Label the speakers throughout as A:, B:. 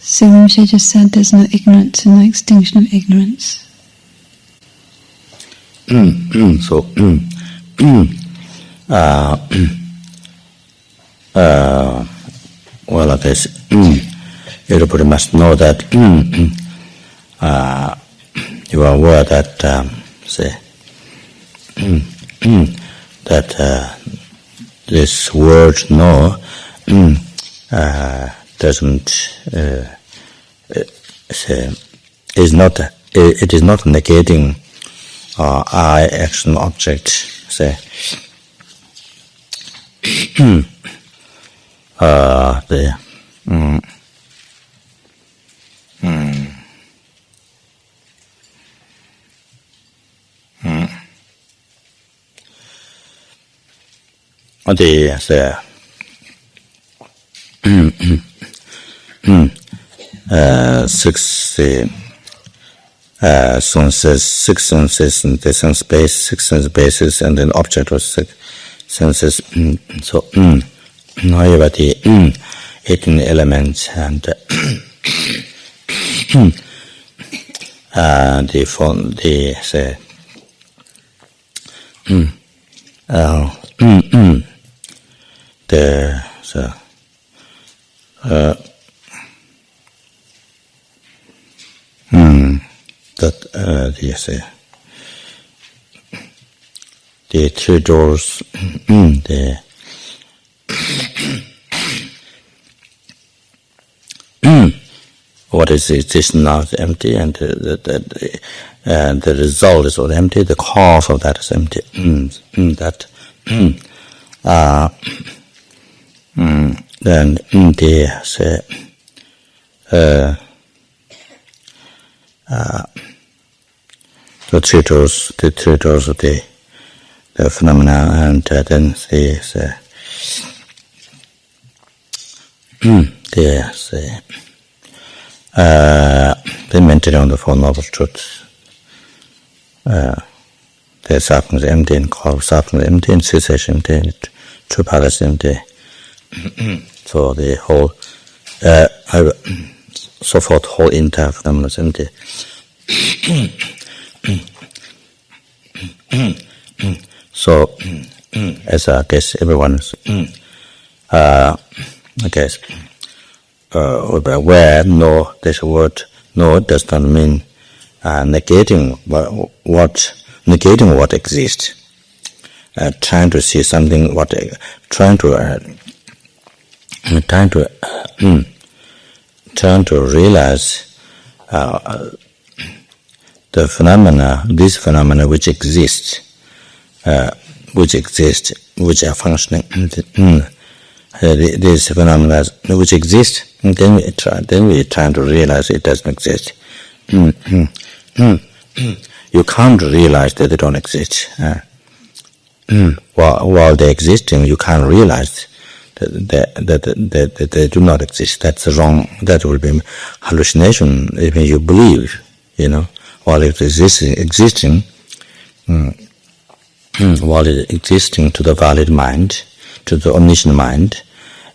A: So Rinpoche just said there's no ignorance and no extinction of ignorance.
B: Well, I guess everybody must know that you are aware that that this word "no" doesn't is not it is not negating I action object. Say six senses and the sense base, six sense bases, and then object of six senses. So everybody 18 elements and the form the say the so that the three doors the what is existing now is empty, and the result is also empty. The cause of that is empty. That then the say the three doors of the phenomena, and then the they maintain on the Four Noble Truths. The suffering is empty, and cause suffering is empty, and cessation empty, true power is empty. So the whole, so forth, whole entire phenomenon is empty. So, as I guess everyone is, I guess, aware, no, this word no does not mean negating what exists. Trying to see something, trying to realize the phenomena, these phenomena which exist, which are functioning. These phenomena which exist, and then we try to realize it doesn't exist. You can't realize that they don't exist. While they're existing, you can't realize that they do not exist. That's wrong. That will be hallucination. Even you believe, while it is existing, while it is existing to the valid mind, to the omniscient mind,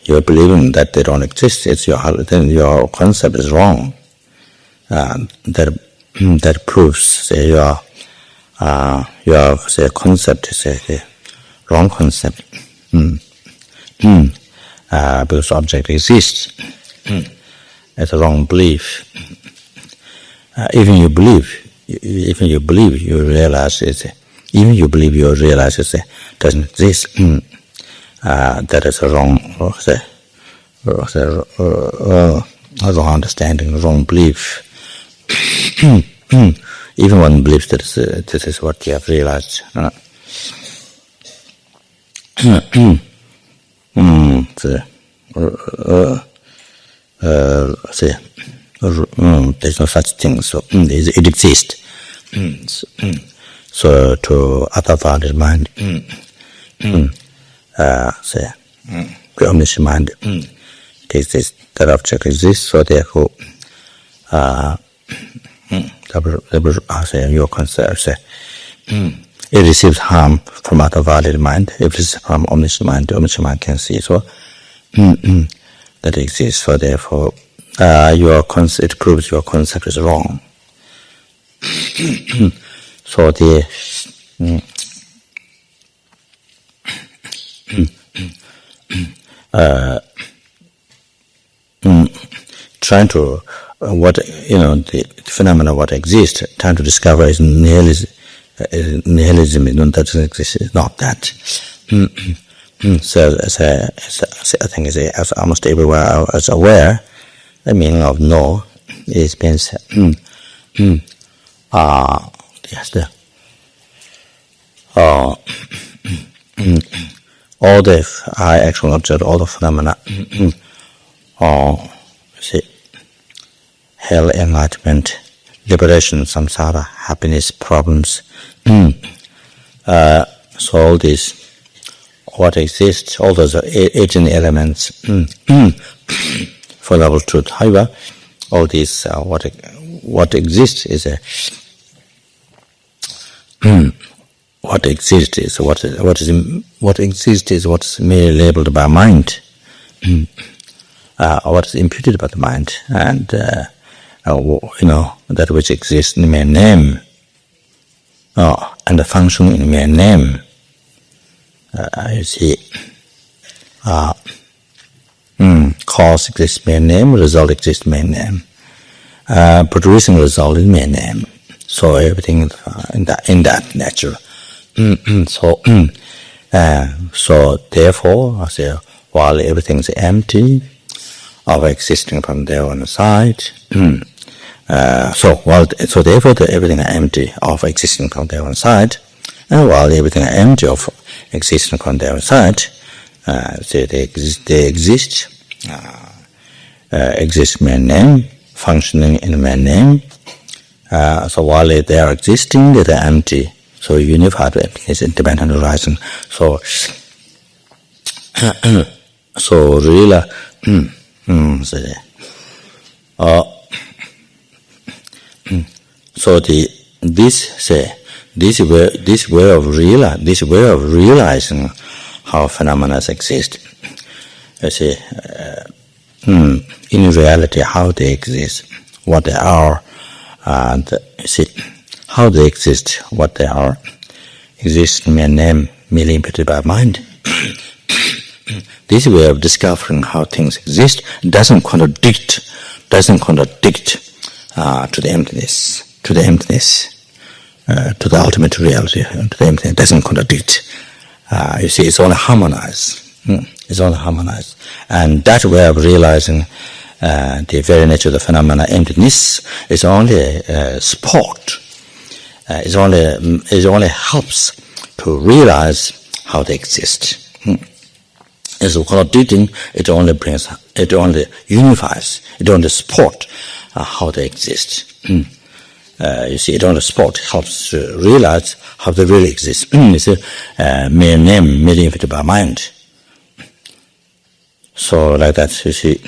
B: you are believing that they don't exist. Then your concept is wrong. That proves your concept is a wrong concept. Because object exists. It's a wrong belief. Even you believe, you realize it. Even you believe you realize it doesn't exist. That is a wrong understanding, wrong belief. Even one believes that this is what you have realized. There's no such thing, so it exists. So to other valid mind, the omniscient mind takes this, that object exists, so therefore your concept it receives harm from other valid mind. If it is from omniscient mind, the omniscient mind can see, so that exists, so therefore it proves your concept is wrong. So trying to the phenomena what exists, trying to discover is nihilism. Nihilism doesn't exist. It's not that. So I think as almost everywhere as aware, the meaning of no is means all the I actually observe all the phenomena. Hell, enlightenment, liberation, samsara, happiness, problems. So all these, what exists, all those 18 elements, for level truth. However, all these, what exists is what exists is what's merely labeled by mind, what is imputed by the mind, and that which exists in mere name, and the function in mere name. You see, cause exists mere name, result exists mere name, producing result in mere name. So everything in that nature. So therefore, I say, while everything is empty of existing from their own side, so therefore everything is empty of existing from their own side, and while everything is empty of existing from their own side, they exist mere name, functioning in mere name. So while they are existing, they are empty. So unified emptiness, independent arising. So really, this way of realizing how phenomena exist. You see, in reality, how they exist, what they are, and you see, how they exist, what they are, exist in mere name, merely imputed by mind. This way of discovering how things exist doesn't contradict to the emptiness, to the ultimate reality, to the emptiness. It doesn't contradict. You see, it's only harmonized. It's only harmonized, and that way of realizing the very nature of the phenomena, emptiness, is only a support. It only helps to realize how they exist. As contradicting, it only unifies, it only supports how they exist. You see, it only helps to realize how they really exist. It's a mere name, merely invented by mind. So like that, you see.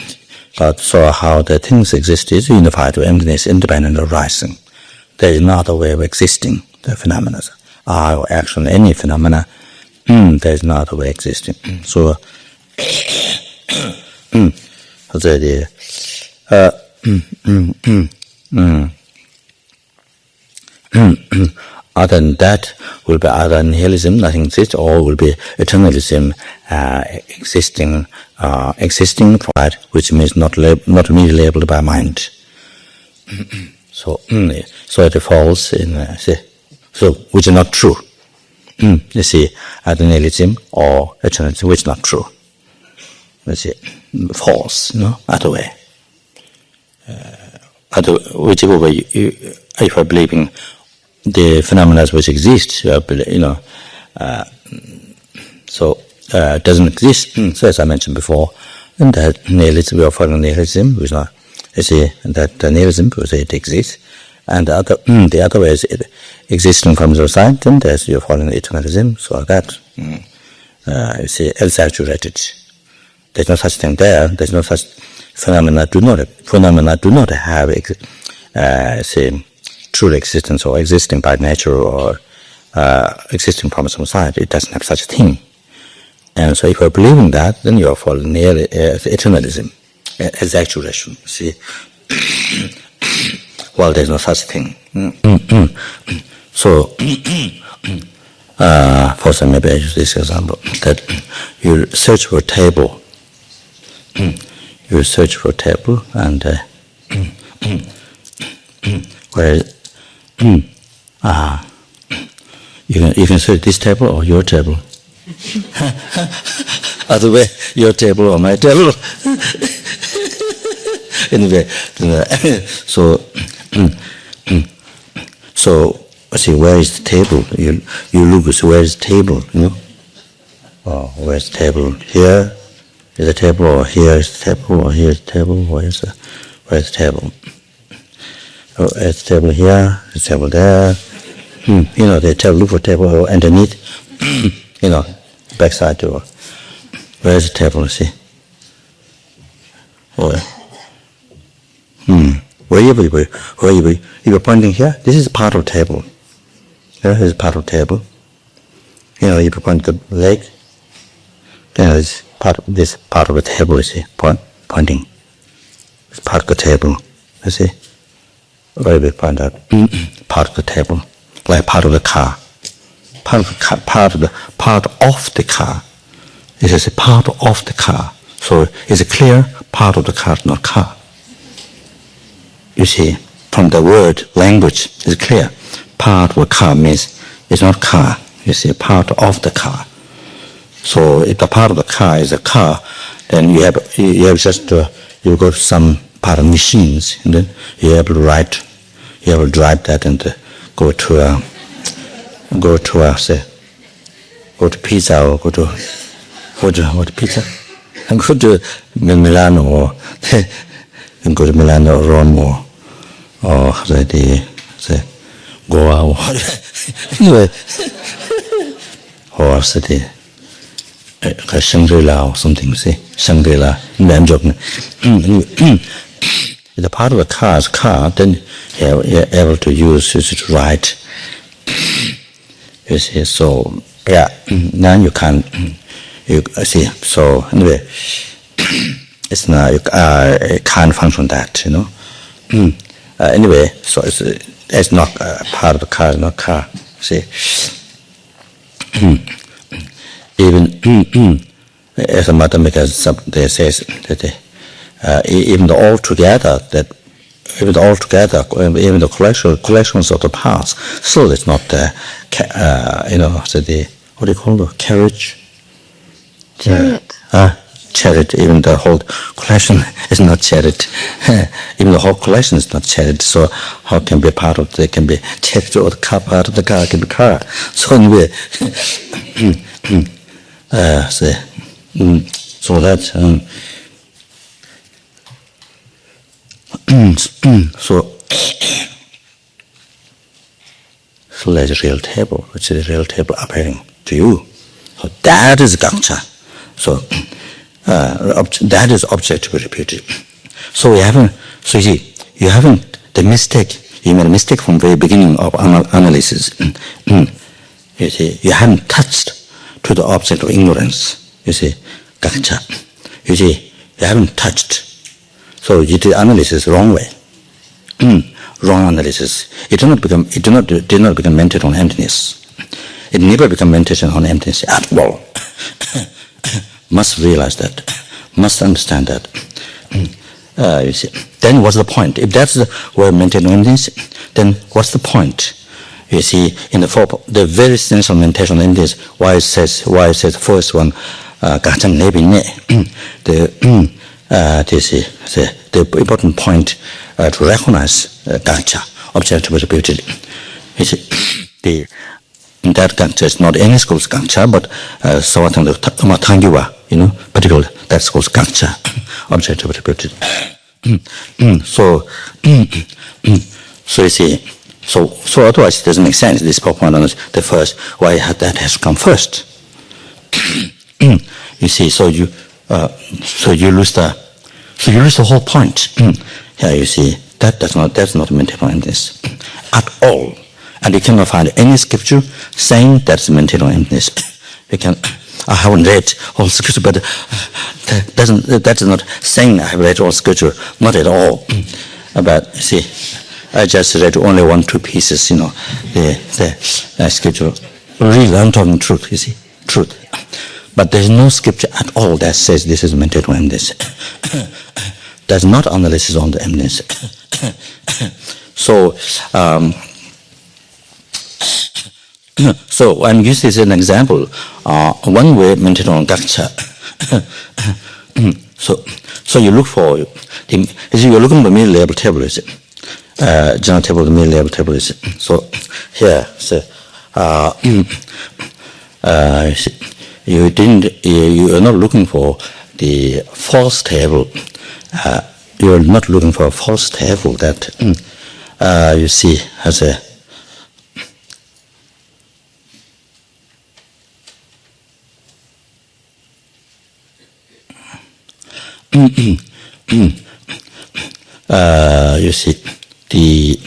B: So how the things exist is unified to emptiness, independent arising. There is no other way of existing. The phenomena are actually any phenomena. There is no other way of existing. So, other than that will be either nihilism, nothing exists, or will be eternalism, existing pride, which means not merely labeled by mind. So it falls in which is not true. You see, either nihilism or eternalism, which is not true. You see, false, other way. Whichever way if you are believing the phenomena which exist, it doesn't exist. So as I mentioned before, and that nihilism, we are following nihilism, which not, you see, that nihilism, because it exists, and the other way is it existing from the side, and as you're following eternalism, so that you see, exaggerated. There's no such thing there. There's no such phenomena. Do not have true existence or existing by nature or existing from some side. It doesn't have such a thing. And so if you're believing that, then you're following eternalism. exaggeration. See, well, there's no such thing. So, for some, maybe I use this example that you search for a table. You search for a table, and where you can search this table or your table. Other way, your table or my table. Anyway, so see, where is the table? You look, so where is the table? You know, where's the table? Here is the table, or here is the table, or here is the table. Where's the table? Oh, there's the table here, the table there. You know, the table. Look for table underneath. You know, backside door. Where's the table? See. Where you're pointing here, this is part of the table. Here is part of the table. You know, if you point the leg, then it's this part of the table, you see, pointing. It's part of the table, you see. Where we point out, part of the table, like part of the car. Part of the car. It is a part of the car. So it's a clear part of the car, not car. You see, from the word language, it's clear. Part of car means it's not car. You see, part of the car. So if the part of the car is a car, then you have just you go to some part of machines, and then you have to write, you have to drive that and go to pizza or go to pizza, and go to Milano or go to Milano or Rome or Goa or anyway, or city. Shangri-La or something, see? Shangri-La. I'm joking. If the part of the car is car, then you're able to use it to write. You see, so, yeah, now you can't, you see, so, anyway, it's not, you can't function that, you know. Anyway, so it's not part of the car, it's not car, see. Even as a mathematics, they say that even the collections of the parts, still it's not you know, what do you call the carriage?
A: Chariot.
B: Chariot. Even the whole collection is not chariot. Even the whole collection is not chariot. So how can be part of? They can be chariot, or the car part of the car can be car. So anyway. So that's so there's a real table, which is a real table appearing to you. So that is gak-cha. So that is object to be repeated. So you haven't. So you see, you haven't the mistake. You made a mistake from the very beginning of analysis. You see, you haven't touched to the object of ignorance. You see, gak-cha. You see, you haven't touched. So you did analysis wrong way. Wrong analysis. It did not become mental on emptiness. It never became meditation on emptiness at all. Must realize that. Must understand that. You see. Then what's the point? If that's the word meditation on emptiness, then what's the point? You see, in the very essential meditation on emptiness, why it says the first one, gak-cha nebi ne. The important point to recognize gak-cha, object to be repeated. You see, that gak-cha is not any school's gak-cha, but Sawatang Tangiwa, you know, particularly that school's gak-cha, object to be repeated. So you see, so otherwise it doesn't make sense. This point on the first, why that has to come first. You see, so you lose the whole point. Yeah, you see, that's not mental emptiness at all, and you cannot find any scripture saying that's mental emptiness. You can I haven't read all scripture, but that's not saying I have read all scripture, not at all. But see, I just read only 1-2 pieces, the scripture. Really, I'm talking truth, you see, truth. But there's no scripture at all that says this is mental emptiness. There's not analysis on the emptiness. So, so I'm using this as an example. One way mental on gak-cha. So you look for you're looking for mid-level table, is it? General table, the mid-level table, is it? So here, you are not looking for the false table. You are not looking for a false table that you see as a you see the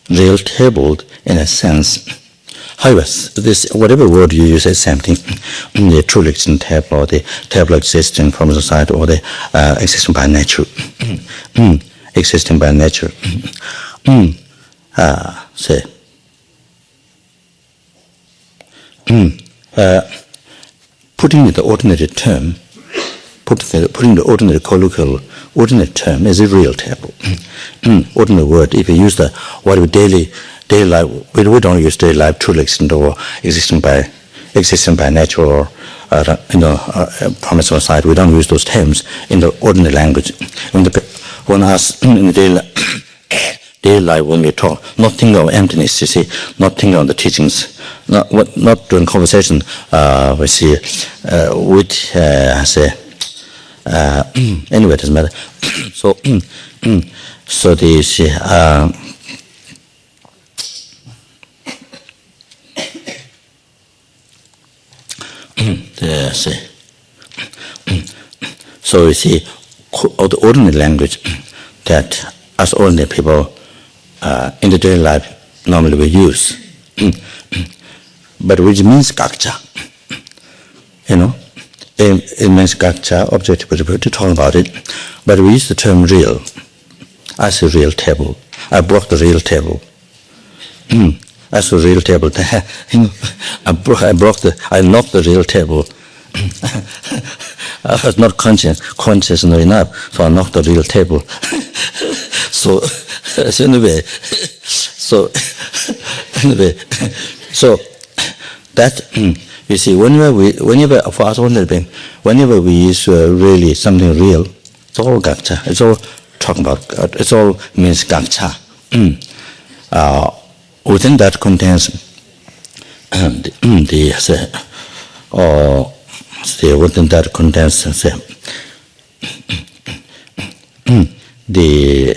B: real table in a sense. However, this whatever word you use is same thing. The truly existing table, or the table existing from the side, or the existing by nature. Existing by nature. Putting the ordinary term, putting the ordinary colloquial ordinary term is a real table. Ordinary word. If you use the whatever daily life, we don't use daily life, truly existent, or existing by nature, or promise on side. We don't use those terms in the ordinary language. When us in the daily life, when we talk, not think of emptiness, you see, not think of the teachings, not during conversation, we see which anyway, it doesn't matter. So the so you see, all the ordinary language that us ordinary people in the daily life normally we use, but which means gak-cha. It means gak-cha, objective to talk about it, but we use the term real. I say real table. I broke the real table. I saw real table. I knocked the real table. I was not conscious enough, so I knocked the real table. so anyway, that you see, whenever for us whenever we use really something real, it's all gak-cha. It's all talking about. It's all means gak-cha. Within that contains within that contains the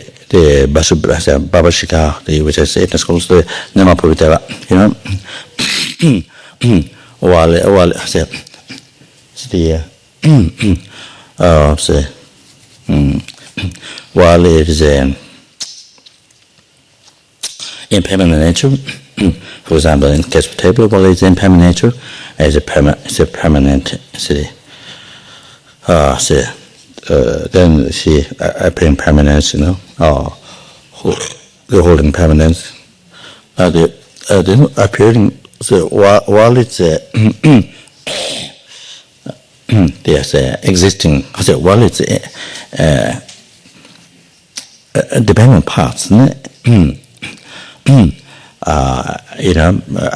B: Babashika, which is it is called the Namapavitava, while while it is impermanent nature, for example, in case of table, while it's impermanent nature, it's a permanent, then see appearing permanence, the holding permanence, the appearing. So while it's there's existing, while it's dependent parts,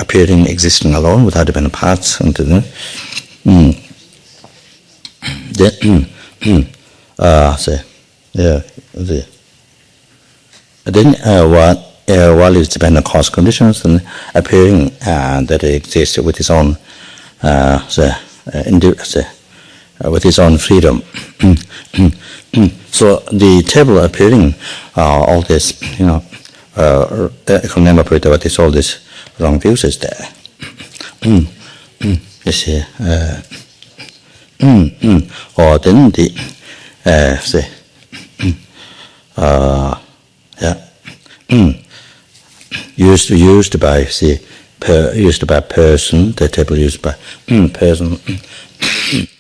B: appearing, existing alone without dependent parts, and then while it's dependent cause conditions and appearing that it exists with its own with its own freedom. So the table appearing all this, economic what is all this wrong views is there. You see, or then the used by used by person, the table used by person,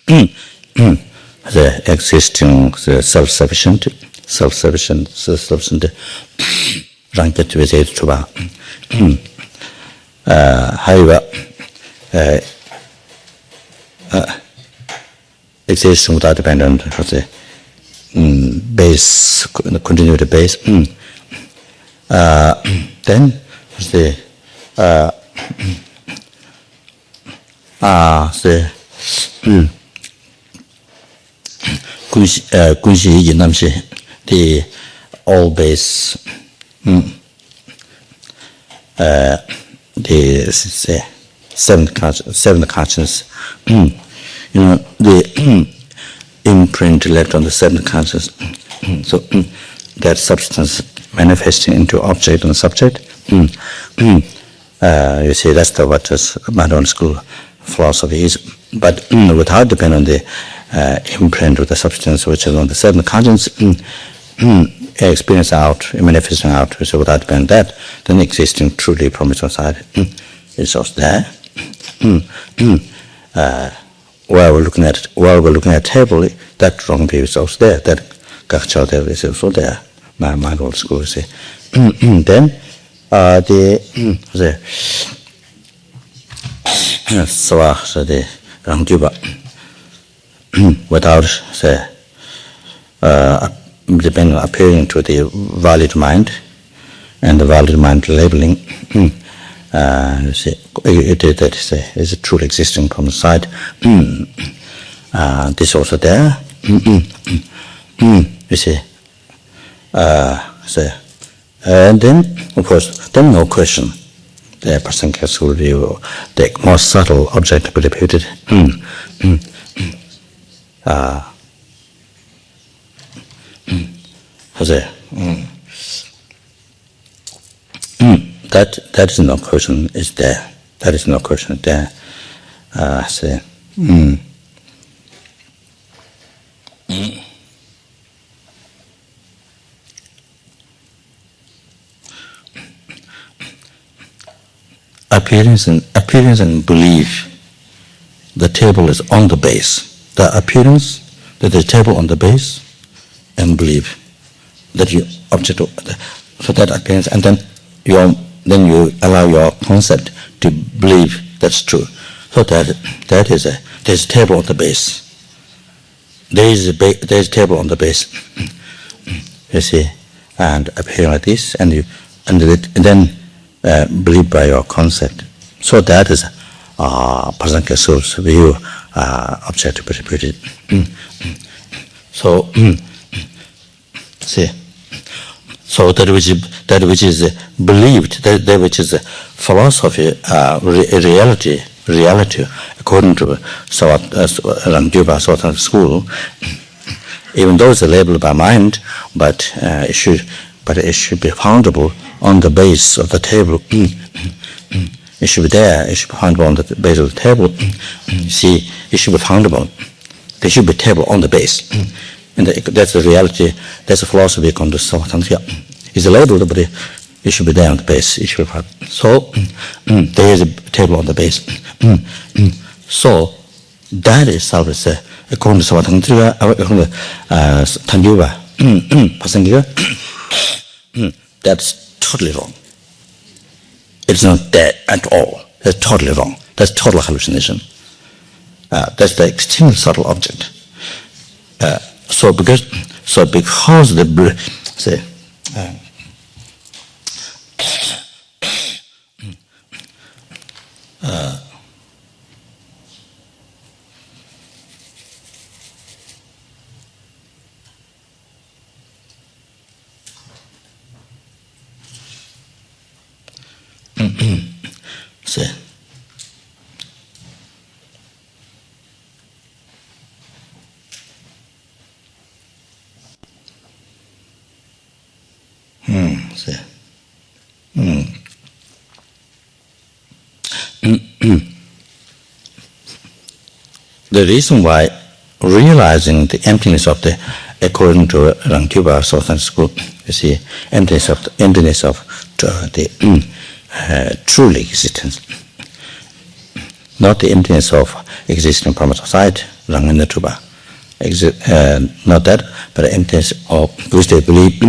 B: the existing, the self-sufficient, ranked with it to however, existing without dependent for the base, continue the base. Then the Kunshi Yinamshi, the all base, the seven conscience, the imprint left on the seven conscience. So that substance manifesting into object and subject. You see, that's what modern school philosophy is. But without depending on the imprint of the substance which is on the seven conscience, experience out, manifesting out, so without depending on that, then existing truly from its own side is also there. While we're looking at table, that wrong view is also there. That gak-cha there is also there. My old school, you see. Then the rangjuba, without depending on appearing to the valid mind and the valid mind labeling, you see, that is a truly existing from the side. This also there. You see. And then, of course, then no question. The person can view the more subtle object to be reputed. That is no question is there. That is no question there. Appearance and belief. The table is on the base. The appearance that the table on the base, and belief that you object so that appearance, and then you allow your concept to believe that's true. So that is there's a table on the base. There's a table on the base. You see, and appear like this, and then believe by your concept. So that is Pasanka Soul's view, object to be repeated. So, see, so that which is believed, that which is philosophy, reality, according to Rangjuba Sawat school, even though it's labeled by mind, but it should be foundable on the base of the table. It should be there. It should be foundable on the base of the table. See, it should be foundable. There should be a table on the base, and that's the reality. That's the philosophy according to Sawat. It's labeled, but it should be there on the base. It should be so. There is a table on the base. So that is how it's according to Sawat Tanjuba Pasangiga. That's totally wrong. It's not there at all. That's totally wrong. That's total hallucination. That's the extremely subtle object. So because the say. Say. Say. The reason why realizing the emptiness of the, according to Rangjuba Southern School, you see, emptiness of the truly existence. Not the emptiness of existing from outside, Ranganatuba. Not that, but the emptiness of which they believe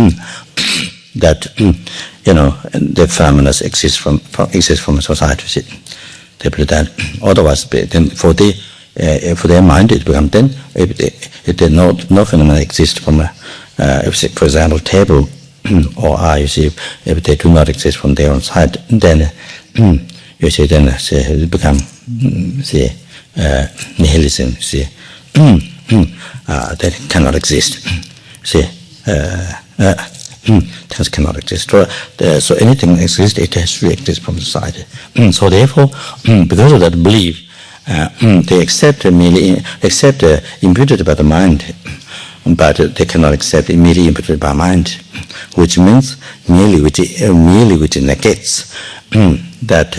B: that the phenomenon exists from society. They believe that. Otherwise, then for their mind, it becomes then if no phenomenon exists from for example, table or eye. You see, if they do not exist from their own side, then you see, then it becomes nihilism. See, that cannot exist. See, things cannot exist. So anything exists, it has to exist from the side. So therefore, because of that belief, they accept imputed by the mind, but they cannot accept immediately imputed by mind, which means merely which negates that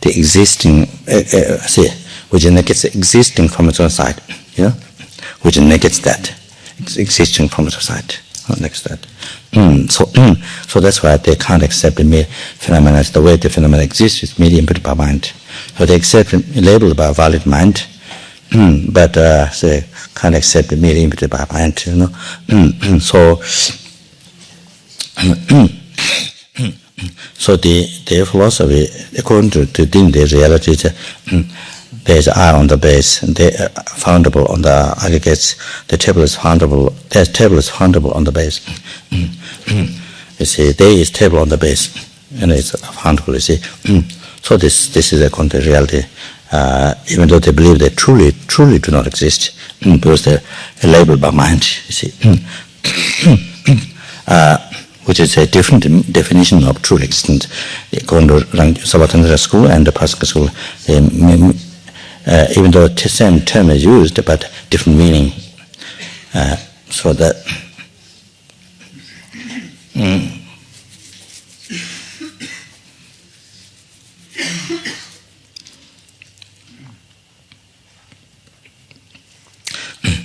B: the existing which negates existing from its own side, which negates that existing from its own side. Next that. So that's why they can't accept the mere phenomena. The way the phenomena exists is merely imputed by mind. So they accept labeled by valid mind, but they can't accept the merely imputed by mind. So their philosophy, according to them, their reality, there's eye on the base, and they are foundable on the aggregates. The table is foundable. The table is foundable on the base. You see, there is table on the base, and it's foundable. You see, so this is according to reality. Even though they believe they truly do not exist, because they're labeled by mind. You see. Which is a different definition of true existence. According to Savatandra school and the Pascha school, even though the same term is used, but different meaning. So that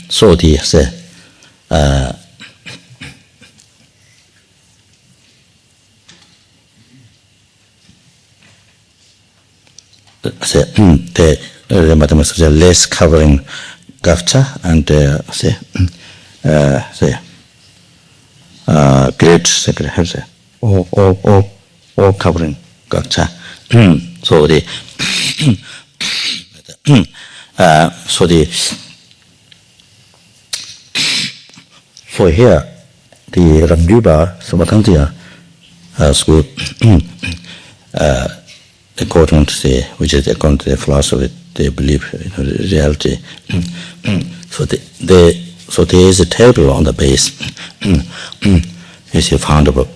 B: so the the mathematics less covering gak-cha and great secret all covering gak-cha. So the so here the Ramjuba Savatandra school according to the philosophy, they believe the reality. So there is a table on the base. Is foundable.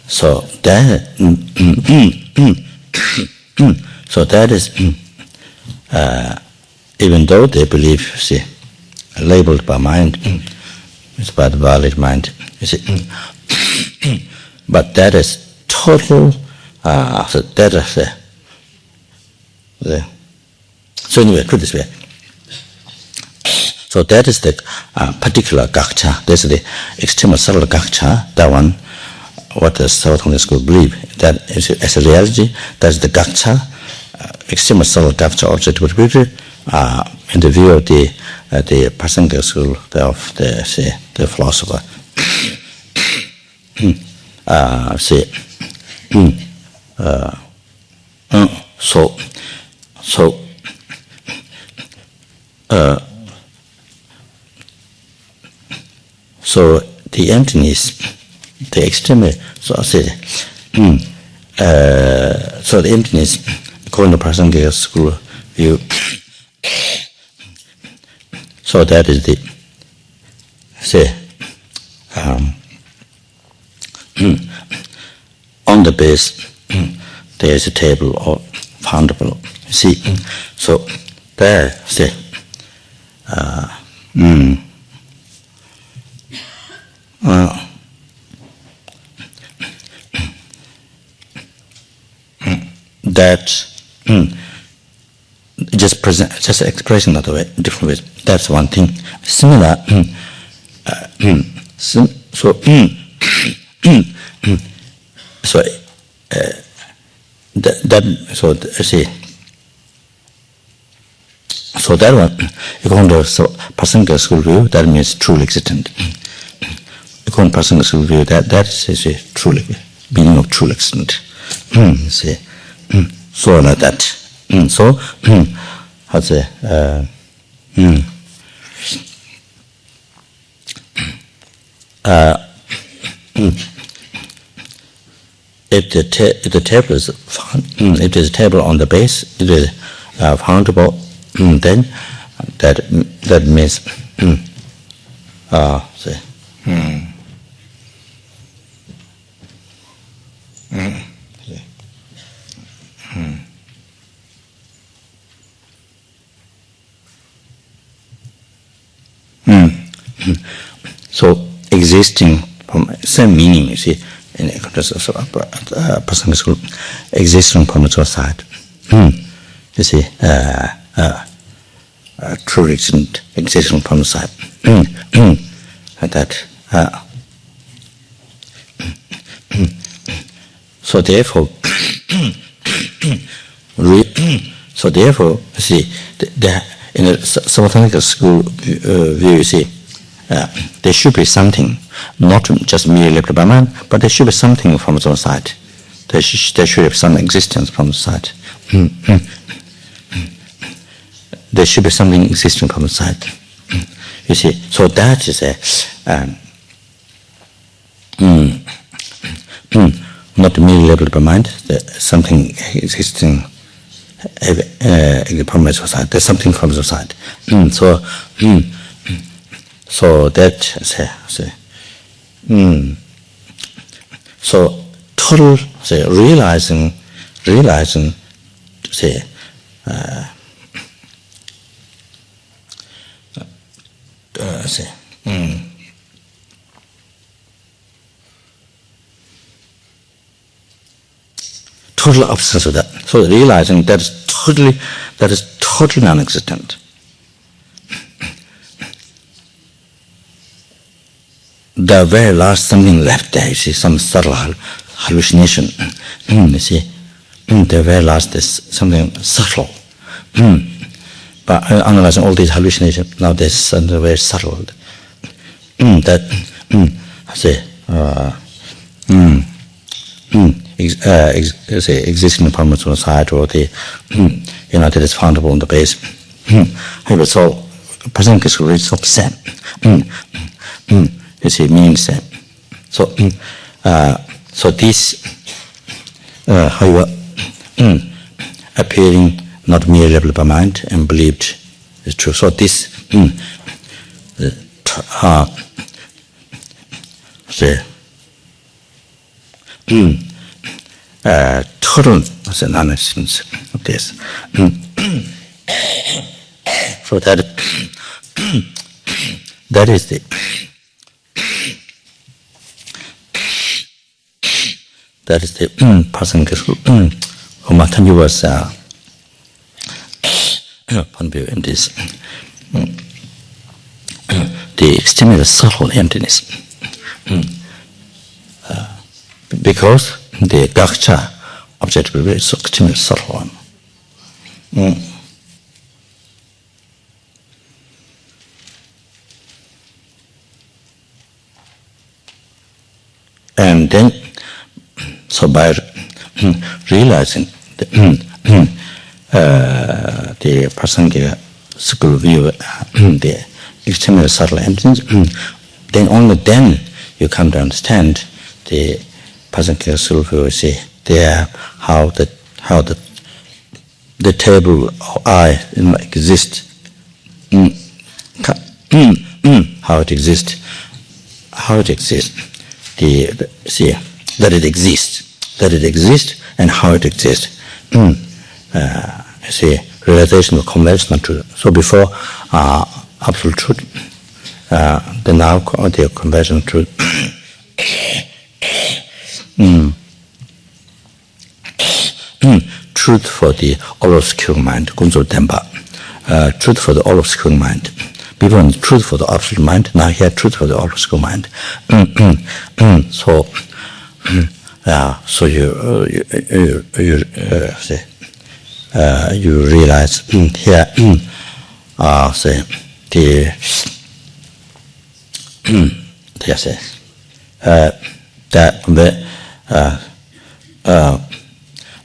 B: So that is even though they believe labeled by mind, it's by the valid mind. You see, but that is total. So that is so anyway, put this way. So that is the particular gak-cha. That's the extreme subtle gak-cha. That one, what the Savatandra school believe, that is as a reality. That's the gak-cha, extreme subtle gak-cha object in the view of the Pasanga school of the philosopher. So the emptiness, the extreme, so the emptiness, according to Prasangika school view, so that is the on the base there is a table or foundable. See, so there that just expressing another way, different ways. That's one thing. Similar. so see. So that one, according to Pasanka school view, that means truly existent. According to Pasanka school view, that is a truly meaning of truly existent. See, so like that. So how to say? If the table is found, if there is a table on the base, it is foundable. Then that means say, so existing from same meaning, you see, in a personal school, existing from the side. You see, true existing from the side. Like that. So therefore, see, in a Savathanika school view, you see, there should be something, not just merely by mind, but there should be something from the side. There should have some existence from the side. There should be something existing from the side. You see, so that is not merely labeled by mind, something existing from the side. There's something from the side. So that so total realizing total absence of that. So realizing that is totally non-existent. The very last something left there, you see, some subtle hallucination. You see, the very last is something subtle. But analyzing all these hallucinations, now there's something very subtle. Existing permanence on the side, or the that is foundable on the base. So person gets really so upset. You see, means that. So this, however, appearing not merely labeled by mind and believed is true. So this, total non-existence of this. So that is the. That is the person who Matanji was in this the extremely subtle emptiness, because the gak-cha object will be so extremely subtle one. And then, so by realizing the Prasangika school view, the extremely subtle emptiness, then only then you come to understand the Prasangika school view. See there how the table or I exists, how it exists, see that it exists, and how it exists. See, realization of conventional truth. So before absolute truth, then now the conventional truth. Truth for the all-obscuring mind, Gunzo Tenpa. Truth for the all-obscuring mind. Before truth for the absolute mind, now here truth for the all-obscuring mind. So So you realize here,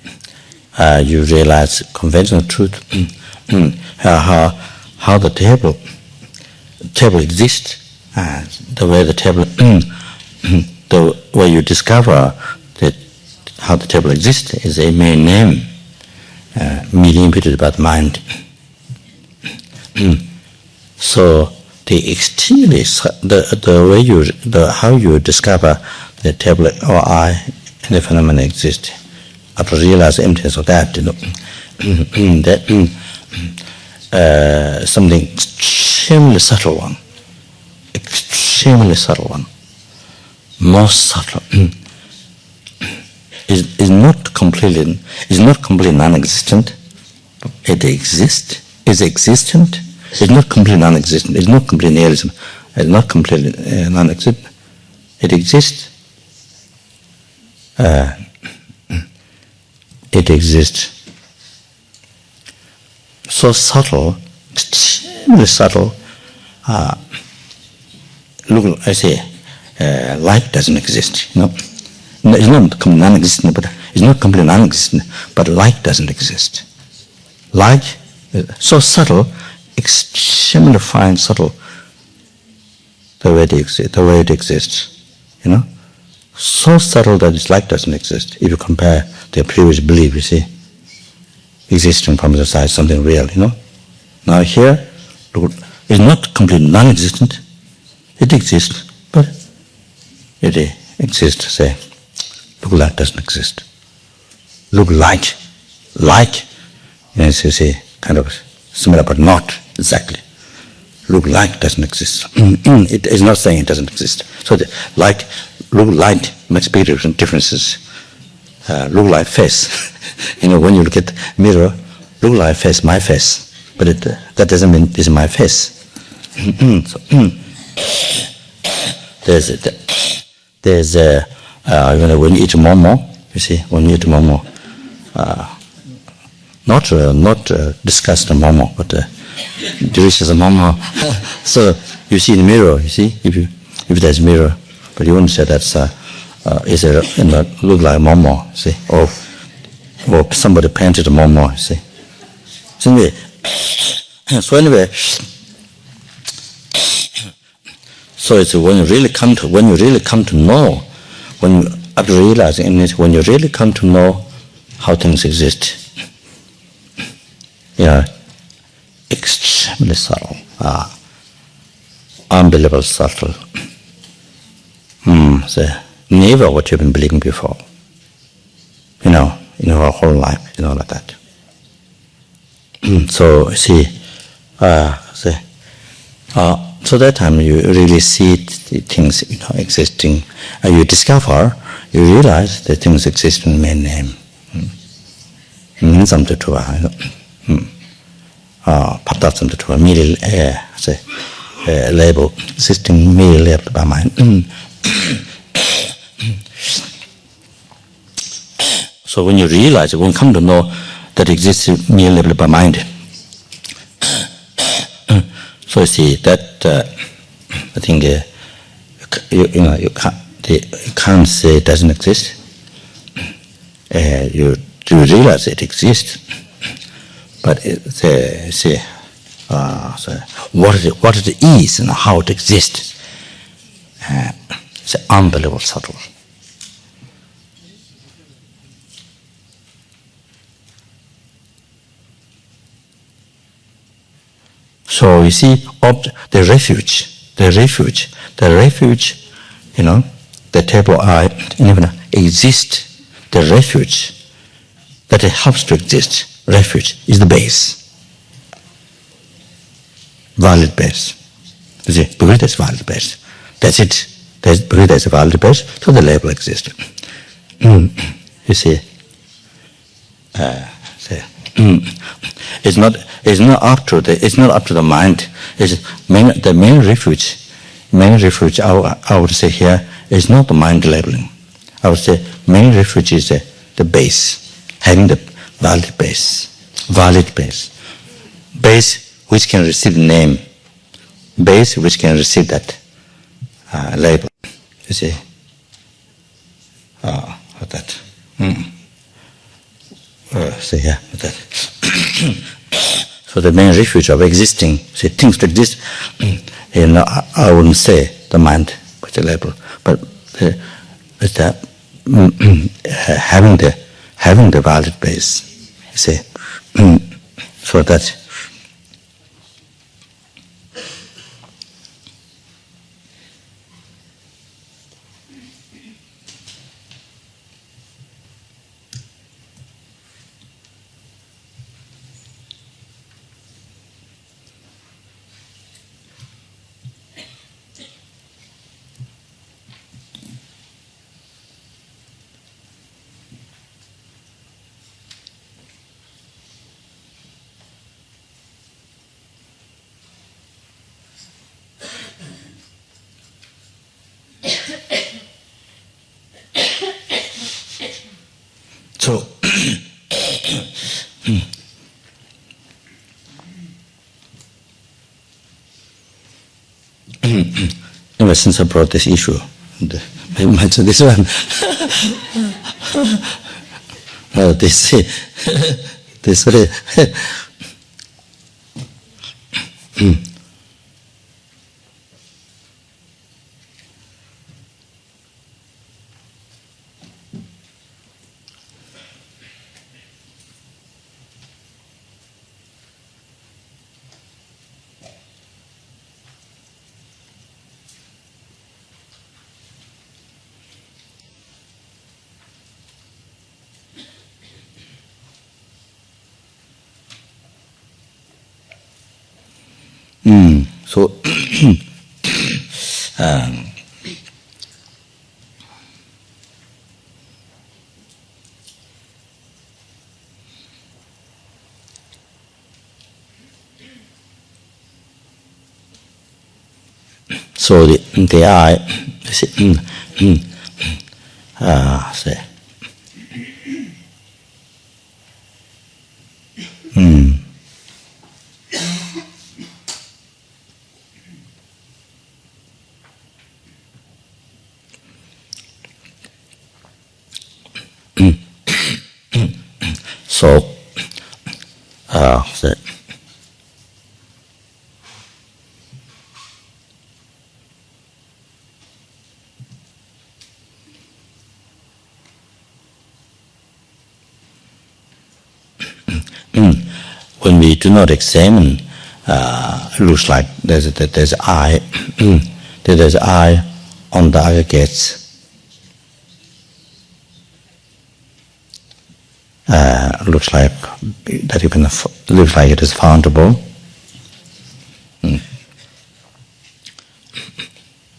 B: say you realize conventional truth, how the table exists, the way the table, the way you discover that how the table exists is a mere name, merely imputed by the mind. So the extremely the way how you discover the table or I and the phenomena exist, after realize the emptiness of that, something extremely subtle one, most subtle, is not completely non-existent. It exists, is existent. It's not completely non-existent. It's not completely nihilism. It's not completely non-existent. It exists. It exists. So subtle, extremely subtle. Look, I say, light doesn't exist. No, it's not completely non-existent, but it's not completely non-existent. But light doesn't exist. Light, so subtle, extremely fine, subtle. The way it exists, so subtle that its light doesn't exist. If you compare their previous belief, you see, existing from the side something real, Now here, look, it's not completely non-existent. It exists, but it exists. Say, look, light doesn't exist. Look, like, you see, kind of similar, but not exactly. Look, like doesn't exist. It is not saying it doesn't exist. So, look, light makes big differences. Look like face. When you look at the mirror, look like face, my face. But that doesn't mean this is my face. So, there's when you eat momo, you see, when you eat momo, not discuss the momo, but delicious momo. So you see the mirror, you see, if there's mirror, but you wouldn't say that's look like momo, see, or somebody painted a momo, see. So anyway, so it's when you really come to know, after realizing it, when you really come to know how things exist, extremely subtle, unbelievable subtle. Never what you've been believing before. In our whole life, like that. So see, so that time you really see the things existing, and you realize that things exist in mere name. Label existing merely labeled by mind. So when you realize, when you come to know that exists merely labeled by mind, so you see that I think you can't say it doesn't exist. You realize it exists, but what it is and how it exists. It's unbelievable subtle. So you see, the refuge, the table I exist. The refuge that it helps to exist. Refuge is the base. Valid base. You see, because that's valid base. That's it. Because that's a valid base, so the label exists. You see, it's not up to the mind. It's the main refuge. I would say here is not the mind labeling. I would say main refuge is the base, having the valid base, base which can receive name, base which can receive that label. You see, that. See here, that. So the main refuge of existing, see things like this. I wouldn't say the mind with the label, but with the having the valid base. You see, so that. So, anyway, since I brought this issue, I mentioned this one. This very. So, so the I, say, so, say, when we do not examine, looks like there's I, there's I on the aggregates. Looks like that even looks like it is foundable.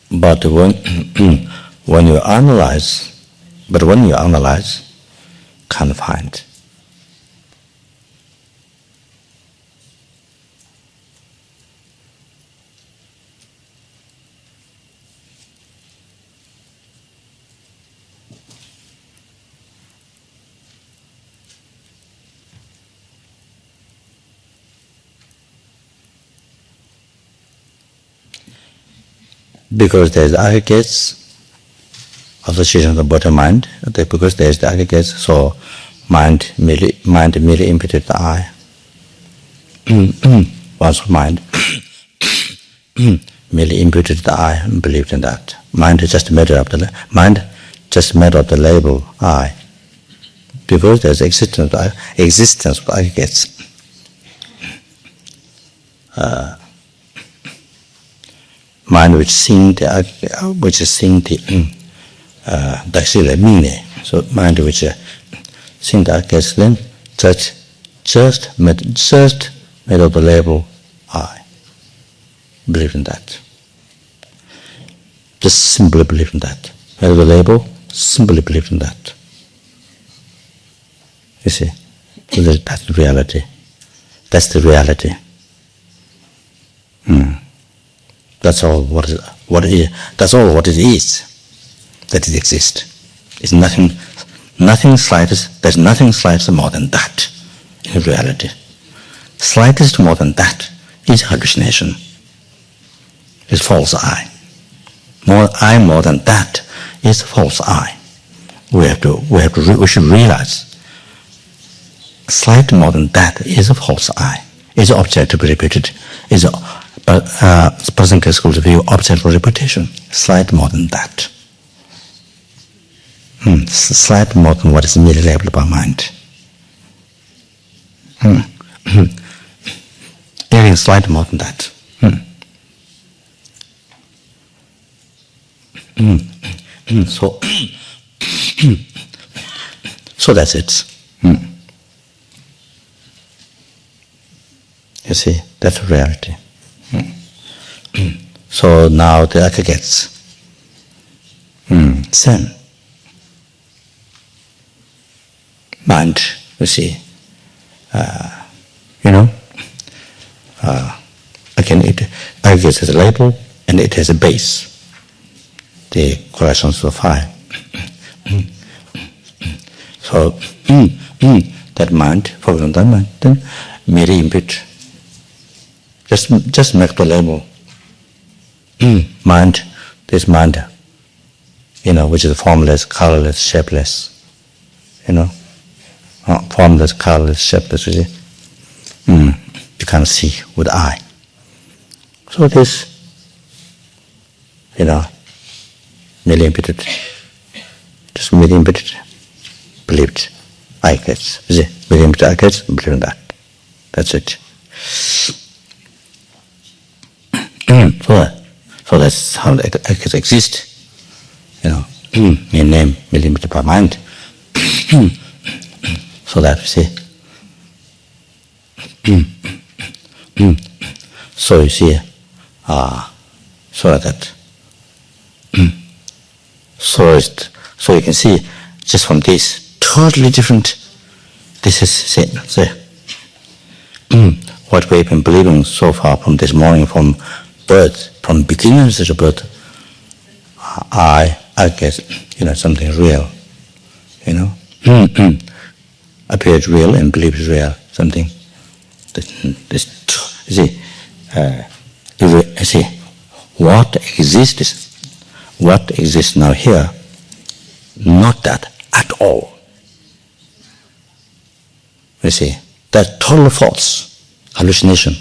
B: But when you analyze, can't find. Because there's aggregates of the situation of the body mind, because there's the aggregates, so mind merely imputed the I. One's mind merely imputed the I and believed in that. Mind is just a matter of the label I. Because there's existence of aggregates. Mind which is seeing the meaning. So mind which seeing the aggregates, then just made of the label I. Believe in that. Just simply believe in that. Made of the label, simply believe in that. You see, so that's the reality. That's the reality. That's all what it is. That it exists. It's nothing slightest. There's nothing slightest more than that in reality. Slightest more than that is hallucination. It's false I. More than that is false I. We should realize slight more than that is a false I. Is object to be repeated. Is present classical view object for repetition. Slight more than that. Slight more than what is merely labeled by mind. Anything slight more than that. So that's it. You see, that's reality. So now the aggregates. Sen. Mind, you see. Again, it aggregates as a label and it has a base. The corrections of fire. So, that mind, focus on that mind, then merely impute. Just make the label. Mind, this mind, which is formless, colorless, shapeless. Formless, colorless, shapeless, you see. You can't see with the eye. So this, merely imputed. Just merely imputed. Believed. I guess. You see, merely imputed, I guess, believe in that. That's it. So that's how the acts exist. Mere name, merely imputed by mind. So that, you see. So you see, so that, so you can see just from this totally different. This is say, what we've been believing so far from this morning, from birth, from beginning of the birth. I guess something real, appears real and believes real something. You see, what exists now here, not that at all. You see, that's total false, hallucination.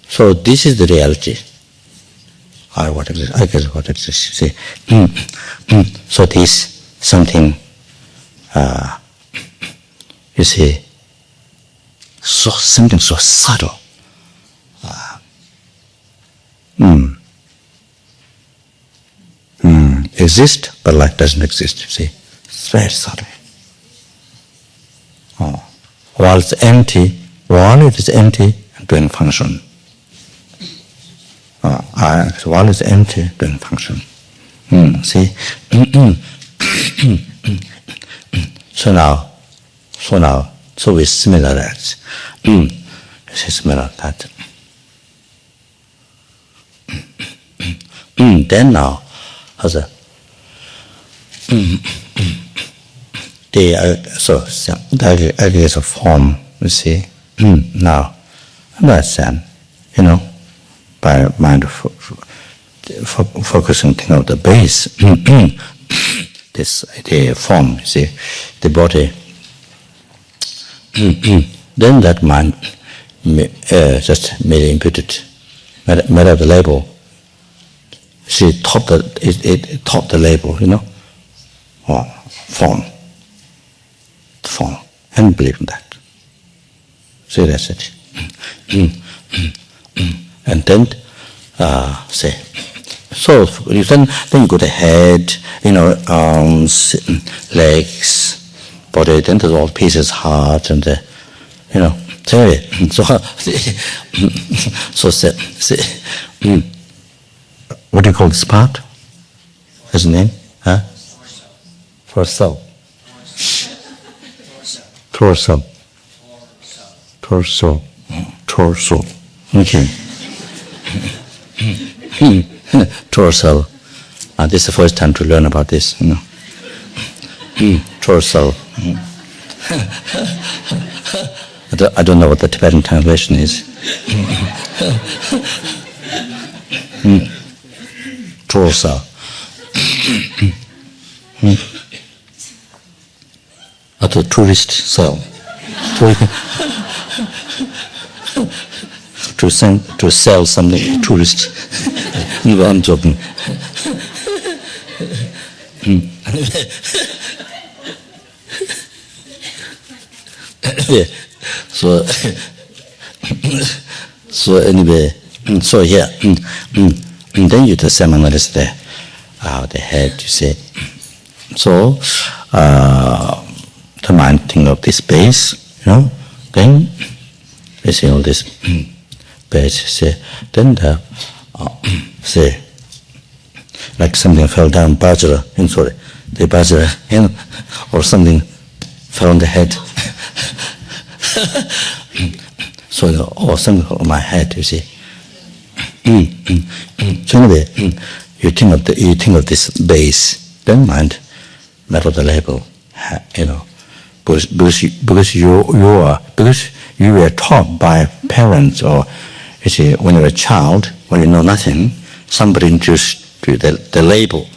B: So this is the reality. I guess what exists. You see, so this something. You see. So something so subtle. Exists, but like doesn't exist, you see. It's very subtle. While it is empty, doing function. While it's empty, doing function. See? So with similar acts. It's similar that. Then now, as a the aggregates of form, you see. Now, that's then, by mind focusing on the base, the form, you see, the body. Then that mind just merely imputed, made out the label. She taught the label, form, and believe in that. See, that's it. And then say, so then you go to head, arms, legs, body, then there's all pieces, heart, and so say, what do you call this part? What's the name? Huh? Torso. Torso. Torso. Torso. Okay. Torso. This is the first time to learn about this. torso. I don't know what the Tibetan translation is. Torso. At a tourist cell. To sell something to tourists. No, I'm joking. Yeah. So anyway, so here, and then you the seminar is there, the head, you see. So the mind think of this base, then you see all this base, see, then the say like something fell down, bajra, the bajra, or something fell on the head. So, or something on my head, you see. So anyway, you think of this base, then mind, metal the label, because you were taught by parents, or you see, when you're a child, when you know nothing, somebody introduced you the label.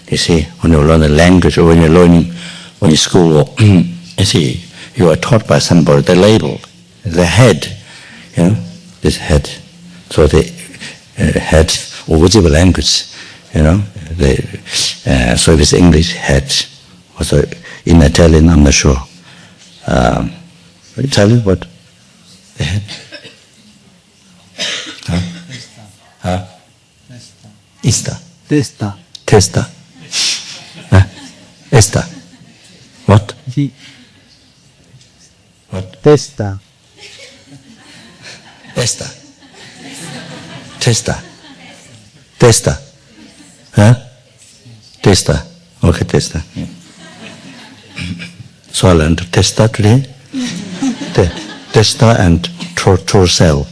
B: You see, when you learn a language, or when you're learning, when you're school, or, you see, you are taught by somebody the label, the head, this head. So the head, or whichever language, so if it's English, head. Also in Italian, I'm not sure. Italian, what? The head? Huh? Ista.
C: Testa.
B: Testa. Esta. What?
C: Sì.
B: What?
C: Testa.
B: Esta. Testa. Testa. Huh? Testa. Okay, testa. So I learned testa today. Testa and torso.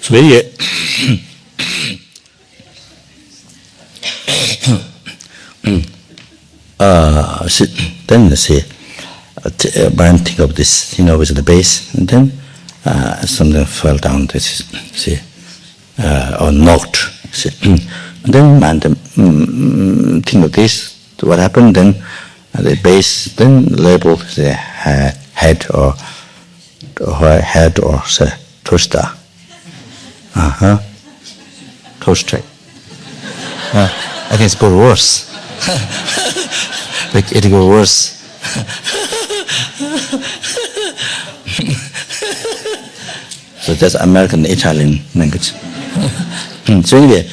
B: So very then see, mind think of this, with the base, and then something fell down. This see, or knocked. See, and then mind think of this. What happened? Then the base, then label the head or say toaster. Toaster. I think it's got worse. Like it got worse. So that's American Italian language. So anyway,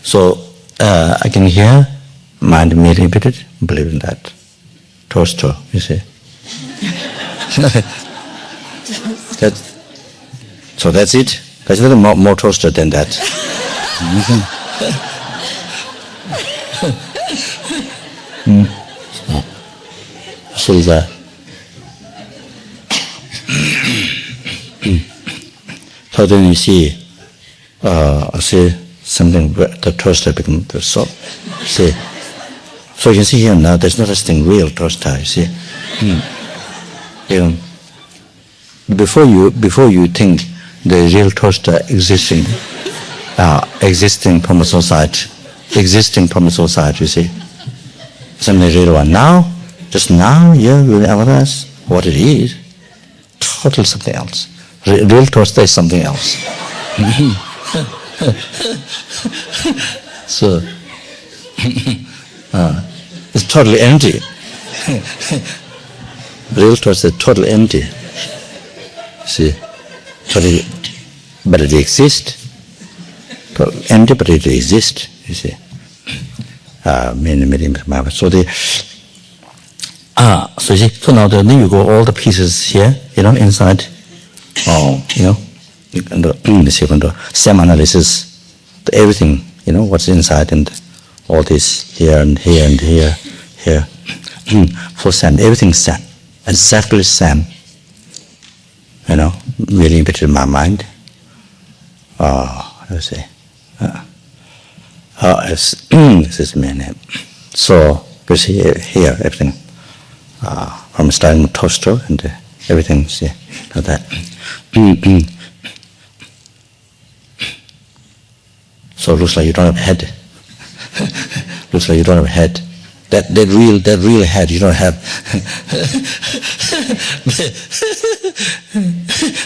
B: so I can hear mind me repeated, believe in that. Toaster, you see. So that's it. There's a little more toaster than that. So that. So then you see something, the toaster becomes the soul. See. So you can see here now, there's no such thing real toaster, you see. Before you think the real toaster existing from a society, you see. Something real one. Now, just now, you realize what it is. Total something else. Real toaster is something else. So, it's totally empty. Real toaster is totally empty. See, totally, but it exists. Totally empty, but it exists. You see. So so you see, so now then you go all the pieces here, inside. You can do self-analysis, everything, what's inside, and all this here and here and here. For same, everything's same, exactly same. merely imputed in my mind. Let's say, this is my name. So, you see here everything, from starting toaster and everything, see, like that. So it looks like you don't have a head. Looks like you don't have a head. That real head you don't have.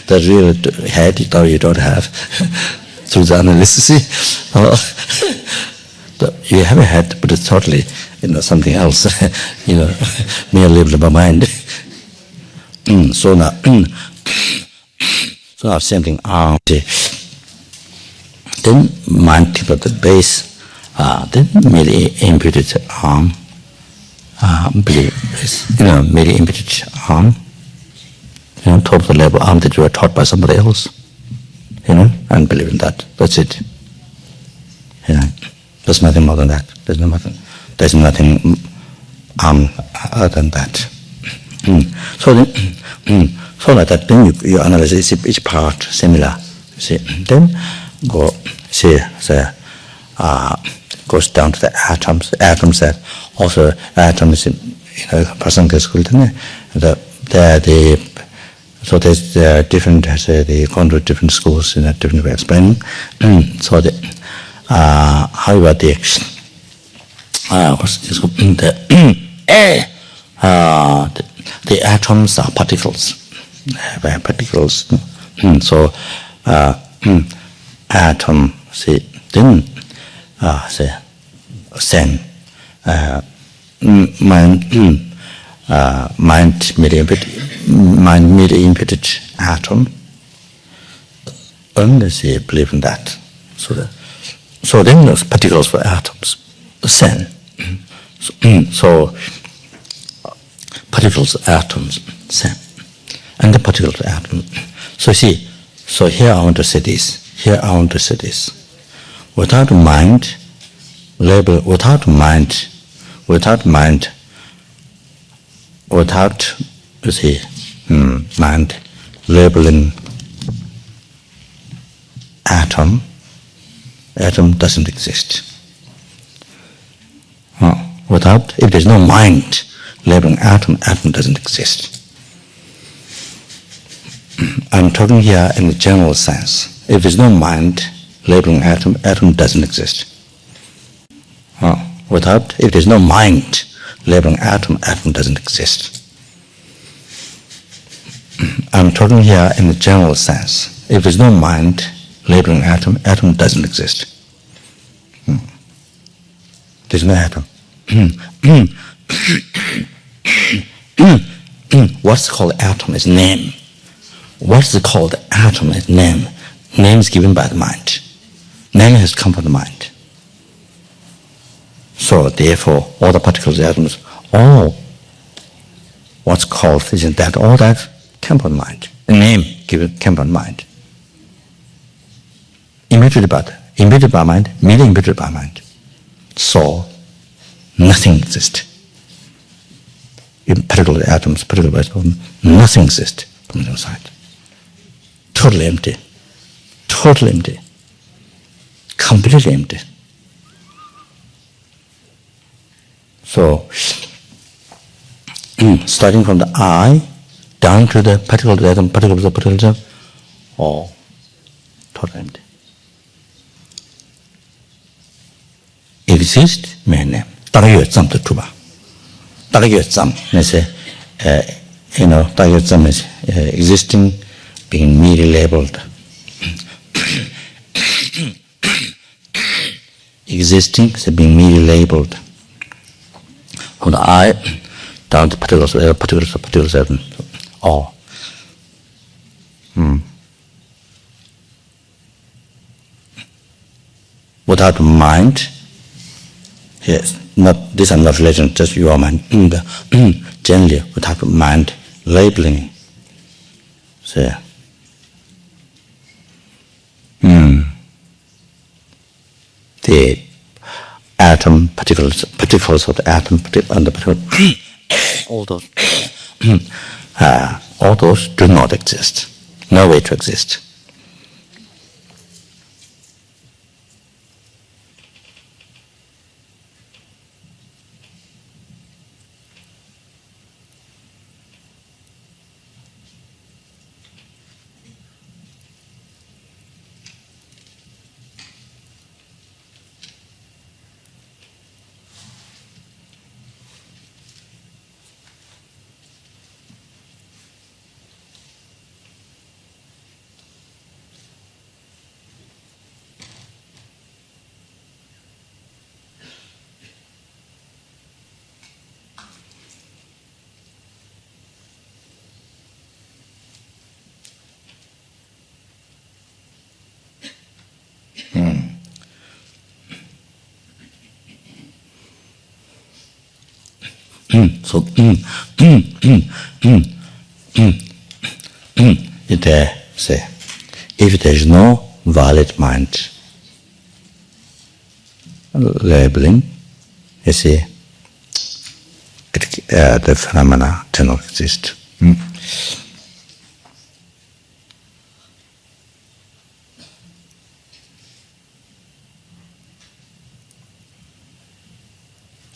B: That real head you don't have. Through the analysis, you have a head, but it's totally something else. Mere labeled by mind. So now, same thing. Then mind tip at the base. Then merely imputed arm. Merely imputed arm. Top of the level arm that you were taught by somebody else. And believe in that. That's it. There's nothing more than that. There's nothing other than that. So then, so like that, then you analyze each part similar. See, then go see goes down to the atoms. Atoms that also atoms Prasanga school. So there's different, they go to different schools in a different way of explaining. So how about the the atoms are particles. Particles. So atom, see, then say sen, mind merely imputed atom, and they believe in that. So then there's particles for atoms, sen. So particles, atoms, sen, and the particles, atoms. So see, so here I want to say this. Without mind, label, without mind, you see, mind labeling atom doesn't exist. If there's no mind labeling atom doesn't exist. I'm talking here in the general sense. If there's no mind labeling atom doesn't exist. If there's no mind labeling atom doesn't exist. I'm talking here in the general sense. If there's no mind labeling atom doesn't exist. There's no atom. What's called atom is name. What's called atom is name. Name is given by the mind. Name has come from the mind. So therefore, all the particles, atoms, all what's called this and that, all that came from the mind. The name came from the mind. Imputed by mind, merely imputed by mind. So nothing exists. In particular atoms, particular particles, nothing exists from the side. Totally empty. Totally empty. Completely empty. So, starting from the eye down to the particular atom, all totally empty. Exist, meaning, Tagayötsam to Tuba. Tagayötsam, they say, Tagayötsam is existing, being merely labeled. Existing is being merely labeled. From the eye down to particles, all. Without mind, yes, these are not religion, just your mind. Generally, without mind labeling. So, the atom, particles of the atom, and the particle, all those do not exist. no way to exist. So, say, if there is no valid mind labeling, you see, the phenomena cannot exist.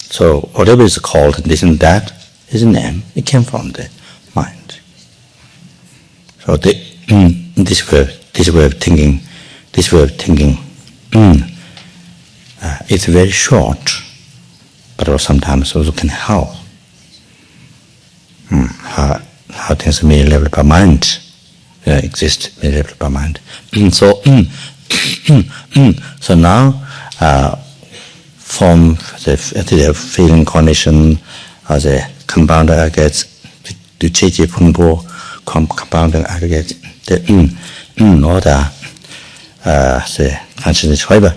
B: So whatever is called this and that is a name. It came from the mind. So this way of thinking, it's very short, but sometimes also can help. How things may be leveled by mind exist, may be leveled by mind. So now. From the feeling condition as a compounded aggregates, to Chi Pungpo compounded aggregates, the order, the consciousness, however,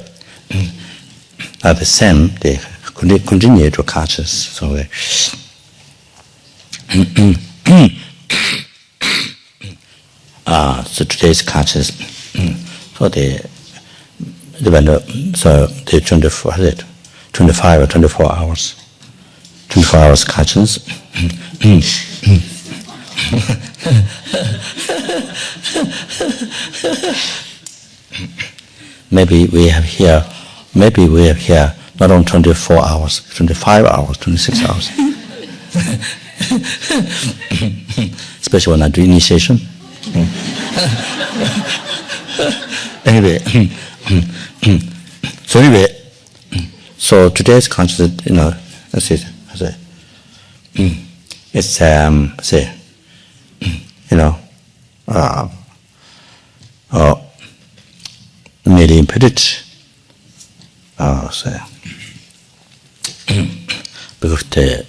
B: are the same, they continue to conscious. So, so today's conscious, so the 25 or 24 hours. 24 hours conscious. Maybe we have here not only 24 hours, 25 hours, 26 hours. Especially when I do initiation. Anyway, so today's consciousness, it's merely imputed,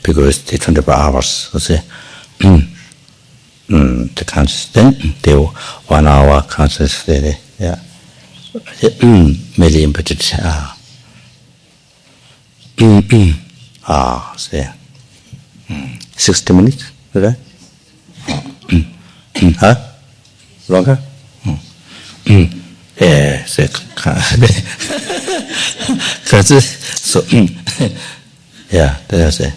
B: because the 24 hours, the consciousness, then the 1 hour consciousness, merely imputed. 60 minutes, right? Huh? Longer? Yeah, so, yeah, there's a,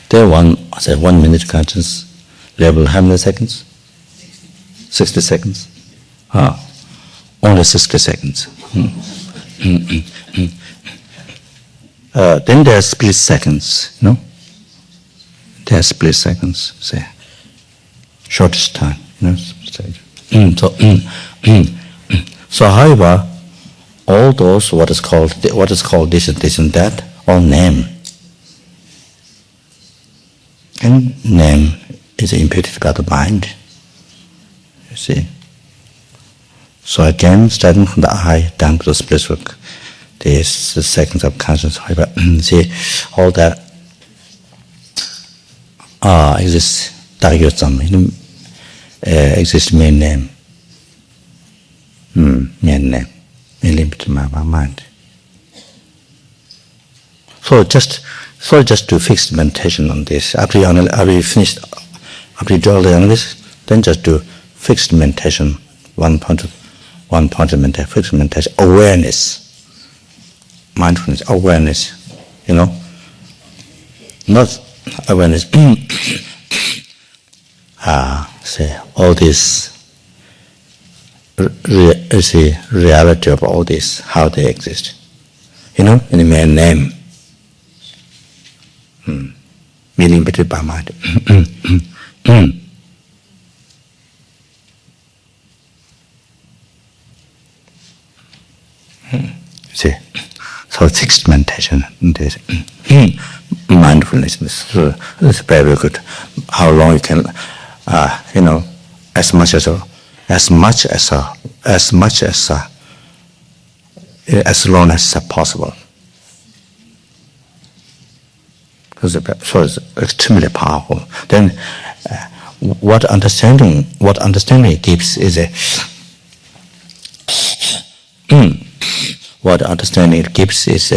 B: there 1 minute conscious level, how many seconds? 60 seconds. Only 60 seconds. Then there are split seconds, no? There are split seconds, say, shortest time, So, however, all those what is called this and that, all name. And name is imputed by the mind. You see. So again, starting from the eye down to the split work, there's the seconds of consciousness. However, see, all that exists. Exists main name. Main name. Limited by mind. So just to fix the meditation on this. After you finish, after you do all the analysis, then just do fixed meditation. One point of meditation, fixed meditation, awareness, mindfulness, awareness. Not awareness, say all this, see reality of all this, how they exist. You know, in the main name, meaning between by mind. See, so sixth meditation, this mindfulness. So it's very good. How long you can, you know, as much as long as possible. So it's extremely powerful. Then, what understanding it gives is what understanding it gives is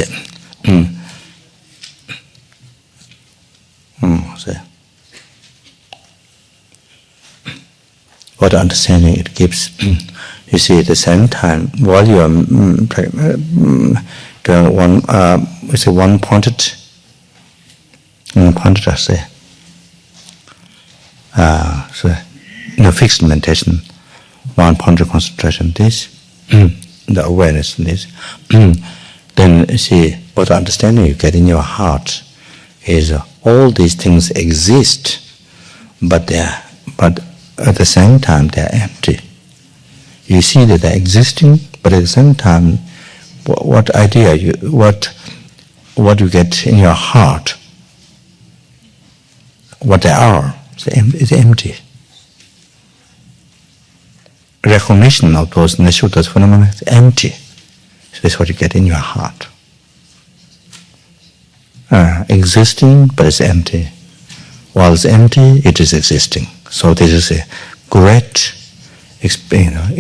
B: what understanding it gives. You see, at the same time, while you are doing one-pointed, I say, so, fixed meditation, one-pointed concentration, this, the awareness, this, then you see, what understanding you get in your heart is all these things exist, but at the same time they are empty. You see that they're existing, but at the same time, what you get in your heart, what they are, is empty. Recognition of those natural phenomena is empty. So that's what you get in your heart. Existing, but it's empty. While it's empty, it is existing. So this is a great experience,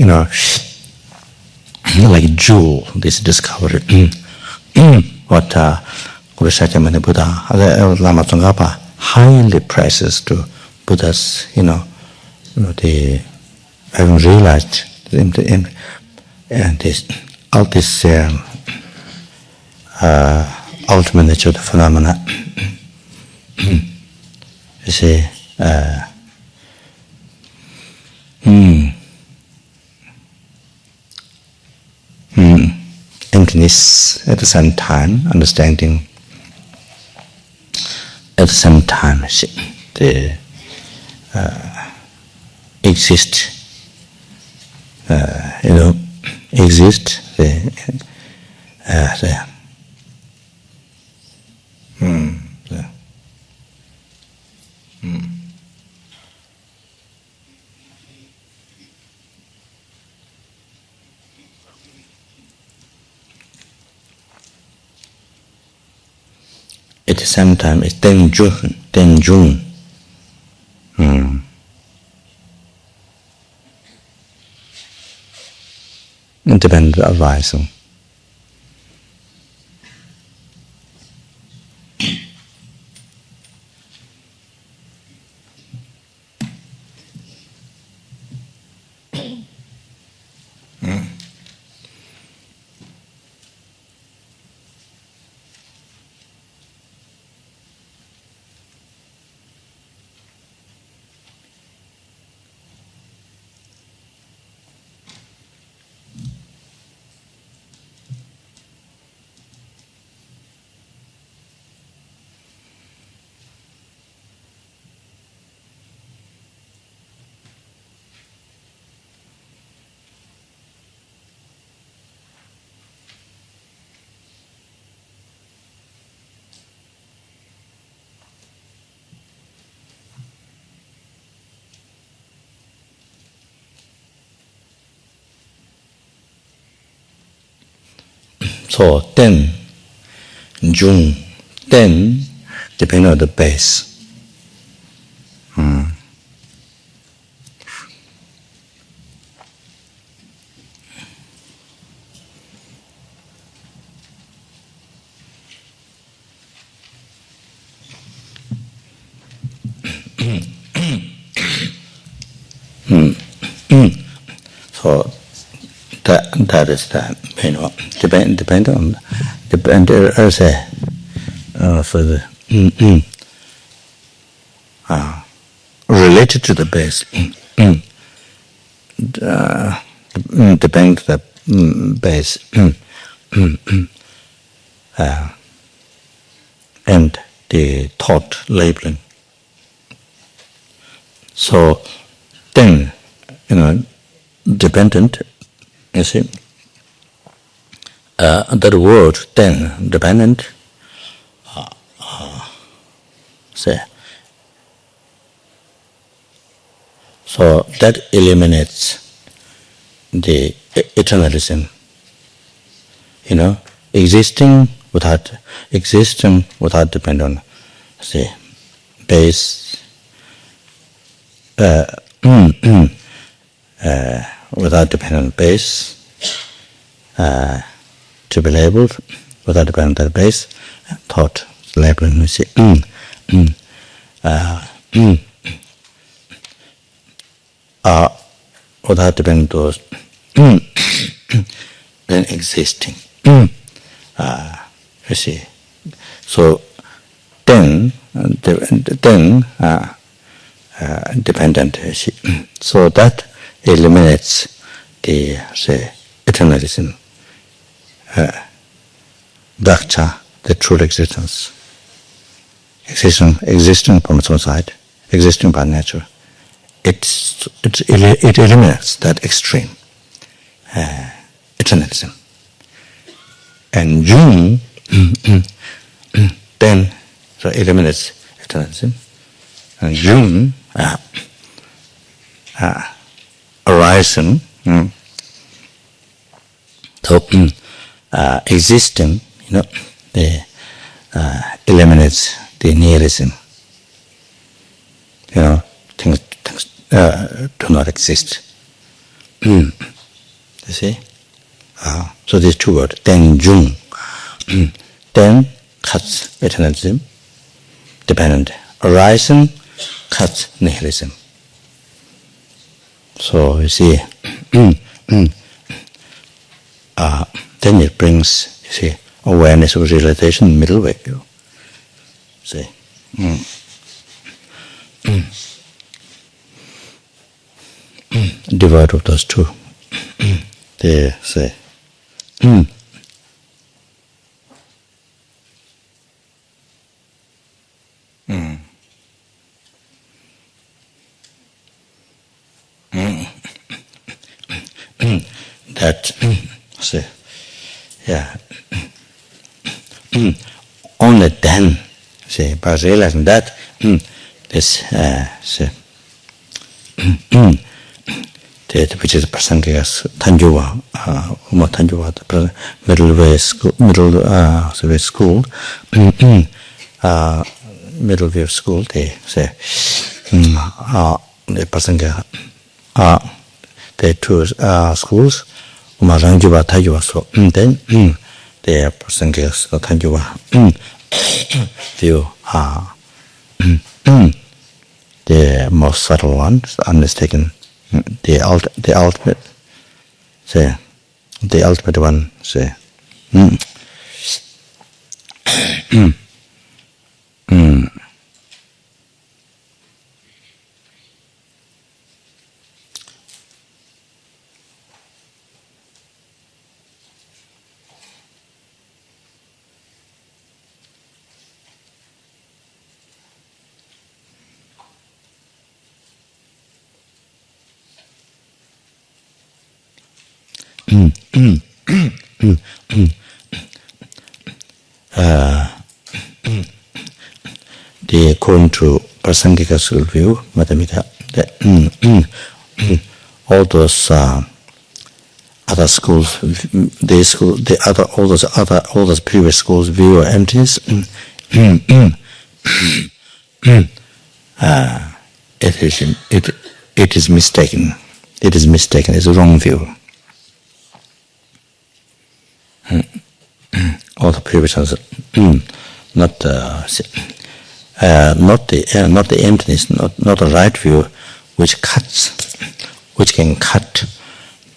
B: like jewel, this discovery. What reciting the Buddha, Lama Tsongkhapa highly praises to Buddha's, the having realized all this ultimate nature of the phenomena. You see, emptiness at the same time, understanding at the same time, the exist, exist, at the same time, it's Tenjun. Independent arising. So ten, Jun, ten, depending on the base. So that is that, depend on, as I say, for the related to the base, depend the base, and the thought labeling. So then, dependent, you see, that word then, dependent, say, so that eliminates the eternalism, existing without depend on, say, base, without depend on base, to be labeled, without depend on that base, thought labeling, you see, without depending on those, then existing, you see. So then dependent, you see. So that eliminates the, say, eternalism, gak-cha, the true existence, existing from its own side, existing by nature. It eliminates that extreme eternalism. And Jung then so eliminates eternalism. And Jung arising, so existing, the eliminates the nihilism. Things do not exist. You see? So these two words, then Jung, then cuts eternalism, dependent. Arising cuts nihilism. So you see, then it brings, you see, awareness of realization, middle way. See? Devoid of those two. They say, that, say, yeah, only then, say, by realizing that, this, say, which is Prasangikas Tanjuva, Tanjuva, the middle way school, middle way of school, they say, the Prasanga, the two schools, Ranjuva, Tajuva, so then the Prasangikas Tanjuva view the most subtle one, undertaken. The ultimate, say, the ultimate one, say, the according to Prasangika school view, Madhamita, all those other schools, all those previous schools view emptiness. It is mistaken. It is mistaken. It's a wrong view. All the previous ones, not the emptiness, not the right view, which can cut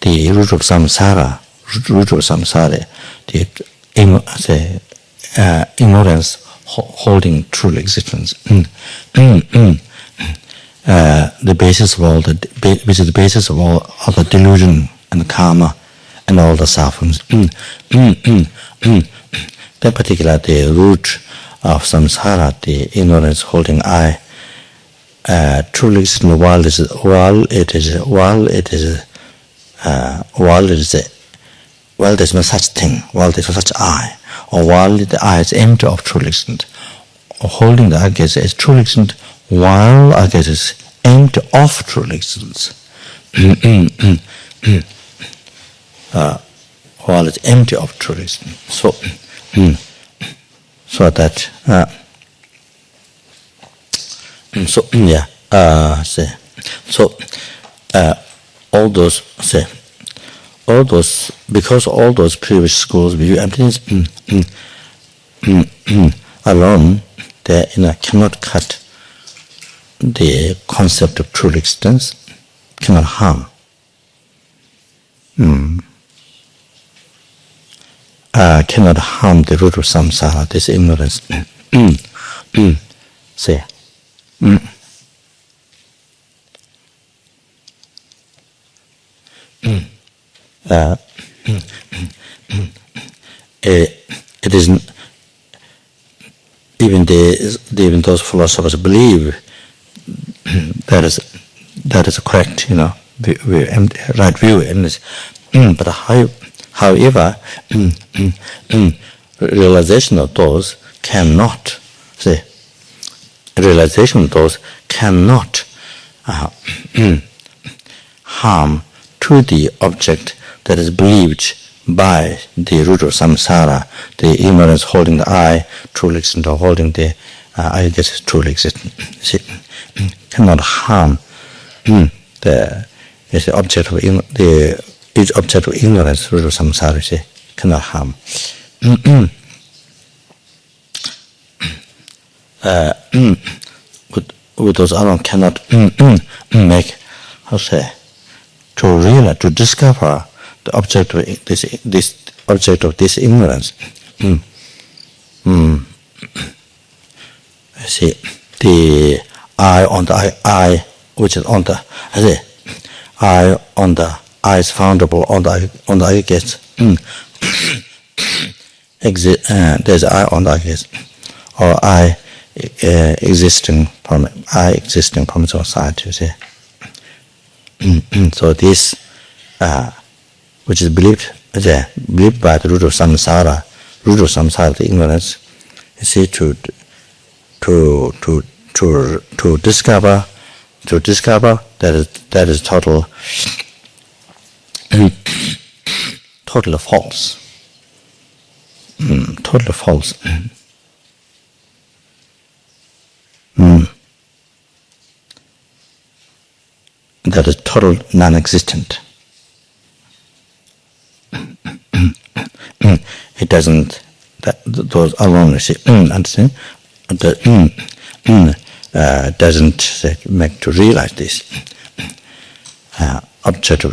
B: the root of samsara, the ignorance holding true existence. the basis of all which is the basis of all the delusion and karma and all the sufferings. That particular the root of samsara, the ignorance holding I, truly while there's no such thing, while there's no such I, or while the I is empty of true existence, or holding the I guess as true existence, while I guess is empty of true existence. While it's empty of true existence. So that all those because all those previous schools view emptiness alone, they cannot cut the concept of true existence, cannot harm. Cannot harm the root of samsara, this ignorance. Say. It isn't even those philosophers believe that is correct, right view in this. But however, realization of those cannot harm to the object that is believed by the root of samsara, the ignorance holding the I, truly existent, or holding the I guess is truly existent. Cannot harm the object of each object of ignorance, root of samsara. Cannot harm. With those alone cannot make, to realize, to discover the object of this object of this ignorance. The I on the I, which is on the I on the I is foundable on the I guess. There's I on the I guess, or I existing from its own side. So this, which is believed by the root of samsara, the ignorance, to discover that is totally false. Totally false. That is total non-existent. It doesn't. Those alone, understand? Doesn't make to realize this object of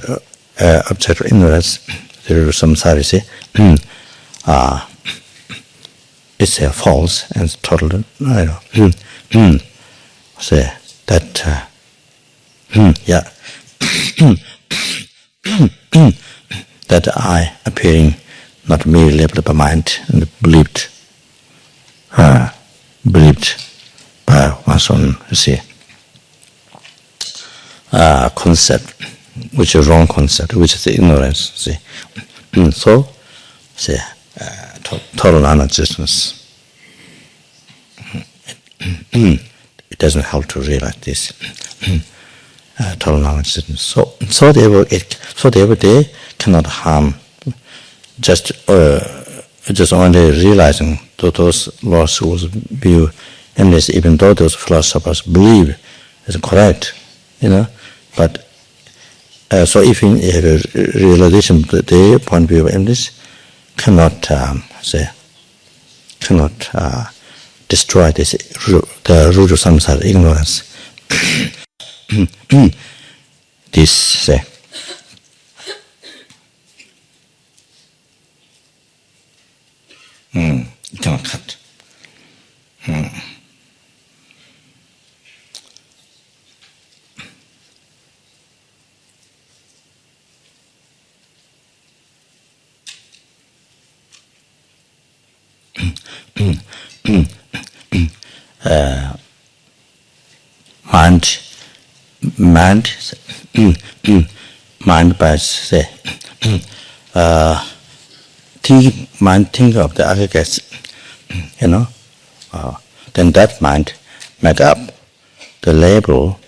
B: ignorance. There is some samsara. It's false and total. Say that. That I appearing not merely by mind and believed by one's own concept, which is wrong concept, which is the ignorance. Total non-existence. It doesn't help to realize this. Total non-existence. So therefore they cannot harm. Just only realizing that those lost souls view endless, even though those philosophers believe is correct, But so if in a realization that their point of view of endless cannot destroy the root of samsara, ignorance. This cannot cut. mind by say mind think of the aggregates, then that mind make up the label.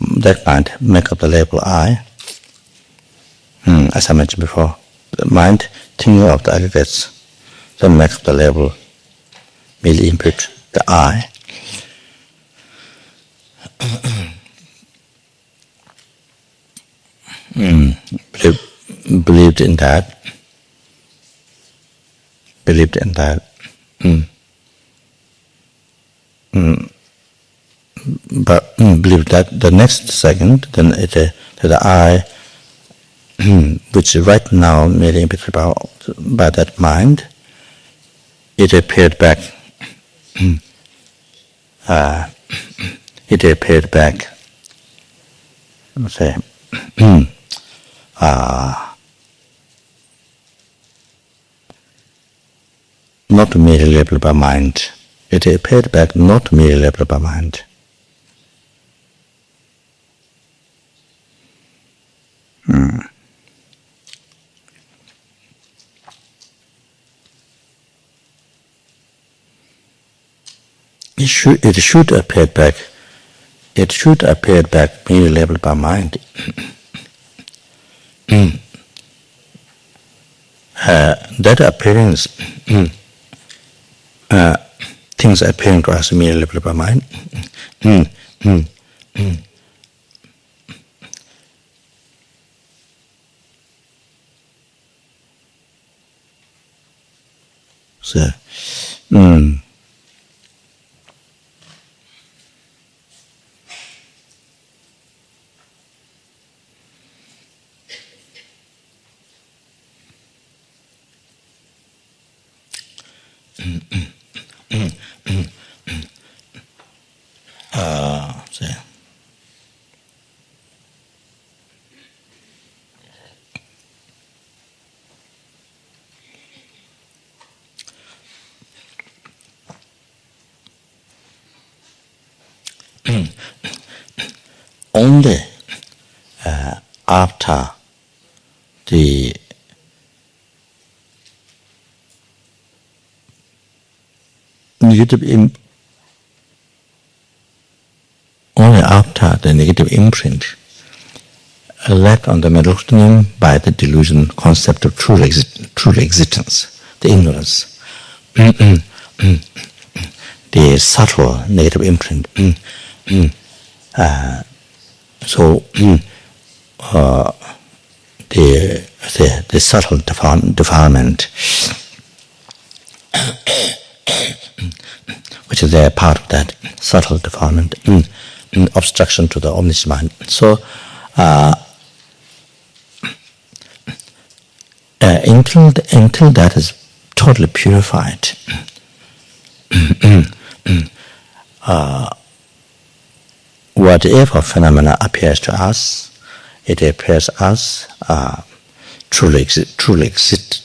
B: That mind make up the label I. As I mentioned before, the mind thinking of the aggregates, then make up the label, merely input the I. Believed in that. But believe that the next second, then the I, which right now merely imputed by that mind, it appeared back. Say, not merely labeled by mind. It appeared back not merely labeled by mind. It should appear back. It should appear back merely labeled by mind. That appearance, things appearing to us merely labeled by mind. So, only after the negative imprint left on the melodium by the delusion concept of true existence, the ignorance, the subtle negative imprint. So the subtle defilement, which is a part of that subtle defilement, obstruction to the omniscient mind. So until that is totally purified, whatever phenomena appears to us, it appears as truly existent.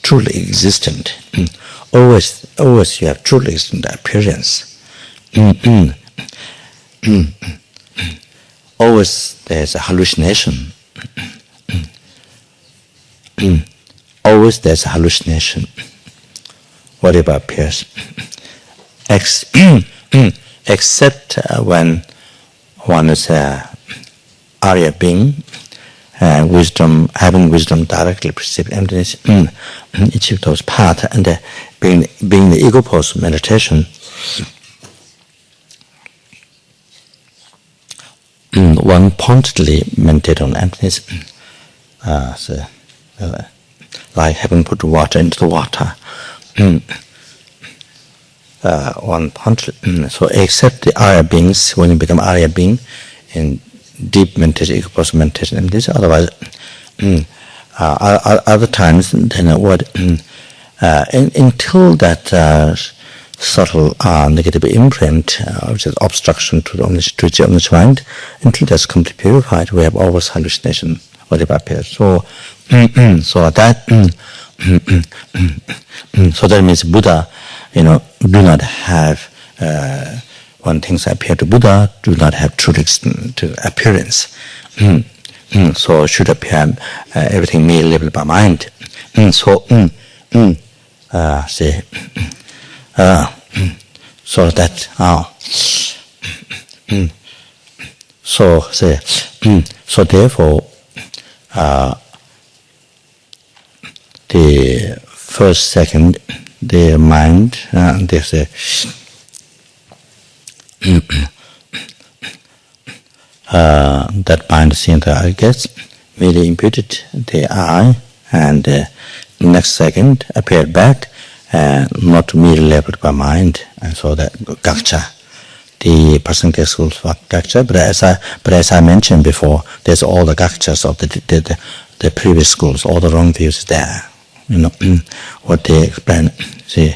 B: Always you have truly existent appearance. Always there's a hallucination. Always there's a hallucination. Whatever appears, except when one is a Arya being, having wisdom directly perceive emptiness, each of those paths, and being the ego pose meditation, one pointedly meditate on emptiness, like having put water into the water. One pointedly, so except the Arya beings, when you become Arya being, in deep meditation, ego pose meditation, and this, otherwise, other times, then until that subtle negative imprint, which is obstruction to the omniscient mind, until that's completely purified, we have always hallucination, whatever appears. So, so that So that means Buddha, do not have when things appear to Buddha, do not have true to appearance. So should appear everything merely labeled by mind. So say so that so say so therefore the first second the mind they say that mind seeing the I guess merely imputed the I, and next second appeared back not merely labeled by mind, and so that gak-cha, the percentage schools for gak-cha. But as I mentioned before, there's all the gak-chas of the previous schools, all the wrong views there. What they explain, see,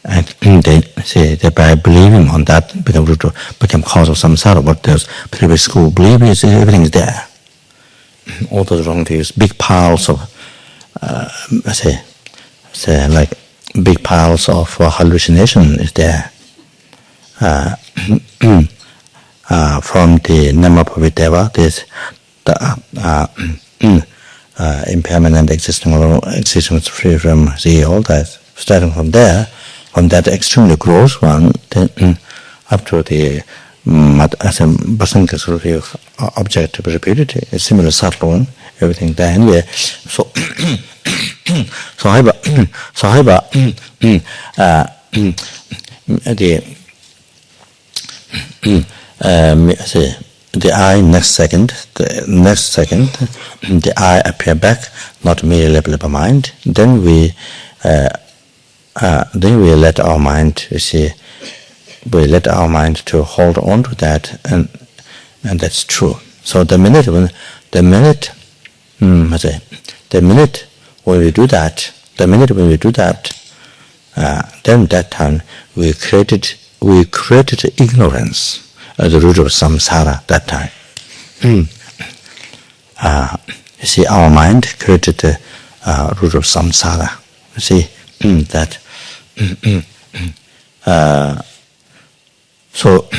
B: and they say that by believing on that become cause of samsara. What those previous school believe is everything is there. All those wrong views, big piles of say like big piles of hallucination is there. From the Namapavideva, there's the impermanent existence free from the all that. Starting from there, from that extremely gross one, then up to the as a Basanka sort of objective repeated, a similar subtle one, everything there. Anyway, so so I the I next second, the I appear back, not merely labeled by mind. Then we let our mind, we let our mind to hold on to that, and that's true. So the minute when we do that, then that time we created ignorance as the root of samsara. That time, our mind created the root of samsara. That. So,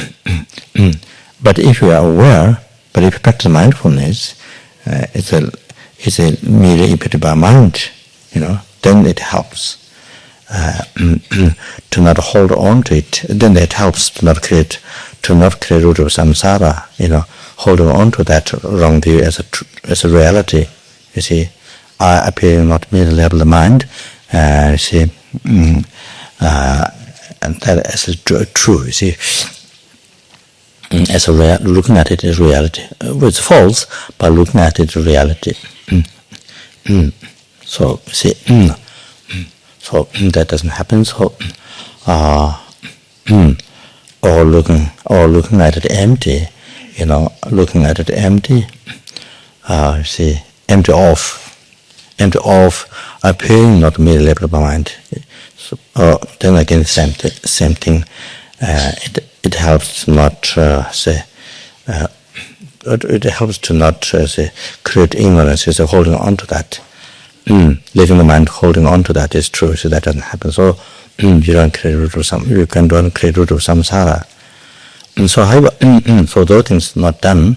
B: but if you are aware, but if you practice mindfulness, it's a merely imputed by mind, then it helps to not hold on to it. Then it helps to not create root of samsara. Holding on to that wrong view as a reality. I appear not merely level the mind. And that as true, as looking at it as reality. It's false, but looking at it as reality. So so that doesn't happen. So or looking at it empty, looking at it empty. Empty of appearing not merely labeled by mind. So, then again, same thing. It helps not it helps to not create ignorance. Is holding on to that. Leaving the mind holding on to that is true. So that doesn't happen. So you don't create root of don't create root of samsara. And so so those things not done.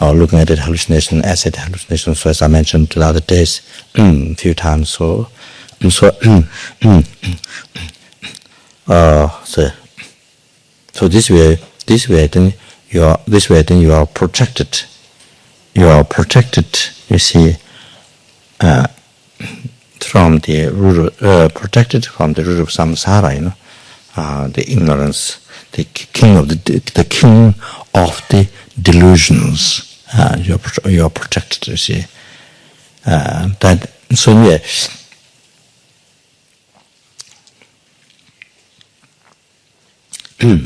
B: Or looking at it, hallucination, acid hallucination. So as I mentioned the other days, a few times. So this way then you are protected. You are protected. From the root, protected from the root of samsara. The ignorance, the king of the delusions. You are protected. That so anyway.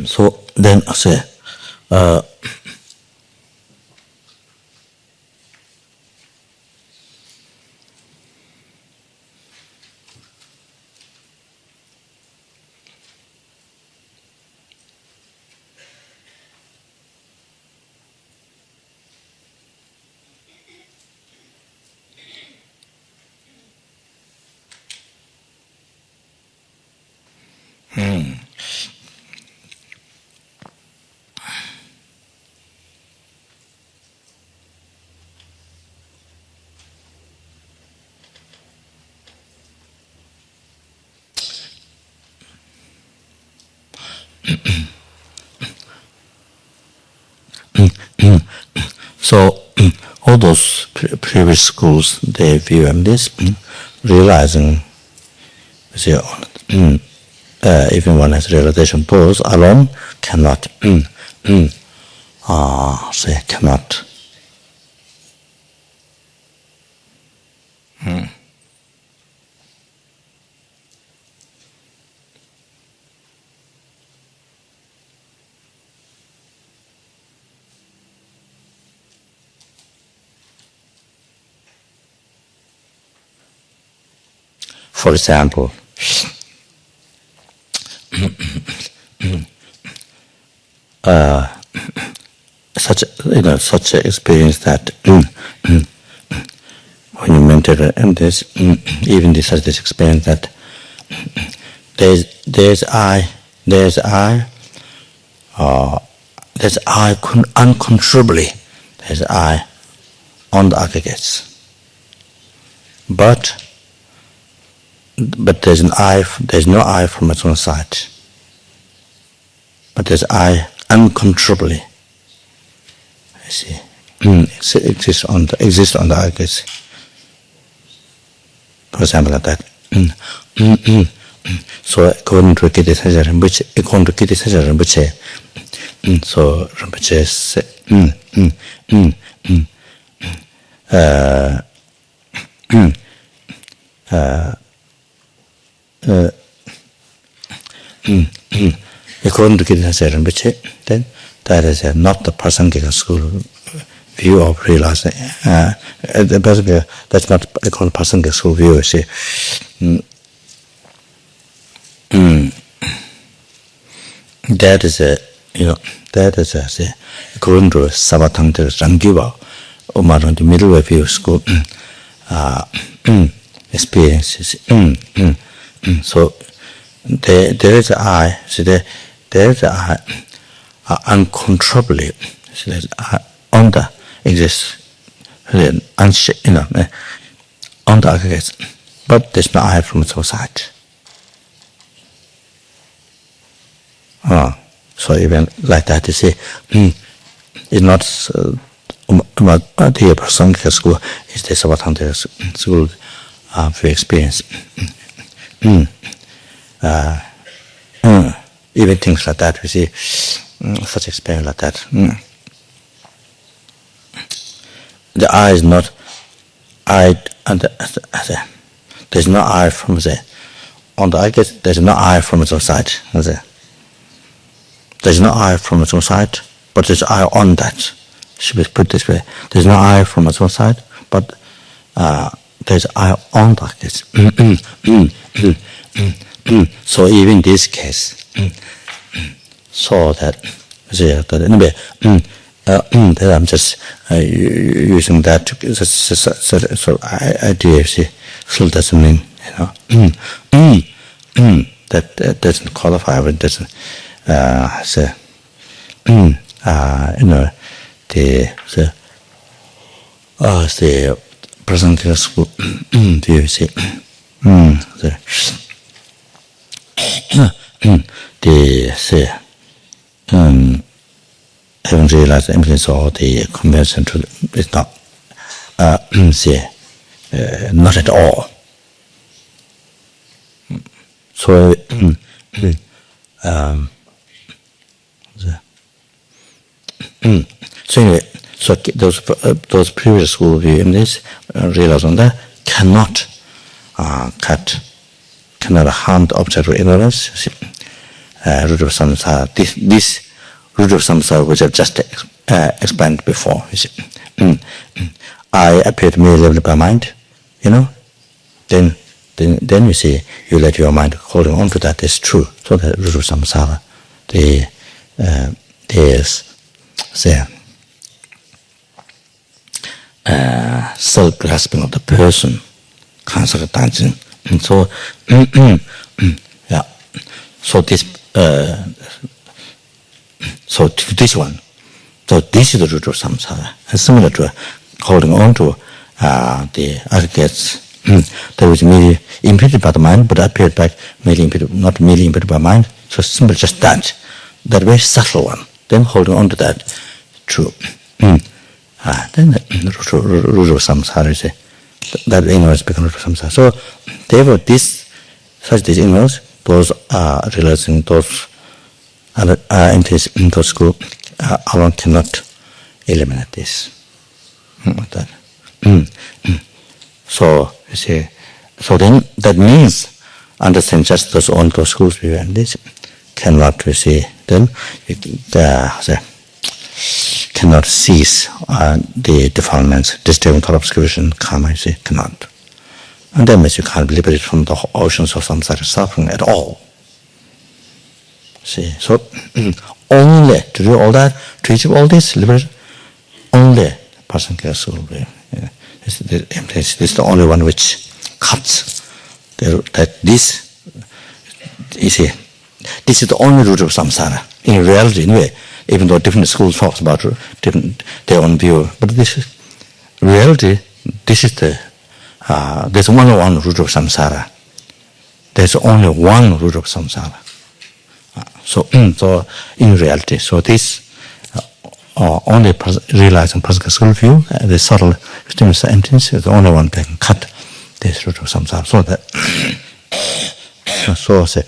B: So then I say. So all those previous schools, they view this, realizing, even one has realization pose alone cannot, cannot. For example, such an experience that when you mentor and this, even this has this experience that there's I uncontrollably, there's I on the aggregates, but there's no I from its own side. But there's I uncontrollably. I see. Exists on the aggregates. For example, like that. So according to Kirti Tsenshab Rinpoche, so Rinpoche said, according to Kirti Tsenshab Rinpoche, then that is not the Prasangika school view of realizing. That's not according to Prasangika school view. You see, that is according to Savatang Rangiva, or the middle way view school experiences. So there is I. See, there is I uncontrollably. See, there's I on the exists, on the aggregates, but there's no I from its own side. So even like that, you see, it's not the Prasangika school, it's the Savatanta school of experience. Even things like that, we see such experience like that. The I is not I, and there's no I from the on the I guess there's no I from its own side. There's no I from its own side, but there's I on that. Should be put this way. There's no I from its own side, but there's I on that. So even in this case, so that anyway, that I'm just using that so idea. See, still doesn't mean that doesn't qualify. But doesn't say the present school view. See, they say haven't realized the emptiness or the convention to it's not not at all. So so anyway, so those previous school view in this realize on that cannot harm the object of ignorance. Root of samsara. This root of samsara which I've just explained before. You see. I appear to me lived by mind, then you see, you let your mind holding on to that is true. So the root of samsara, there's self-grasping of the person, and so, yeah. So this one. So this is the root of samsara. It's similar to holding on to the aggregates that was merely imputed by the mind, but appeared by merely imputed, not merely imputed by mind. So simple, just that very subtle one. Then holding on to that, true. Then the root of samsara is that ignorance becomes root of samsara. So therefore, these ignorance, those are realizing those entities in those group alone cannot eliminate this. So you see, so then that means understand just those on those groups and this cannot we see then cannot cease the defilements, disturbing thought, obscuration, karma. You see, cannot. And that means you can't be liberated from the oceans of samsara suffering at all. See, so only to do all that, to achieve all this liberation, only a person can soul. This is the only one which cuts that this. You see, this is the only root of samsara. In reality, anyway, even though different schools talk about their own view, but this is reality. This is there's only one root of samsara. There's only one root of samsara. So in reality, so this only realizing personal school view, the subtle experience of emptiness is the only one that can cut this root of samsara. So that so say.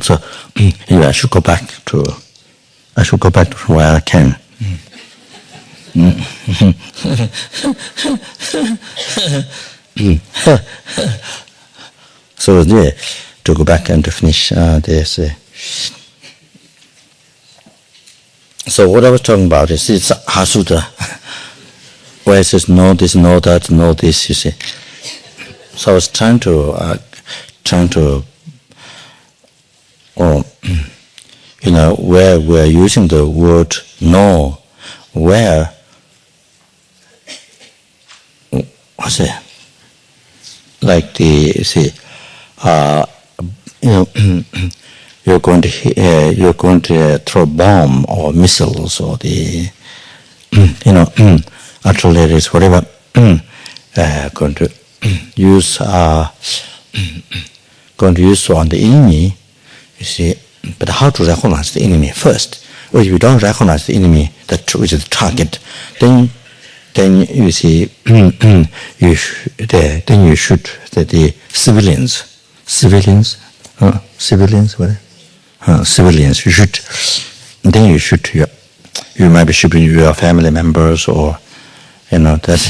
B: So anyway, I should go back to where I came. So yeah, to go back and to finish this. So what I was talking about is it's Heart Sutra, where it says know this, know that, know this. You see. So I was trying to where we're using the word know, where what's it? Like you're going to throw bomb or missiles or artillery, whatever, going to use on the enemy. You see, but how to recognize the enemy first? Well, if you don't recognize the enemy, which is the target, then you see, then you shoot the civilians. Civilians. You shoot. Then you shoot you might be shooting your family members or that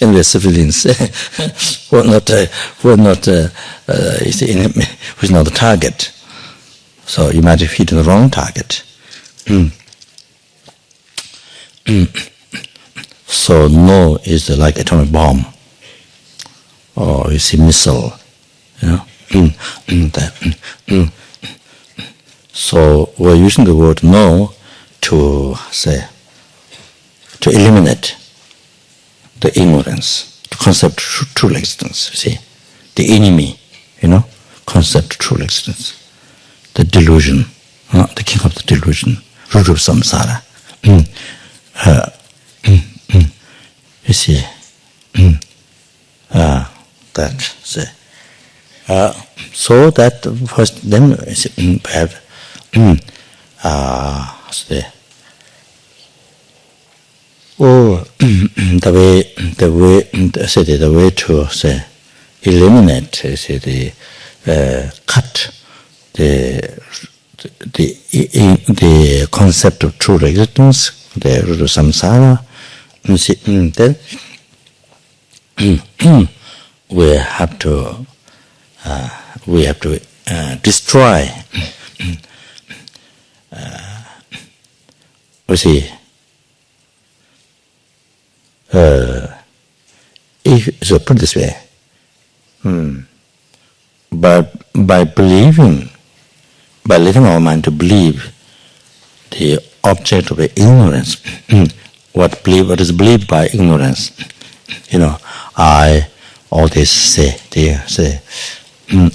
B: and the civilians were not is the enemy, who is not the target. So you might have hit the wrong target. So no is like atomic bomb, or you see missile, So we're using the word no to eliminate the ignorance, the concept of true existence. You see, the enemy, concept of true existence, the delusion, the king of the delusion, root of samsara. You see, so that first, then perhaps the way to eliminate, cut the concept of true existence, the root of samsara. Then we have to destroy. We see. So put it this way. But by believing, by letting our mind to believe the object of ignorance, what is believed by ignorance, I, all this, say,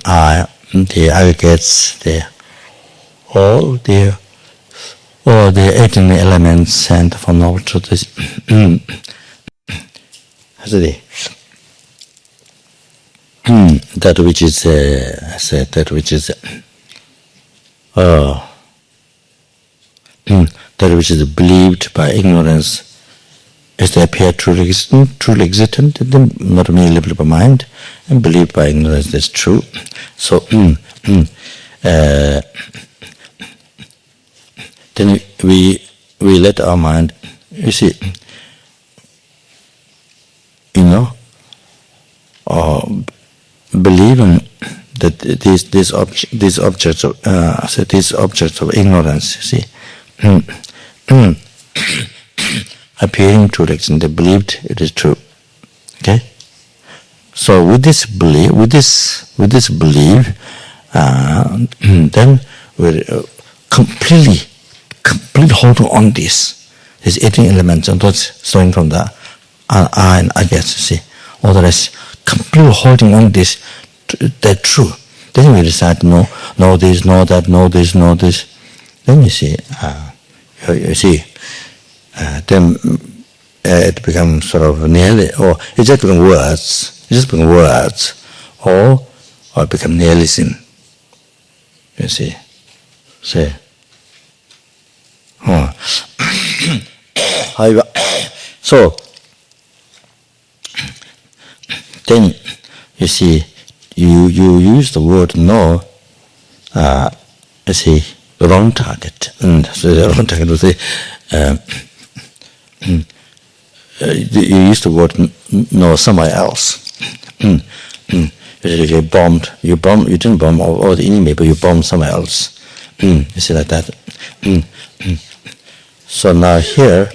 B: I, the aggregates, all the 18 elements and from all to this, that which is that which is believed by ignorance is to appear truly existent, not merely lived by mind, and believed by ignorance that's true. So then we let our mind, you see, believing that these objects of ignorance, you see, appearing truly existent, they believed it is true. Okay. So with this belief, then we're completely holding on these 18 elements, and those starting from the I and I guess, you see, all the rest, completely holding on this, that true. Then we decide no this, no that, no this, no this. Then you see, then it becomes sort of nearly, or it just becomes words, or it becomes nihilism. You see, so then you see, you use the word no, you see, the wrong target, and so the wrong target will say. You use the word no somewhere else. You bombed. You didn't bomb all the enemy, but you bombed somewhere else. You see, like that. So now here,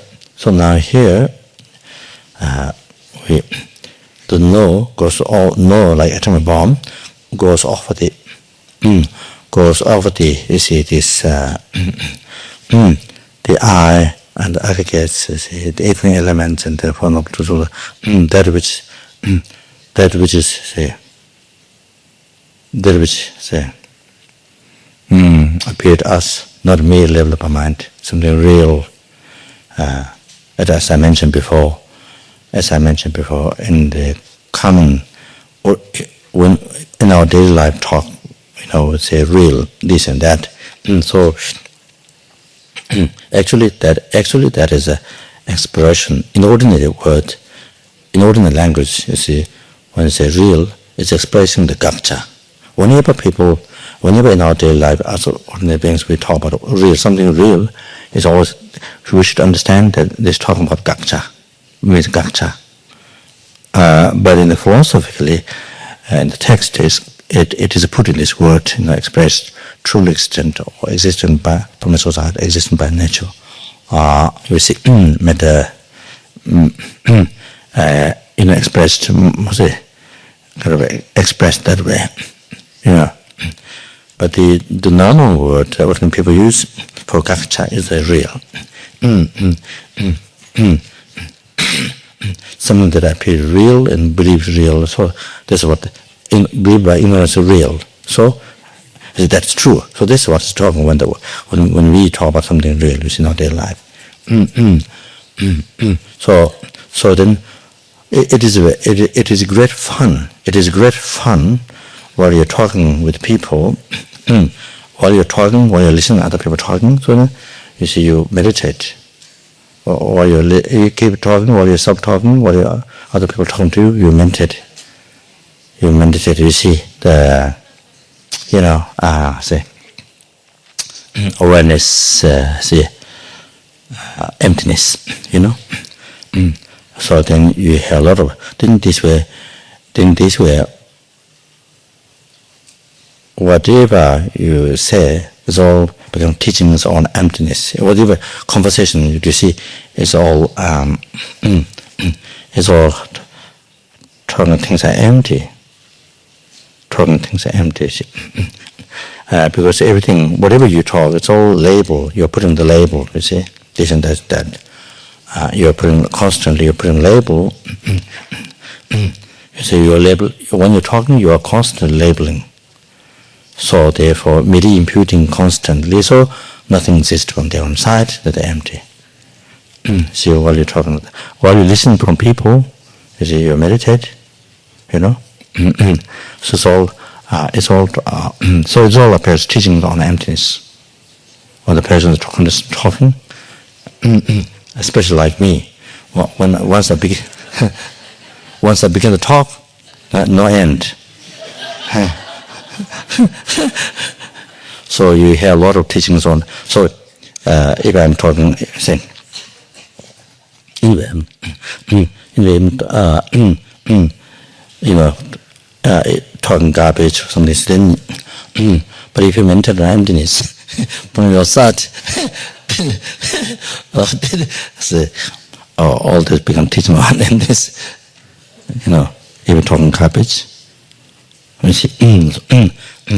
B: the no goes all no like atomic bomb goes off of the you see this the I and the aggregates, the 18 elements, and the form of that which appeared to us, not mere level of our mind, something real. As I mentioned before, in the common, when in our daily life talk, say real, this and that. So actually that is an expression in ordinary word, in ordinary language. You see, when you say real, it's expressing the gak-cha. Whenever in our daily life, as ordinary beings, we talk about real, something real, is always, we should understand that this talking about gak-cha, means gak-cha. But in the philosophically, in the text it is put in this word, expressed truly existent or existent by from the society, existent by nature. We see matter, expressed, kind of expressed that way, But the normal word that what people use for gak-cha is the real. Something that appears real and believes real. So that's what believed by ignorance is real. So that's true. So this is what's talking when we talk about something real, you see, in our daily life. So then it is great fun. It is great fun while you're talking with people. While you're listening to other people talking. So then you see, you meditate. While you keep talking, while you stop talking, while other people talking to you, you meditate. You see the, say, awareness, emptiness, So then you hear a lot of, then this way, whatever you say is all become teachings on emptiness. Whatever conversation you see is all talking things are empty. talking things are empty. Because everything, whatever you talk, it's all label. You're putting the label, you see, this and that. You're constantly putting label. You see, your label, when you're talking, you are constantly labeling. So therefore, merely imputing constantly, so nothing exists from their own side, that they're empty. See, while you're talking, while you listen from people, you see, you meditate, you know. So it's all appears teaching on emptiness. When the person is talking, especially like me, once I begin to talk, no end. So you hear a lot of teachings on. So if I'm talking, say, talking garbage or something, then, but if you maintain emptiness from your side, all this become teaching on emptiness. If you're talking garbage.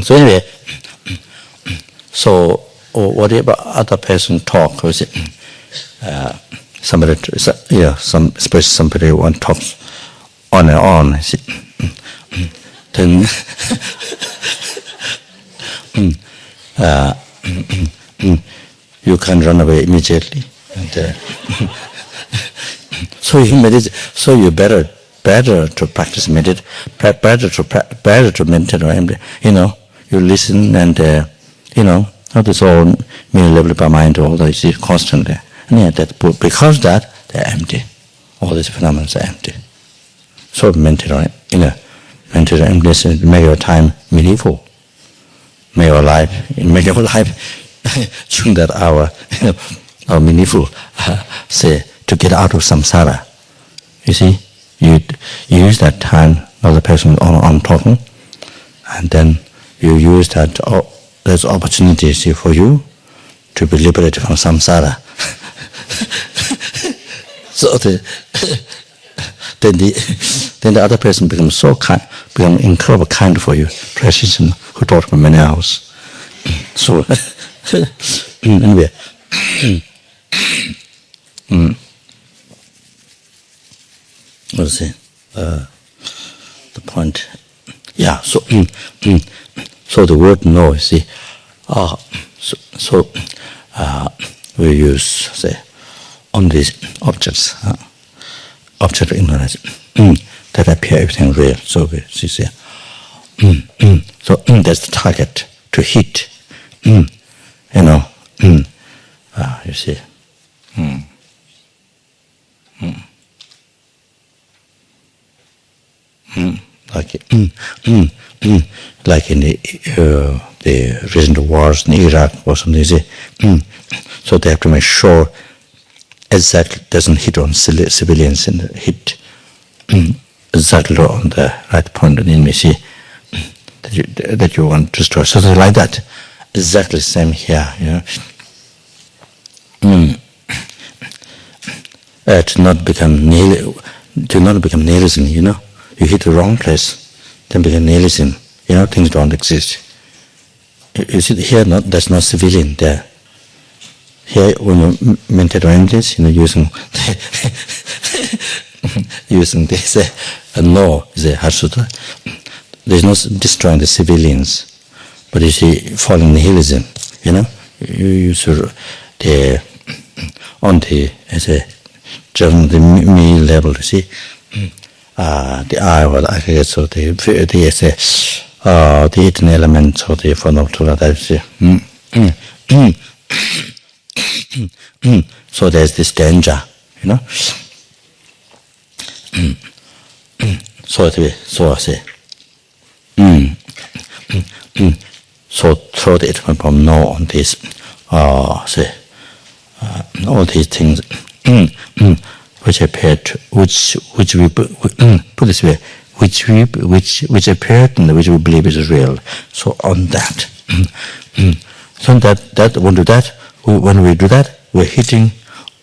B: So anyway, so whatever other person talk, somebody, somebody one talks on and on, then you can run away immediately. And, so you meditate. So you better to practice meditate. Better to meditate. You listen and how this all merely level by mind, all that you see constantly. And because that they're empty. All these phenomena are empty. So meditate, meditate emptiness, make your time meaningful. Make your life during that hour, meaningful. Say to get out of samsara. You see, you use that time. Another person on talking, and then you use that. There's opportunities for you to be liberated from samsara. So then the other person becomes so kind, become incredibly kind for you. Precious, who taught for many hours. So anyway, let's see the point. Yeah. So so the word "no," see, we use say on these objects, object of ignorance that appear everything real. So we see, so that's the target to hit. You see. Like in the recent wars in Iraq or something, so they have to make sure exactly doesn't hit on civilians and hit exactly on the right point of the enemy. See that you want to destroy. So like that, exactly the same here. To not become nihilism. You hit the wrong place, then become nihilism. Things don't exist. You see here, there's no civilian there. Here, when you meditate on emptiness, using this no, the Heart Sutra, there's no destroying the civilians, but you see, falling nihilism. You use the on the as a just the me level. You see. The I or the aggregate, so the eternal elements or the phenomenal that so there's this danger, so I say, so throw the eternal from no on this, say, all these things. Which appear to, which we put this way, which appear and which we believe is real. So on that, so that when we do that, we're hitting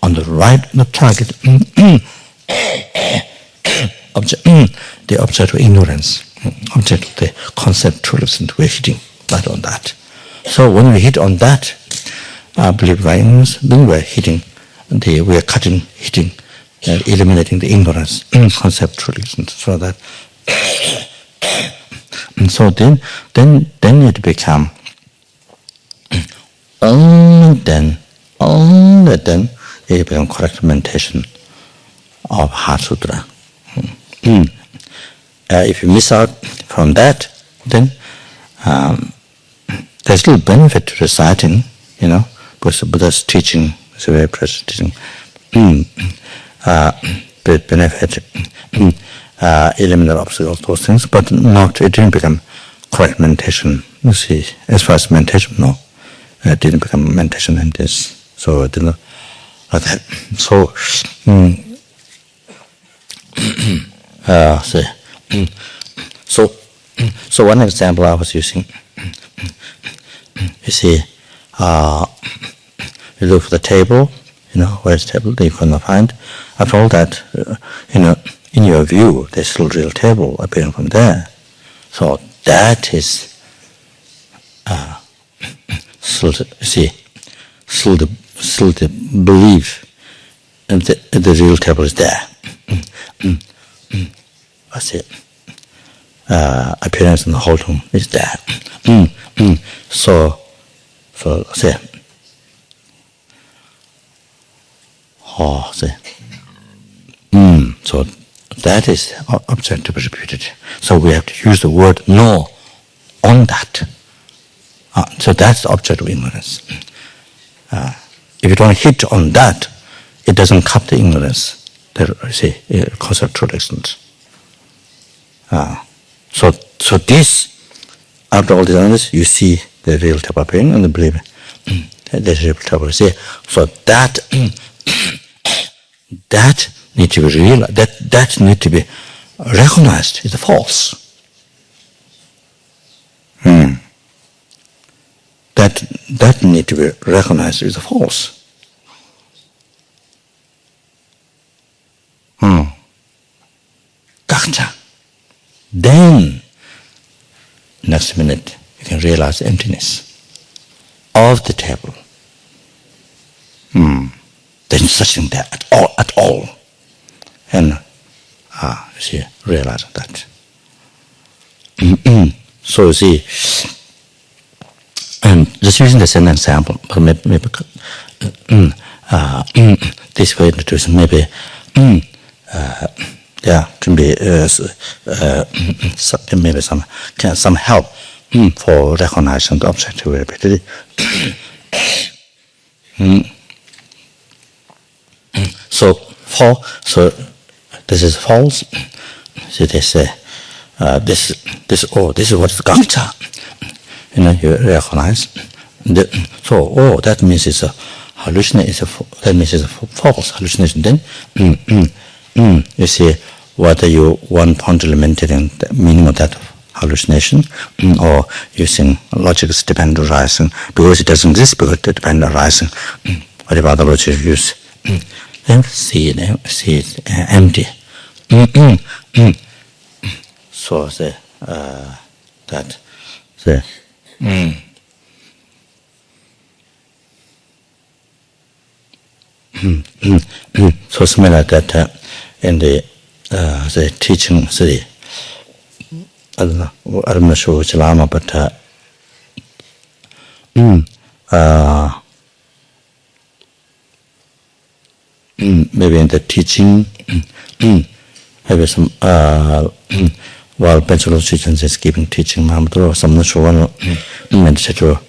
B: on the right target, the object of ignorance. object of the conceptualism. We're hitting that on that. So when we hit on that belief by ignorance, then we're hitting eliminating the ignorance in conceptualism, so that and so then it become only then it become correct meditation of Heart Sutra. If you miss out from that, then there's little benefit to reciting, because the Buddha's teaching is a very precious teaching. Benefit, eliminate obstacles, those things, but it didn't become correct meditation. You see, as far as meditation, no, it didn't become meditation in this. So it didn't like that. So one example I was using, you see, you look for the table, where's the table, you cannot find. After all that, in your view, there's still a real table appearing from there. So that is still the belief that the real table is there. I see. Appearance in the whole room is there. So say, so that is object to be repeated. So we have to use the word "no" on that. So that's the object of ignorance. If you don't hit on that, it doesn't cut the ignorance. Conceptual excellence. So this, after all the others, you see the real table appearing and the belief. The real table is here. So that need to be realized. That need to be recognized as false. That need to be recognized as false. Gak-cha. Then, next minute, you can realize the emptiness of the table. There's such thing there at all. And you see, realize that. So you see, and just using the same example, but maybe this way introduce maybe can be maybe some help for recognizing the objective repeatedly. So this is false. So they say this is what is gak-cha. You recognize. That means it's a hallucination. That means it's a false hallucination. Then you see whether you want fundamentally the meaning of that hallucination, or using logic dependent arising, because it doesn't exist because it dependent arising. Whatever other logic you use, then see it empty. So the that the. So something like that in the teaching, I'm not sure which Lama, but maybe in the teaching, maybe some while Bachelor students is giving teaching, Mahamadro, some not sure one etc.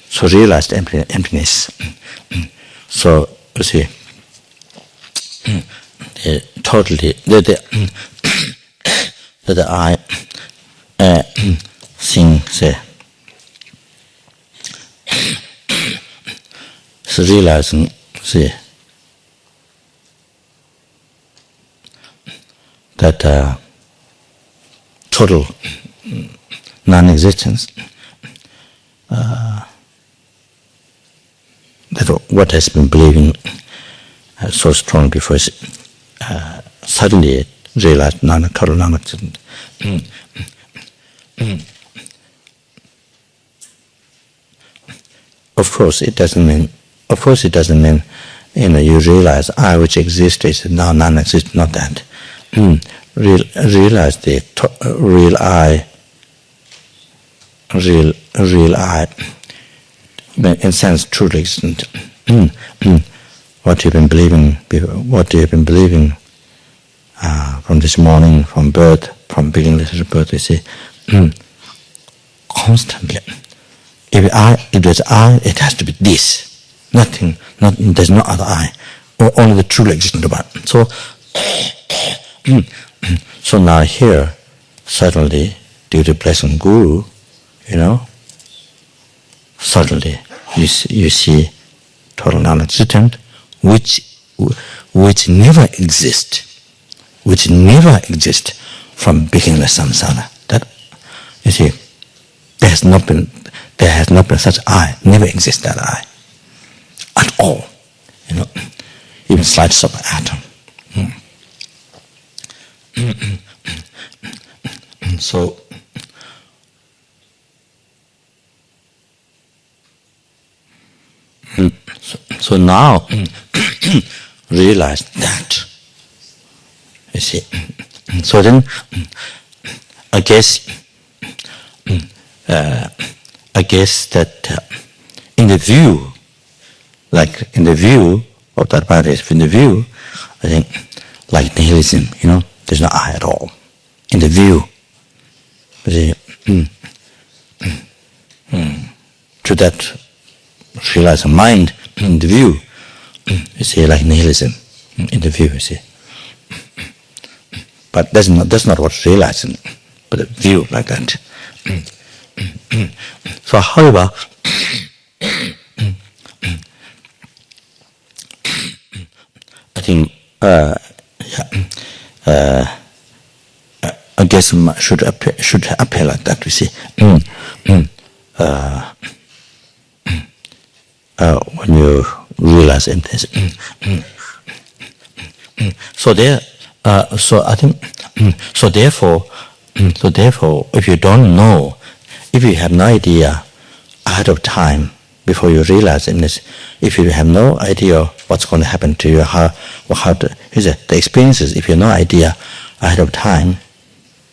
B: So realized emptiness. So you see, totally that I sing say. So realizing, see, that total non-existence, that what has been believing so strong before suddenly realize total non-existent. Of course, it doesn't mean. You realize I which exists is now non-existent. Not that. Realize the real I. Real I. In sense, truly existent. What you've been believing. From this morning, from birth, from beginning to birth, you see, constantly. If there's I, it has to be this. Nothing. There's no other I. Only the truly existent one. So now here, suddenly, due to blessing Guru, suddenly you see total non-existent, which never exists. Which never exist from beginningless samsara. That you see, there has not been such I. Never exist that I at all. Even slightest of an atom. So now realize that. You see. So then, I guess that in the view of that practice, I think, like nihilism, there's no I at all. In the view, to that realize a mind in the view, you see, like nihilism in the view, you see. But that's not what's realizing, but a view like that. So however, I think I guess should appear like that, we see. When you realize emptiness. So therefore, if you don't know, if you have no idea ahead of time before you realize emptiness, if you have no idea what's going to happen to you, the experiences, if you have no idea ahead of time,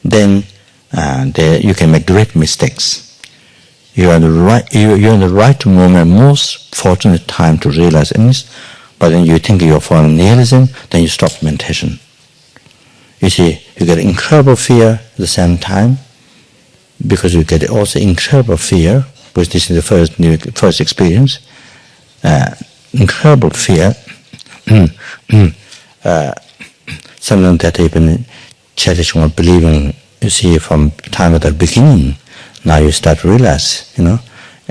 B: then you can make great mistakes. You're in the right moment, most fortunate time to realize emptiness, but then you think you're following nihilism, then you stop meditation. You see, you get incredible fear at the same time, because you get also incredible fear, because this is the first experience. Incredible fear. Something that even cherish or believing, you see, from time at the beginning. Now you start to realize,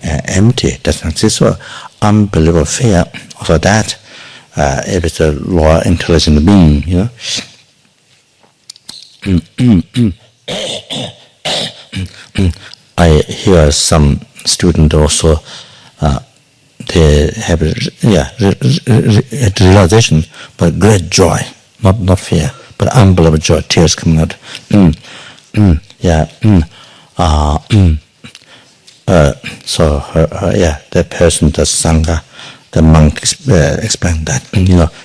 B: empty doesn't exist. So unbelievable fear. Also that, if it's a lower intelligent being, I hear some student also, they have realization, but great joy, not fear, but unbelievable joy, tears coming out. So that person, the Sangha, the monk explained that,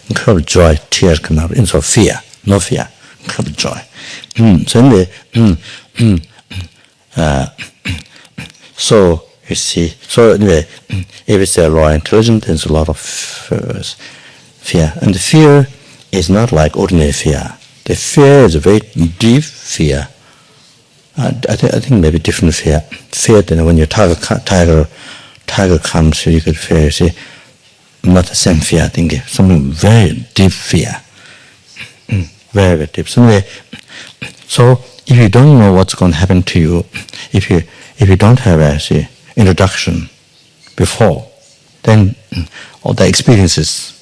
B: incredible joy, tears coming out, instead of fear, no fear, incredible joy. So you see, so anyway, if it's a raw intelligence, there's a lot of fear, and the fear is not like ordinary fear. The fear is a very deep fear. I think maybe different fear. Fear than when your tiger comes, you could fear. You see, not the same fear. I think something very deep fear, very, very deep. So anyway, so if you don't know what's going to happen to you, if you don't have a introduction before, then all the experiences,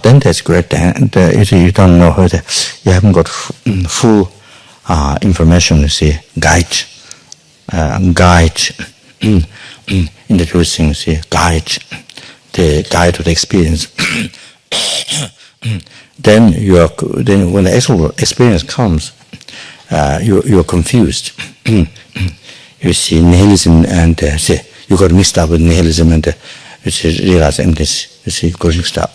B: then there's great. You don't know whether you haven't got full information. You see, guide, introducing. See, guide, the guide to the experience. then when the actual experience comes, you're confused. You see nihilism and you got mixed up with nihilism and you see realize emptiness. You see, got mixed up.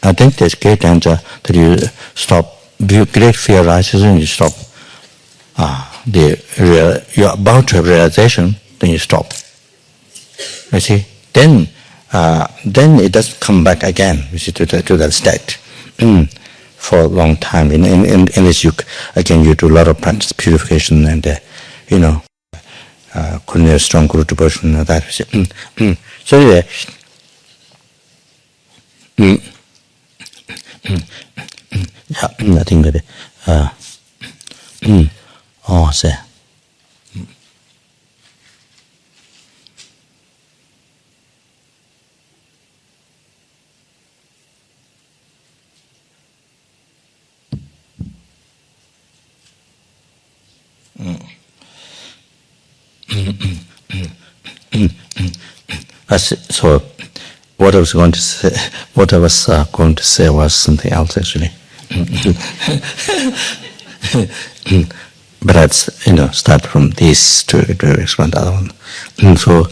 B: I think there's great danger that you stop. Great fear rises and you stop. You're about to have realization, then you stop. You see, then it doesn't come back again. You see, to that state for a long time. Unless you do a lot of practice, purification, and continue strong guru devotion and that. So anyway. Yeah, I think maybe. Say. So, what I was going to say was something else actually. But let's start from this to explain the other one. So,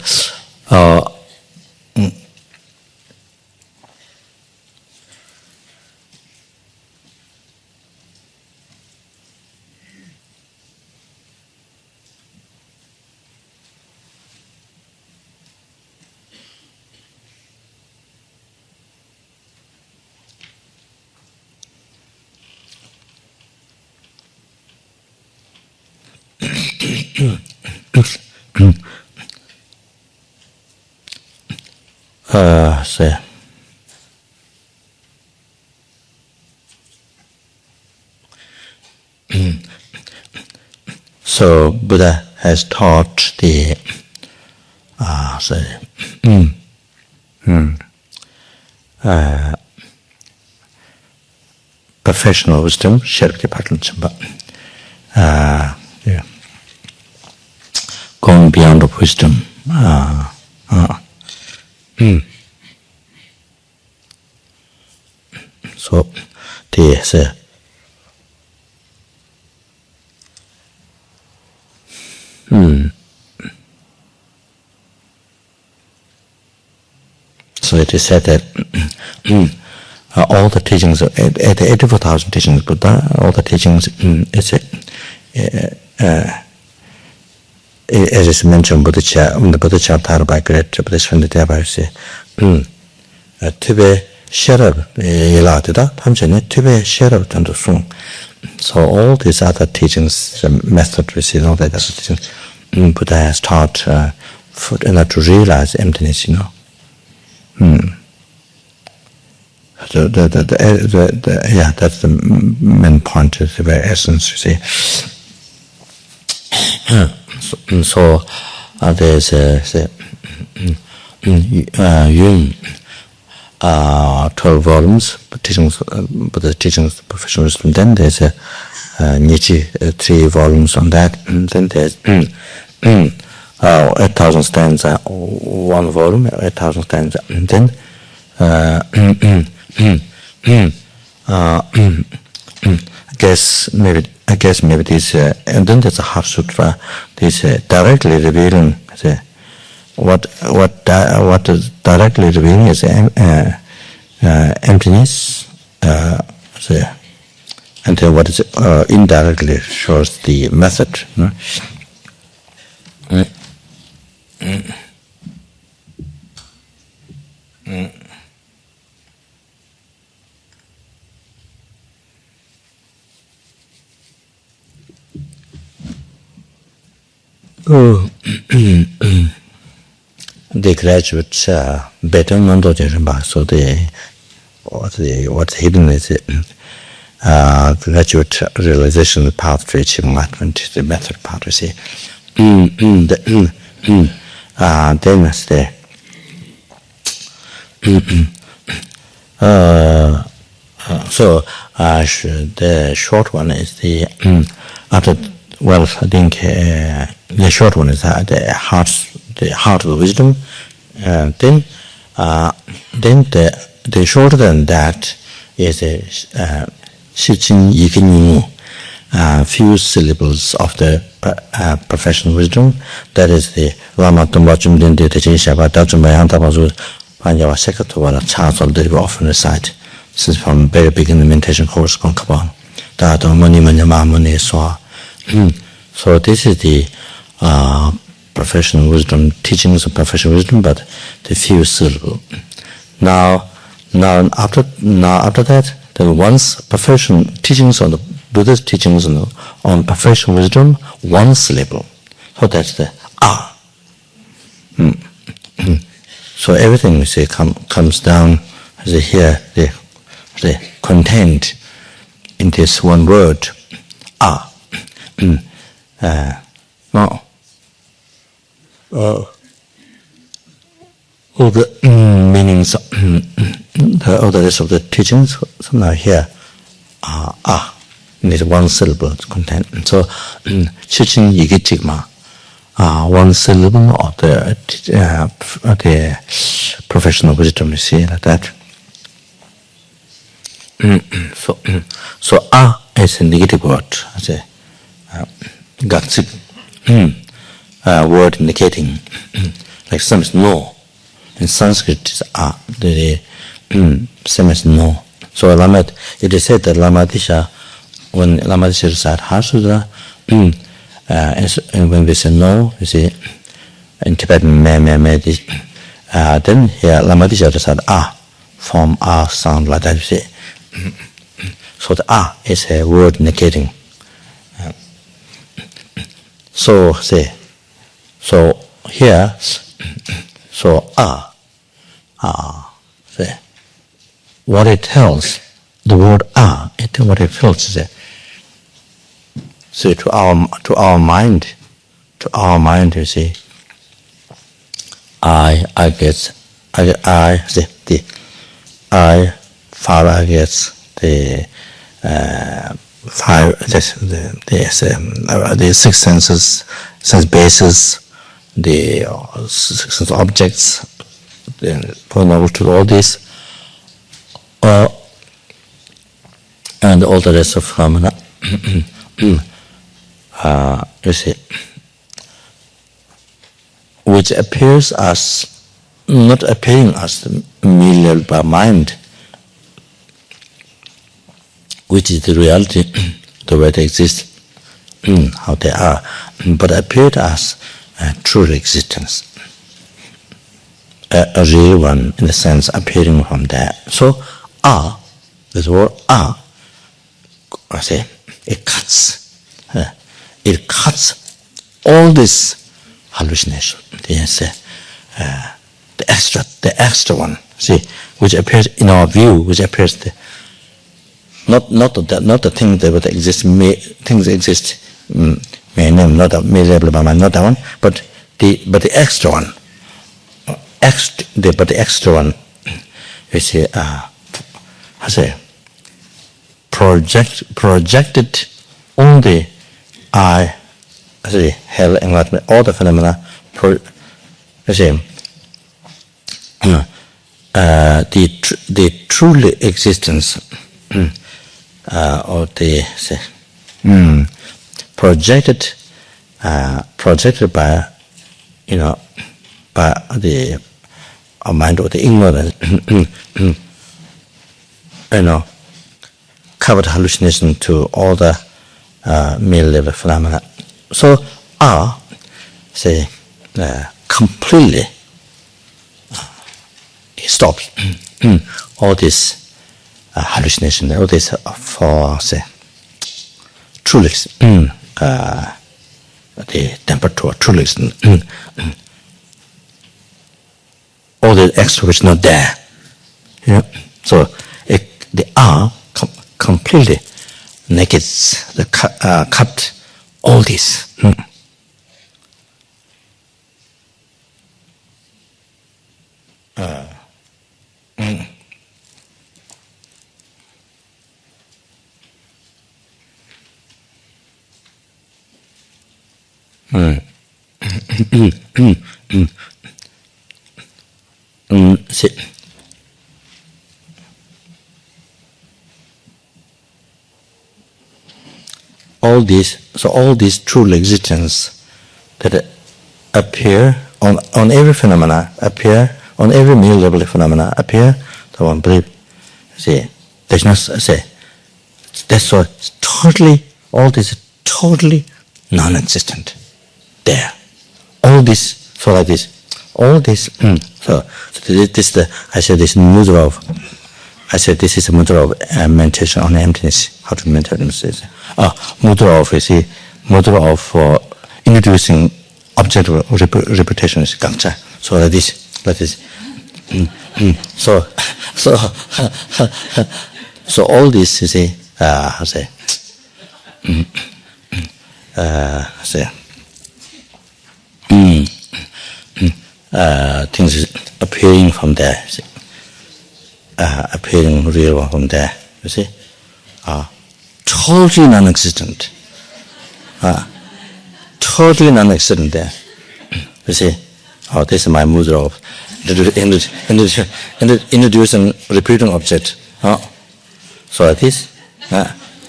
B: so Buddha has taught the professional wisdom, Kirti Tsenshab Rinpoche, going beyond of wisdom. So so it is said that all the teachings, at 84,000 teachings Buddha, all the teachings, as is mentioned in the Buddha chapter by great Buddhist friend Dharma, Tibet Sherab Yelatida, Tamjane, Tibet Sherab Tandusung. So all these other teachings, the method we see, all that other teachings, Buddha has taught to realize emptiness, So that's the main point, the very essence, you see. So there's 12 volumes, but the teachings of professional wisdom. Then there's Nietzsche, 3 volumes on that. And then there's 8,000 stanza, 1 volume, 8,000 stanza. And then I guess maybe this, and then there's a Heart Sutra. This directly revealing what is directly revealing is emptiness, and then what is indirectly shows the method. The graduates better non-doing, so what's hidden is graduate realization path to achieve enlightenment is the method part, you see. Then it's there. So the short one is the after. Well, I think the short one is the heart of the wisdom. Then the shorter than that is a Shichin Yikinyu, few syllables of the professional wisdom. That is the Lama Tumbachum Dindi Tejishaba Dachum Bayantabazu Panjawa Sekatova Chazal that we often recite since from very beginning meditation course Tsongkhapa. Dato Muni Manyama Muni Swa. So this is the professional wisdom, teachings of professional wisdom, but the few syllables. Now after that, then once professional teachings on the Buddha's teachings on professional wisdom, one syllable. So that's the So everything you see comes down as here the content in this one word. All the meanings, all the rest of the teachings, so now here, in this one syllable content. So, Chichin Yigijigma, one syllable of the professional wisdom, you see, like that. So is a negative word, as a gak-cha word negating, like some is no. In Sanskrit, is the same as no. So it is said that Lama Tisha, when Lama Tisha recites Heart Sutra, and when we say no, you see, in Tibetan, then here Lama Tisha recites form sound like that, you see. So the is a word negating. So here, what it tells, the word what it tells is so to our mind, you see, I Father gets the the six senses, sense bases, the six sense objects, the vulnerable to all this, and all the rest of phenomena. You see, which appears as not appearing as merely by mind, which is the reality, the way they exist, how they are, but appeared as true existence, a real one in the sense appearing from there. So, this word I say, it cuts all this hallucination. The extra one, see, which appears in our view, which appears not the thing that would exist, things exist, may name, not that one, but the extra one, but the extra one, you see, I say, projected on the I say hell, enlightenment, all the phenomena, you see, the truly existence or the projected by by the mind or the ignorance, covered hallucination to all the mere-level phenomena. So say completely stops all this hallucination, all this for say truly the temperature, truly all the extra which is not there. So the completely negates the cut all this. all these true existence that appear on every phenomena, appear on every mere level phenomena, appear, the one believe, see, there's no, say, that's all totally, all this is totally non-existent. There. All this, so like this, all this, so this I said this mudra of, I said this is a mudra of meditation on emptiness, how to meditate on emptiness. Mudra of, you see, mudra of introducing objective reputation is gak-cha. So like this, so all this, you see, things appearing from there, see? Appearing real from there, you see, totally non-existent, totally non-existent there, you see. This is my mudra of introducing repeating object. So this,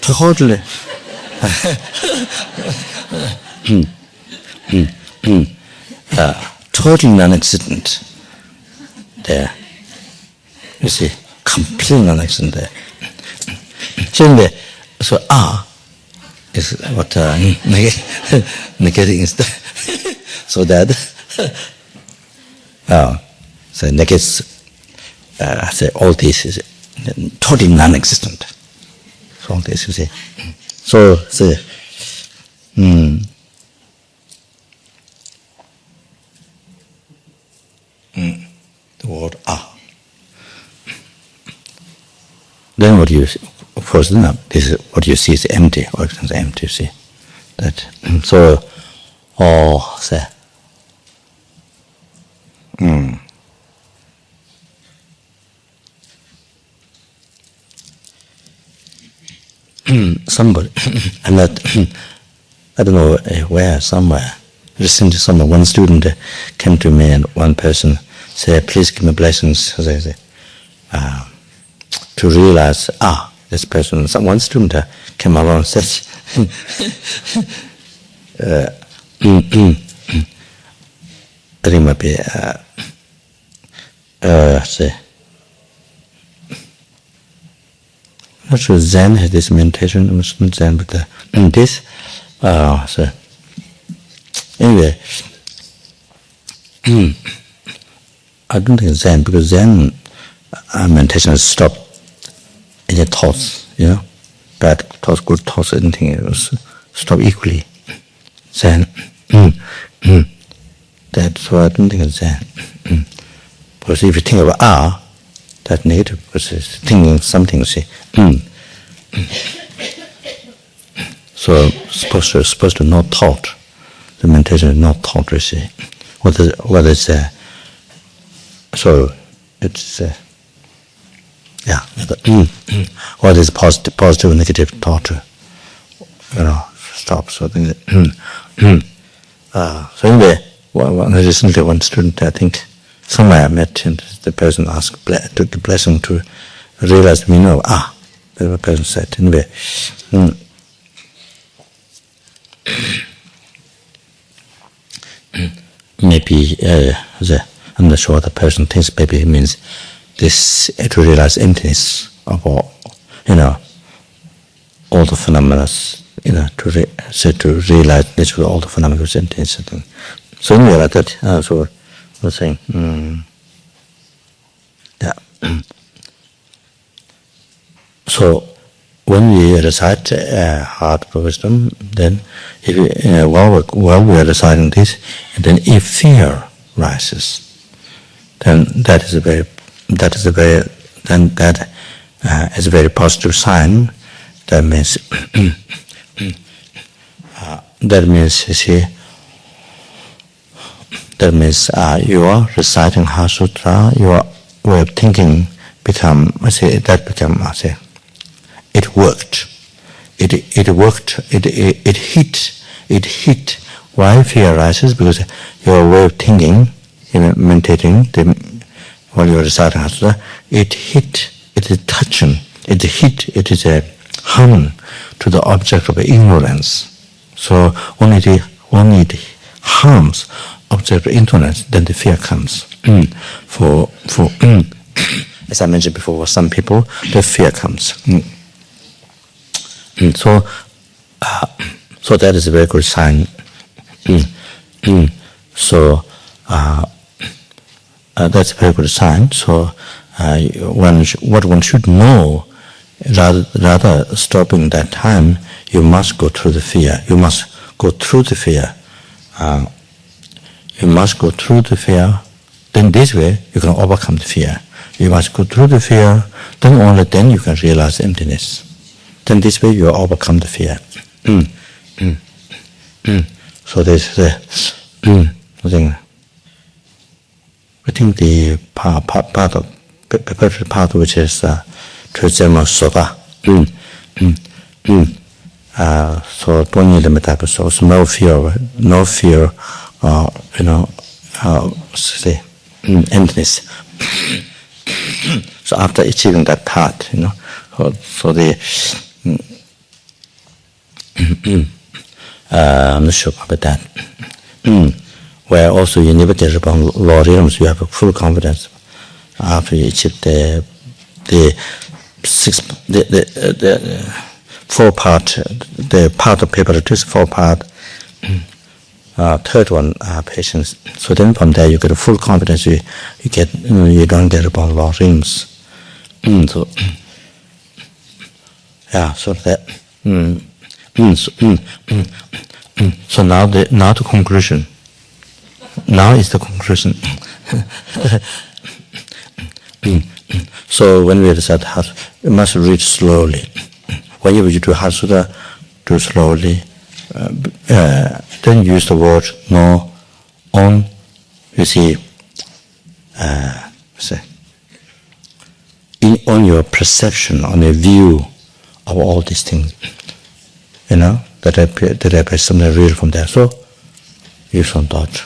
B: totally. Totally non-existent there. You see, completely non-existent there. So is what negating is there. So that so negates say all this is totally non-existent. So all this, you see. So say the word then what you first this is what you see is empty, or it's empty, you see that. So say somebody I'm not I don't know where, somewhere recently one student came to me and one person said, please give me blessings, to realize, this person, one student came along and said, I think might be, not sure Zen has this meditation, it was not Zen, but this, so anyway, I don't think Zen, because Zen meditation has stopped any thoughts, bad thoughts, good thoughts, anything, it was stopped equally. Zen, that's why I don't think it's Zen. Because if you think of that's negative, because it's thinking something, see. So supposed to not thought. The meditation is not thought, you see. What is so it's what is positive and negative thought, stop. So so anyway, recently one student, I think somewhere I met, and the person asked, took the blessing to realize the meaning of the person said. Anyway, maybe I'm not sure what the person thinks. Maybe it means this to realize emptiness of all, all the phenomena, to realize literally all the phenomena of emptiness. So anyway, like that. So I was saying, So when we recite Heart of Wisdom, then if while we are reciting this, and then if fear rises, then that is a very positive sign. That means you see. That means you are reciting Heart Sutra. Your way of thinking it worked. It worked. It hit. Why fear rises? Because your way of thinking, meditating, while you are reciting Heart Sutra, it hit. It is touching. It hit. It is harming to the object of ignorance. So only it harms object of ignorance, then the fear comes. For as I mentioned before, for some people, the fear comes. So that is a very good sign. So that's a very good sign. So what one should know, rather stopping that time, you must go through the fear. You must go through the fear. You must go through the fear. Then this way you can overcome the fear. You must go through the fear. Then only then you can realize emptiness. Then this way you overcome the fear. So there's the thing. I think the part which is Tresema Soba. So don't need the type of so no fear, say emptiness. So after achieving that part, so the I'm not sure about that. Where also you never get upon law realms, you have a full confidence after you achieve the four part, the part of preparations, four part. Third one, patience. So then from there you get a full confidence. You get you don't get upon law realms. So yeah, so that. So now the conclusion. Now is the conclusion. So when we recite Heart, you must read slowly. When you do Heart Sutra, do slowly. Then use the word no, on. You see, on your perception, on your view of all these things, that appear something real from there. So use some thought.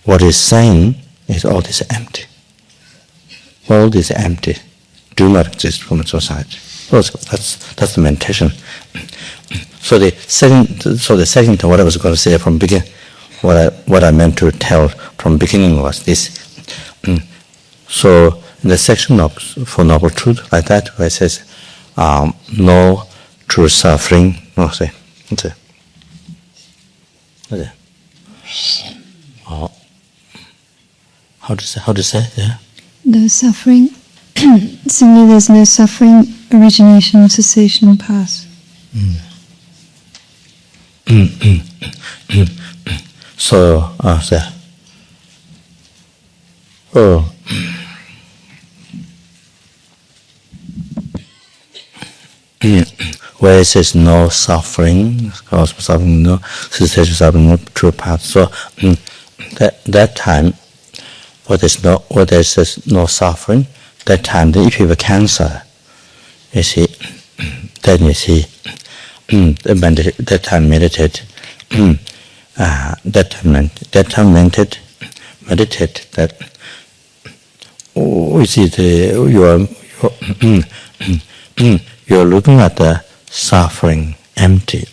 B: What is saying is all this empty. All this empty do not exist from society. So that's the meditation. So the second what I was going to say from beginning, what I meant to tell from beginning was this. So in the section for Noble Truth, like that, where it says no true suffering, no say. How to say? Yeah.
A: No suffering. Simply, there's no suffering, origination, cessation, pass.
B: So, where it says no suffering, no cessation, suffering, no true path. So that time, where there says no suffering, that time, then if you have a cancer, you see, then you see, that time meditate, meditate that. You see, you're looking at the suffering, empty,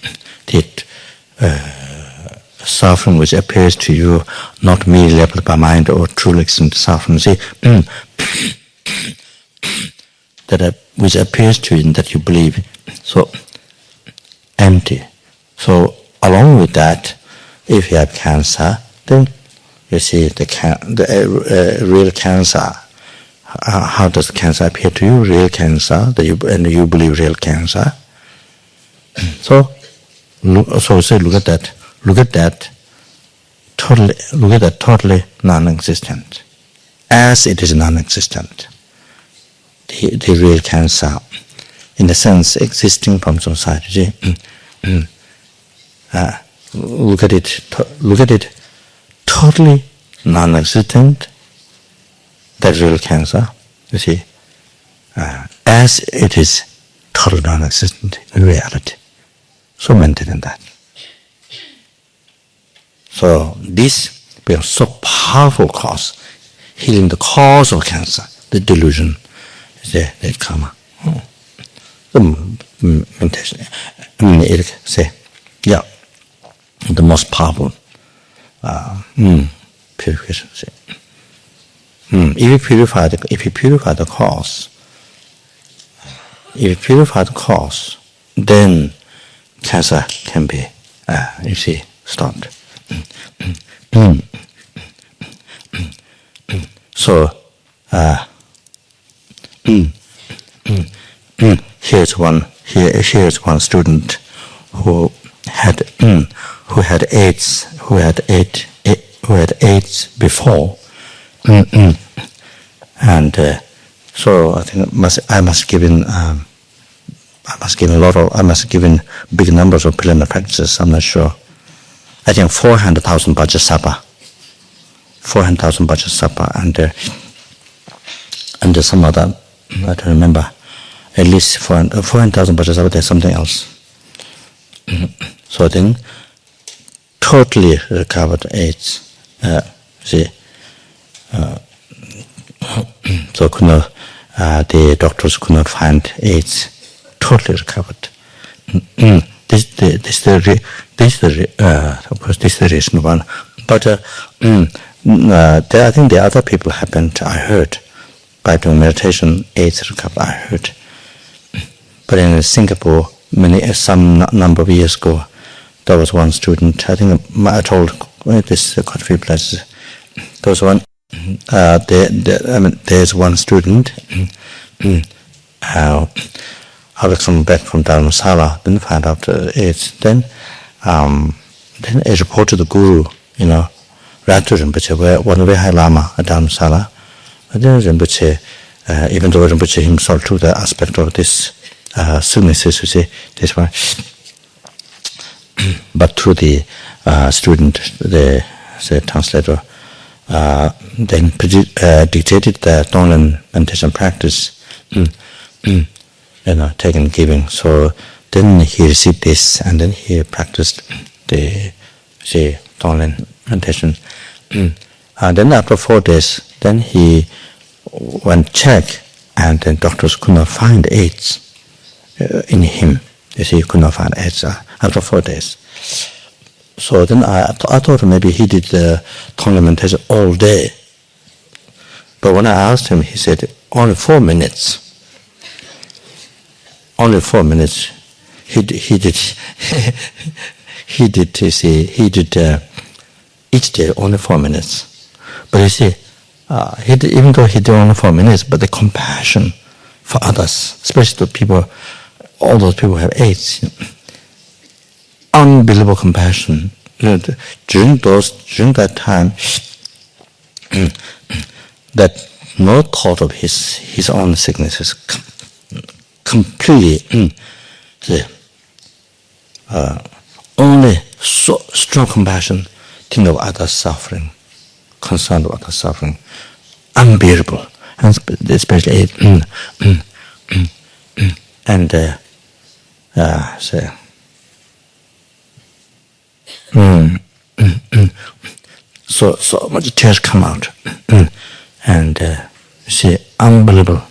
B: suffering which appears to you not merely labeled by mind or truly existent suffering. See, which appears to you that you believe, so empty. So along with that, if you have cancer, then you see the real cancer. How does cancer appear to you? Real cancer, and you believe real cancer. So say look at that. Look at that totally non-existent. As it is non-existent. The real cancer, in the sense existing from society. Look at it totally non-existent. That real cancer, you see, as it is totally non-existent in reality. So maintain that. So this becomes so powerful cause, healing the cause of cancer, the delusion, the karma. meditation. It say, yeah, the most powerful purification. Say. If you purify the cause, then cancer can be, stopped. So, here's one student who had AIDS before, and so I think I must give in big numbers of preliminary practices. I'm not sure. I think 400,000 Vajrasattva, and some other, I don't remember, at least 400,000 Vajrasattva, there's something else. So then, totally recovered AIDS. So the doctors could not find AIDS. Totally recovered. This is the reason one. But I think the other people happened. I heard by doing meditation, AIDS recovered. I heard. But in Singapore, some number of years ago, there was one student. I think I told this quite a few places. There was one. There's one student. I was coming back from Dharma, then found out AIDS. Then I reported to the guru, Ratu Rinpoche, one very high Lama at Dharma. And then Rinpoche, even though Rinpoche himself took the aspect of this sicknesses, this one, but through the student, the translator, then dictated the Tonglen meditation practice, taking giving. So then he received this, and then he practiced the Tonglen meditation. And then after 4 days, then he went check, and then doctors could not find AIDS in him. He could not find AIDS after 4 days. So then I thought maybe he did the Tonglen meditation all day. But when I asked him, he said only 4 minutes. Only 4 minutes. He did each day only 4 minutes. But you see, even though he did only 4 minutes, but the compassion for others, especially the people, all those people who have AIDS, unbelievable compassion. During that time, that no thought of his own sicknesses, completely only so strong compassion, think of others suffering, concerned about others suffering, unbearable, and especially and so much tears come out, and see unbelievable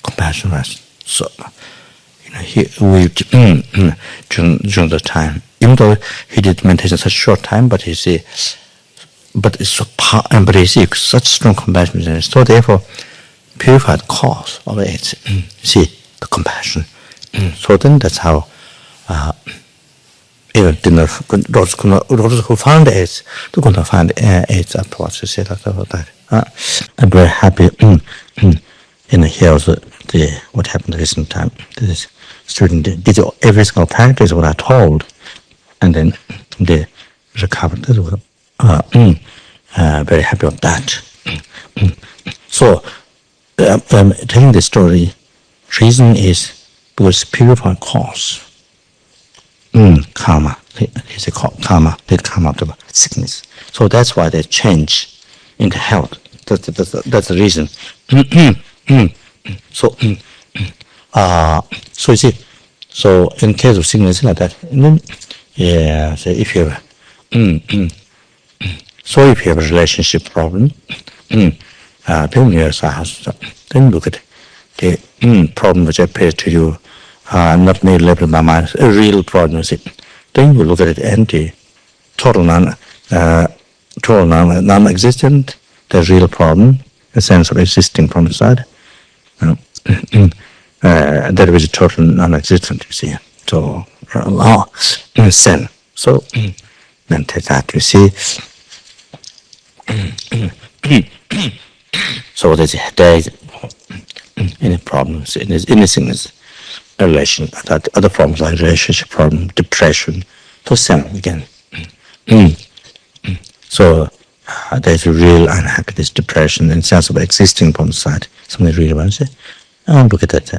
B: compassion. So he wept during the time, even though he did meditation such short time, but you see, but it's so but you see such strong compassion. So therefore, purified cause of AIDS. See the compassion. So then that's how. Even those who found AIDS, they could not find AIDS afterwards. You see that. I'm very happy. Here also what happened recent time. This student did every single practice what I told, and then they recovered. Very happy of that. So I'm telling this story. Reason is because purified cause. Karma. It's called karma. They come out of sickness. So that's why they change into health. That's the reason. So you see, so in case of sickness like that, then so if you have so if you have a relationship problem, then look at the problem which appears to you not made labeled by mind, a real problem is it. Then you look at it empty, total non-existent, the real problem, a sense of existing from the side. That is total non-existent, you see. So, sin. So, then take that, you see. So there is any problems, anything, relation, other forms like relationship problem, depression, so sin again. So there's a real unhappiness, depression, and sense of existing from the side. Something real about it. Look at that.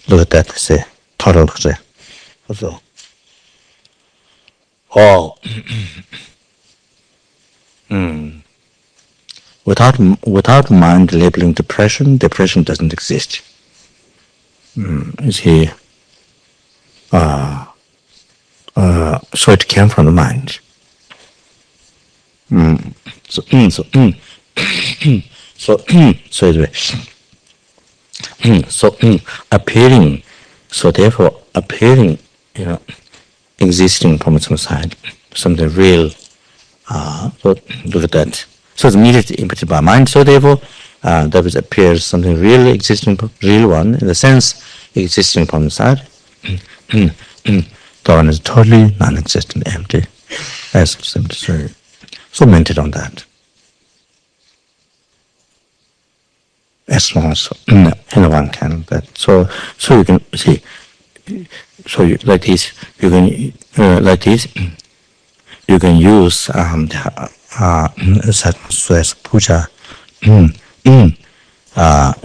B: Look at that. Say total. So, without mind labeling depression doesn't exist. You see. So it came from the mind. So appearing. So therefore, appearing, existing from its own side, something real. So look at that. So it's immediately imputed by mind. So therefore, there appears something real existing, real one in the sense existing from the side. The one is totally non-existent, empty. As simple to say. So meditate on that. As long as anyone can. That so you can see. So you, like this, you can you can use such as puja.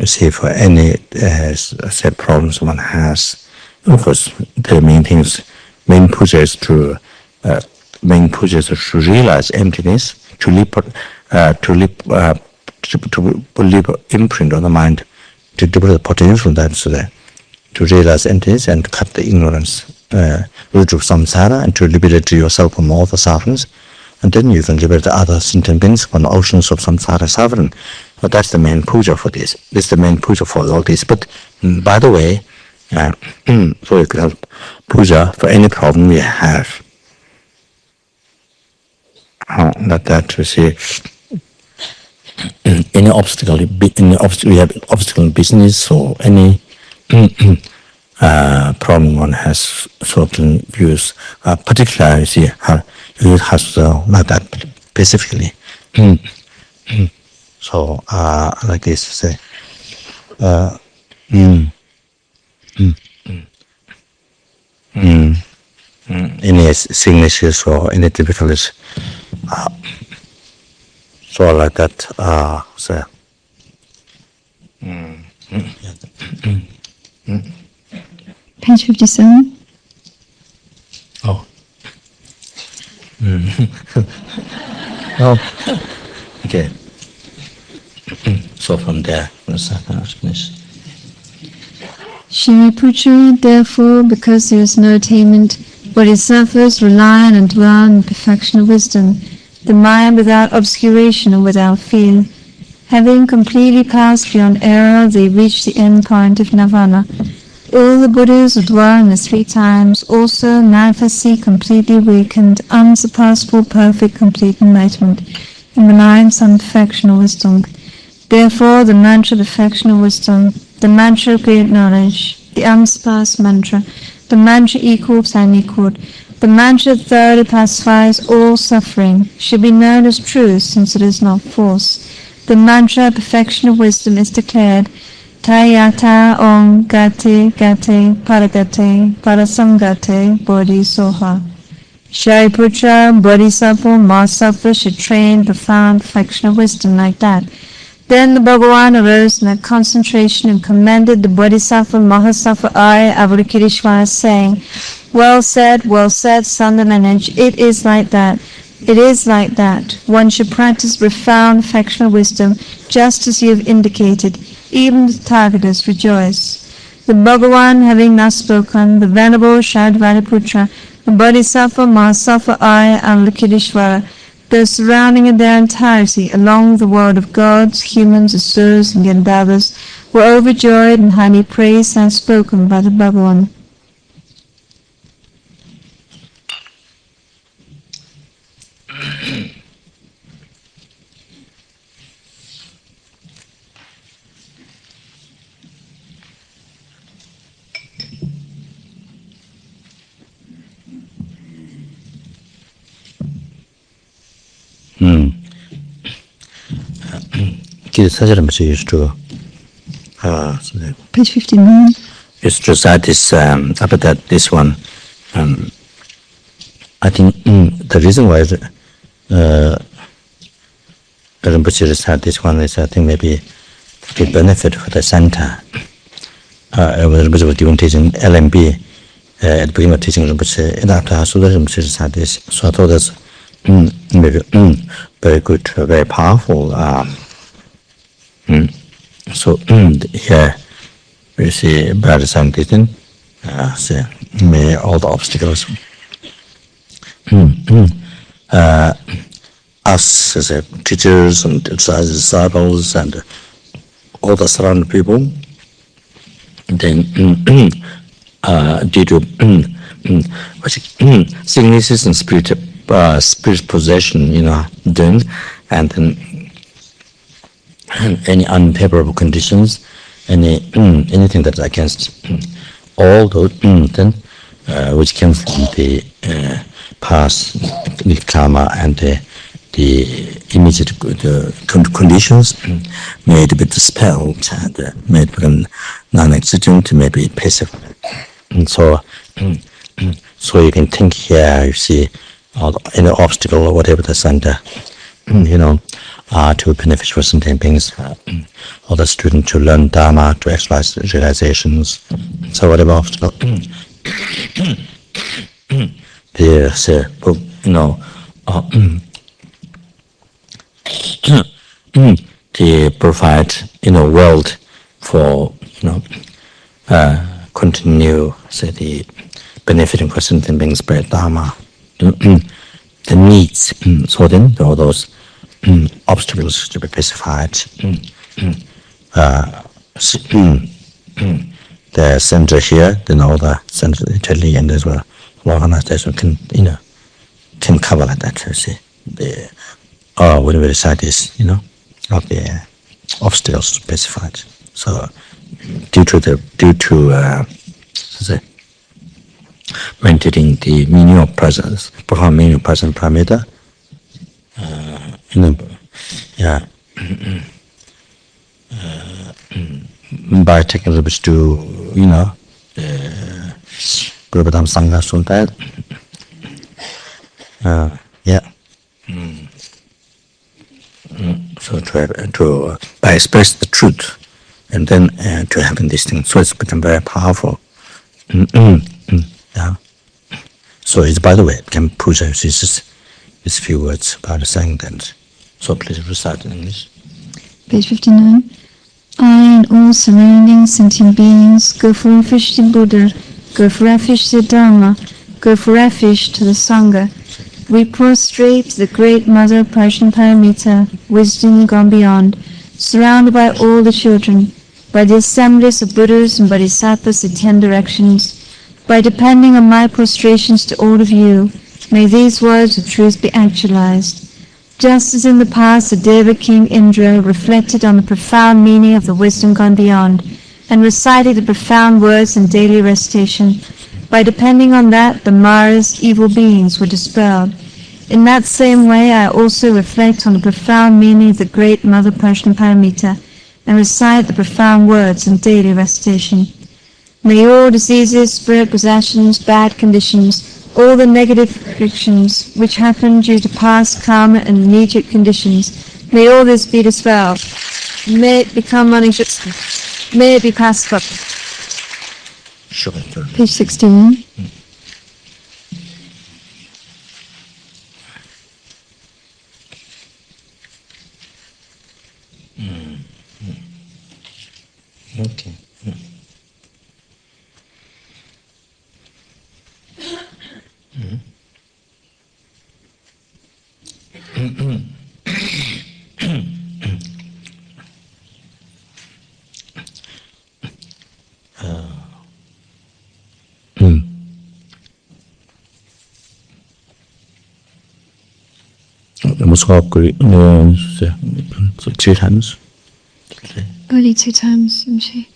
B: See, for any set problems one has. Of course, the main things. Main puja is to realize emptiness, to leave imprint on the mind, to develop the potential that's there, to realize emptiness and cut the ignorance, root of samsara, and to liberate yourself from all the sufferings, and then you can liberate the other sentient beings from the oceans of samsara suffering. But that's the main puja for this. This is the main puja for all this. But by the way, so you can have puja for any problem we have. Not that we see any obstacle. We have obstacle in business or any problem one has certain views. Particularly, you see how you have like that specifically. So like this, say. Any sicknesses or any difficulties, so like that. So.
A: Page 57.
B: Oh. Oh. Okay. So from there, finish.
A: Shariputra, therefore, because there is no attainment, bodhisattvas rely on and dwell in the perfection of wisdom, the mind without obscuration or without fear. Having completely passed beyond error, they reach the end point of nirvana. All the Buddhas who dwell in the three times also manifestly completely awakened, unsurpassable, perfect, complete enlightenment in the nine sun perfection of wisdom. Therefore, the mantra perfection of wisdom, the mantra of great knowledge, the unsurpassed mantra, the mantra equals unequaled, the mantra that thoroughly pacifies all suffering, should be known as truth, since it is not false. The mantra perfection of wisdom is declared, Tayata Om Gate Gate Paragate Parasamgate Bodhisoha. Shariputra, Bodhisattva, Mahasattva should train profound perfection of wisdom like that. Then the Bhagavan arose in that concentration and commended the Bodhisattva Mahasattva Arya Avalokiteshvara, saying, well said, son of lineage, it is like that. It is like that. One should practice profound perfection of wisdom, just as you have indicated. Even the Tathagatas rejoice. The Bhagavan, having thus spoken, the Venerable Shariputra, the Bodhisattva Mahasattva Arya Avalokiteshvara, those surrounding in their entirety along the world of gods, humans, asuras, and Gandharvas, were overjoyed and highly praised and spoken by the Bhagavan.
B: Kirti Tsenshab Rinpoche used to
A: Page 59.
B: used to recite this after that this one. I think the reason why Rinpoche recite this one is I think maybe the benefit for the center. When Rinpoche was giving teaching LMB at the beginning of teaching Rinpoche, and after Heart Sutra Rinpoche recite this, so I thought that's maybe very good, very powerful. So here we see by the sanctity, say, may all the obstacles us as a teachers and disciples and all the surrounding people, then due to sicknesses and spirit possession, then and then any unfavorable conditions, anything that's against all those then which came from the past karma and the immediate conditions may be dispelled and may become non-existent, may be passive. And so you can think here, you see any obstacle or whatever that's under, to beneficial for sentient beings, or the student to learn Dharma, to exercise realizations. So whatever obstacle, they provide world for continue the benefiting for sentient beings spread Dharma, the needs. So then all those obstacles to be pacified. The center here, then all the center Italy and as well organization can cover like that. You see, when we recite this, of the obstacles specified. So due to maintaining the meaning of presence, profound meaning of present paramita, by taking the to Prabhupada Sangha Sultan, so to by express the truth and then to having this thing, so it's become very powerful. So it's, by the way, can puja is these few words about saying that. So please recite in English.
A: Page 59. I and all surrounding sentient beings go for refuge to Buddha, go for refuge to Dharma, go for refuge to the Sangha. We prostrate to the Great Mother Paramita, wisdom gone beyond, surrounded by all the children, by the assemblies of Buddhas and Bodhisattvas in 10 directions. By depending on my prostrations to all of you, may these words of truth be actualized. Just as in the past the Deva King Indra reflected on the profound meaning of the wisdom gone beyond, and recited the profound words in daily recitation, by depending on that the Maras, evil beings, were dispelled. In that same way I also reflect on the profound meaning of the Great Mother Paramita, and recite the profound words in daily recitation. May all diseases, spirit possessions, bad conditions, all the negative frictions which happen due to past karma and immediate conditions, may all this be dispelled. May it become unexistent. May it be pacified.
B: Sure.
A: Page 16.
B: Okay. So 2 times.
A: Only 2 times, Rinpoche.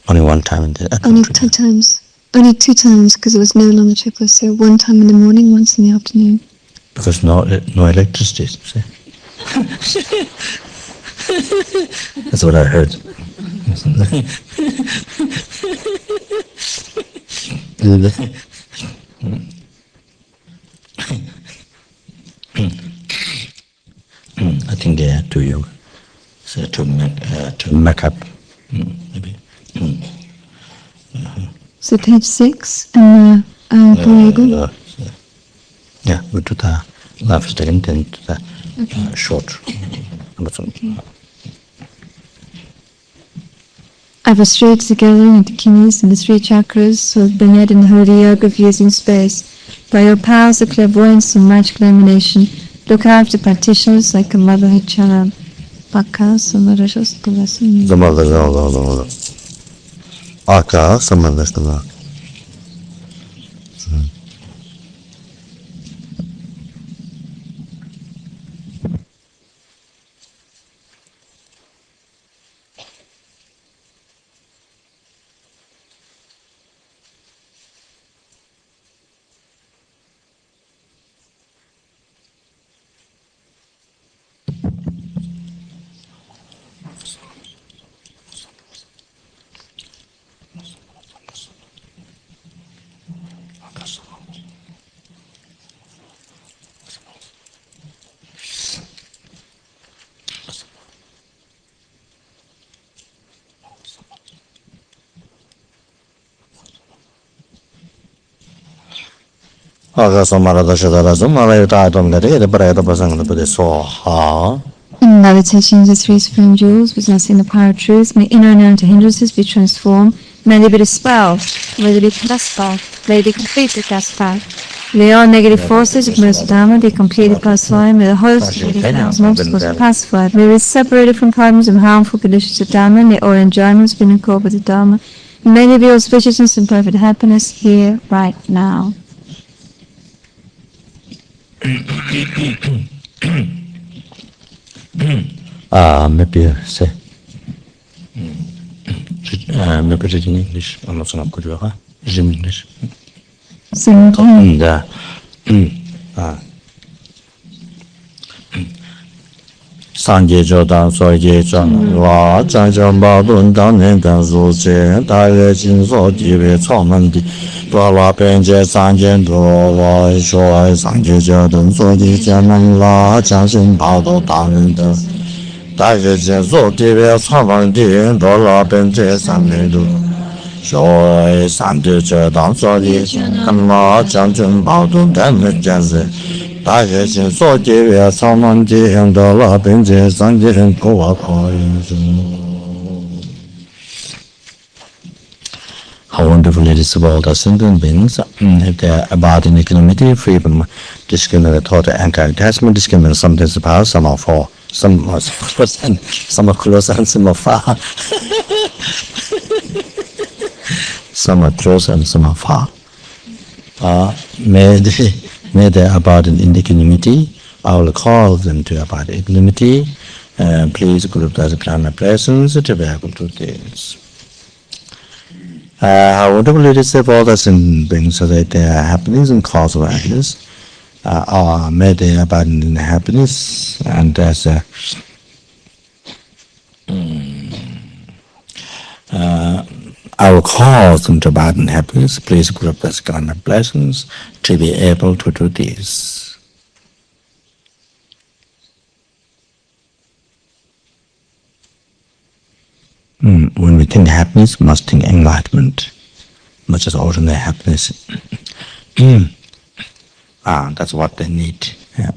B: Only 1 time in the
A: Only 2 times. Only 2 times because it was no longer trickle. So 1 time in the morning, once in the afternoon.
B: Because no electricity. See? That's what I heard. I think they had to you, so to make up, maybe.
A: So page 6 and the
B: Yeah, we do the last second and the short.
A: I've restrained together into kidneys and the 3 chakras, so beneath in the holy yoga of using space. By your powers of clairvoyance and magical emanation, look after practitioners like a motherhood child. Baka samarashas kalasam.
B: The mother. Aka, some of the
A: In meditation, the 3 supreme jewels, possessing the power of truth, may inner and outer hindrances be transformed, may they be dispelled, may they be pacified, may they completely pacified. May all negative forces of most Dharma be completely pacified, may the host of negative obstacles be pacified, may we be separated from problems and harmful conditions of Dharma, may all enjoyments be in accord with the Dharma, may they be auspiciousness and perfect happiness here, right now.
B: Maybe say. Maybe read in English. I'm not so good. Read in English. Sanje Jodan Soye Jan La Zhang Zhang Ba Dun Dan Nen Dan Zu Jie Da Ye Jin So Ji Wei Cao Men Di Ba La Ben Jie San Jian Du Wa Shuai Sanje Jodan Soye Jian Nan La Jiang Xin Ba Du Da Ren De Da Ye Jin So Ji Wei Cao Men Di Da La Ben Jie San Nen Du Shuai Sanje Jodan Soye Jian La Jiang Xin Ba Du Dan Ren Jian Zi大学心所结缘，草满结样的那边界三界人过我可人生。How wonderful it is about the sentient beings, if they are about in equanimity, freedom, discriminate thought, anti-attachment, discriminate sometimes power, some are far, some are close and some are close and some are far. Some are close and some are far. May they abide in equanimity. I will call them to abide in equanimity. Please, group as a plan of presence to be able to do this. How wonderful it is for the sentient beings so that they are happenings and cause of happiness. May they abide in happiness and as I will cause them to abide in happiness. Please group as kind of blessings to be able to do this. When we think happiness, we must think enlightenment, not just ordinary happiness. That's what they need. Yeah.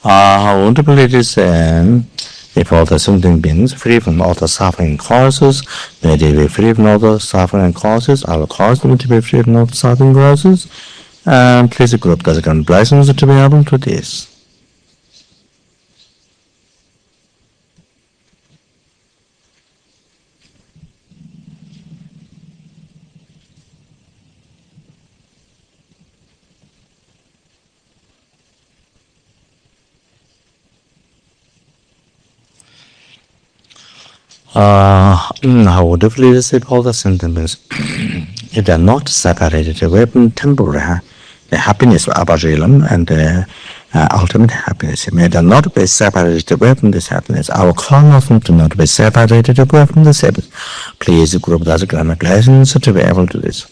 B: How wonderful it is if all the sentient beings free from all the suffering causes, may they be free from all the suffering causes. I will cause them to be free from all the suffering causes. Please group does grant blessings to be able to this. How wonderfully receive all the sentiments. If they are not separated away from temporary, the happiness of Abba realm and the ultimate happiness, may they not be separated away from this happiness. Our call of them to not be separated away from this happiness. Please group does grant blessings to be able to this.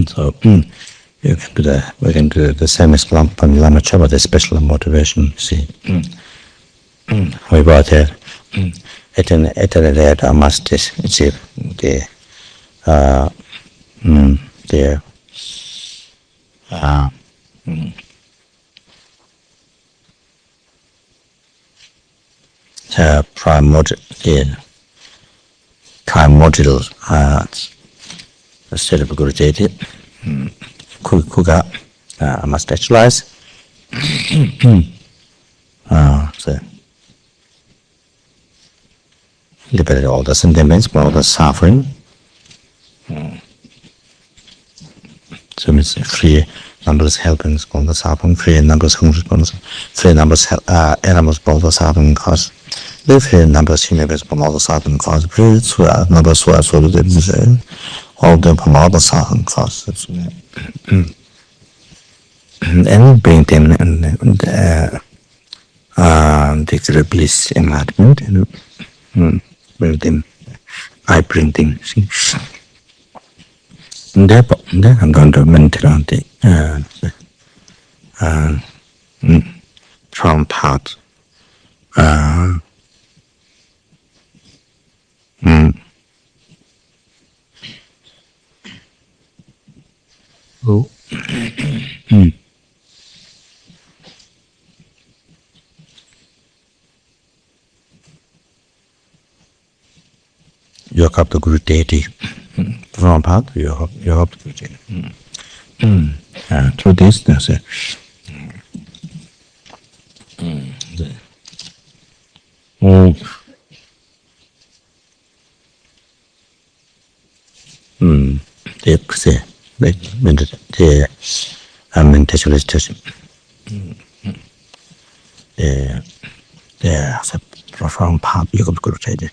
B: So we can do the same as Lama Chaba, the special motivation. You see, we brought there. Eternally, I must achieve the the primordial, the primordial state of Gurujeti. Kuga, I must actualize. So liberate all the sentiments, all the suffering. So it's free numbers helping all the suffering, free numbers free numbers animals all the suffering cause. Live free numbers humans from all the suffering cause. Free numbers who are sort of all the from all the suffering cause. And bring them and the bliss enlightenment and bring them. I bring them. Then I'm going to meditate on the from part. Oh. You have the Guru deity from part. You have the Guru deity. Through this, there's a the meditation is just the profound part you have the Guru deity.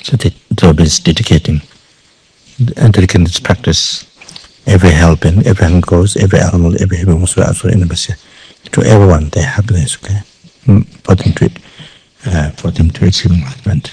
B: So the is dedicating and dedicating this practice. Every helping, every hand goes, every animal, every human was also in the to everyone their happiness, okay? For them to achieve enlightenment.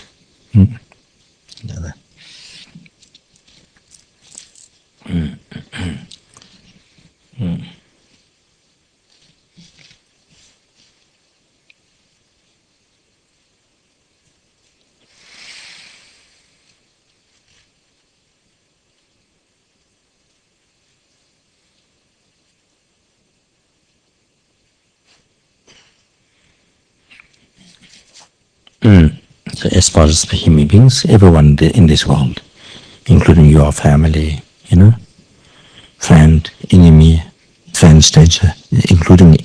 B: as far as human beings, everyone in this world, including your family, friend, enemy, friend stage, including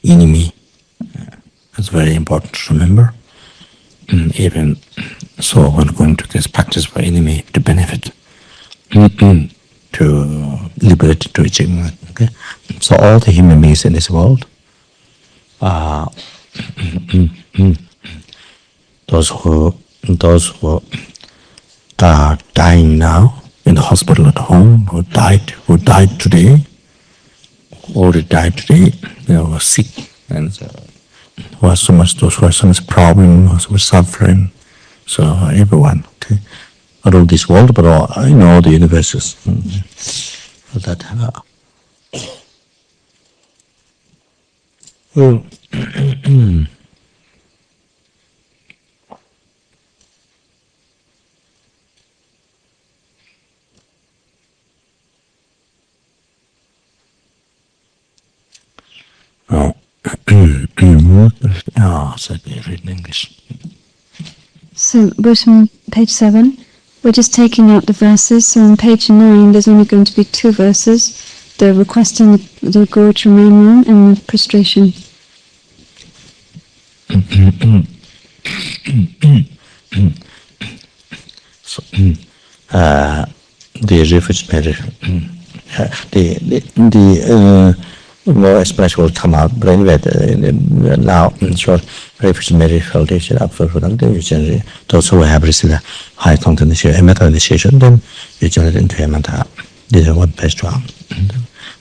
B: enemy. It's very important to remember. Even so, when going to this practice for enemy to benefit, to liberate, to achieve. Okay, so all the human beings in this world are those who are dying now in the hospital at home, who died today, already died today, they were sick, and who are so much, those who are so much problems, who are suffering. So everyone, okay, not all this world, but all the universes. That so they read in English.
A: So, bottom page 7, we're just taking out the verses. So on page 9, there's only going to be 2 verses. The requesting the Guru to remain one and the prostration.
B: So, the refutation, the more explanation will come out, but anyway, now in short, refutation meditation up for generally those who have received a high content initiation, a metta initiation, then you generate into a metta. This is 1 page 12.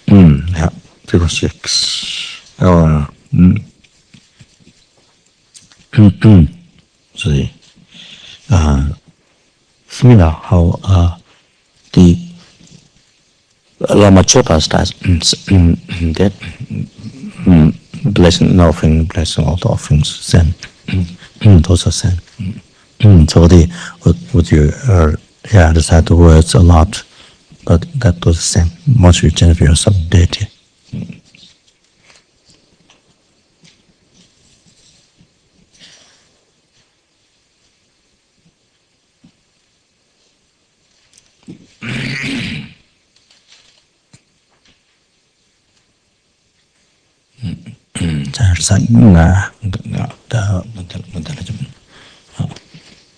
B: Yeah, 6. So similar how the Lama Chopa starts that blessing offering, blessing all the offerings, then those are sent. So would you recite the words a lot, but that was the same. Once you generate yourself deity.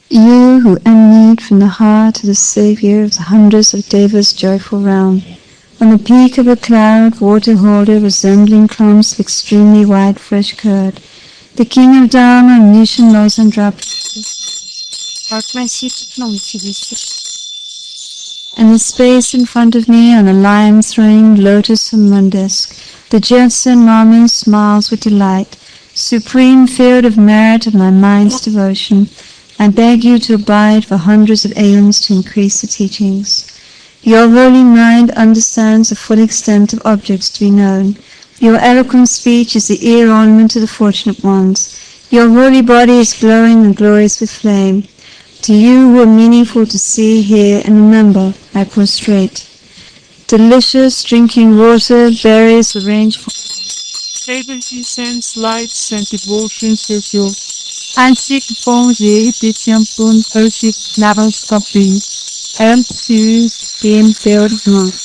A: You who emanate from the heart of the Saviour of the hundreds of Devas' joyful realm, on the peak of a cloud, water holder resembling clumps of extremely wide fresh curd, the King of Dharma, omniscient laws and and the space in front of me on a lion-throwing lotus from Mundisk, the Jetson Marmon smiles with delight, supreme field of merit of my mind's devotion. I beg you to abide for hundreds of aeons to increase the teachings. Your holy mind understands the full extent of objects to be known. Your eloquent speech is the ear ornament of the fortunate ones. Your holy body is glowing and glorious with flame. To you who are meaningful to see, hear, and remember, I prostrate. Delicious drinking water, berries arranged for
C: fragrant incense, lights, and devotions is your antique bronze Tiampun Persic naval copy, and to game their month.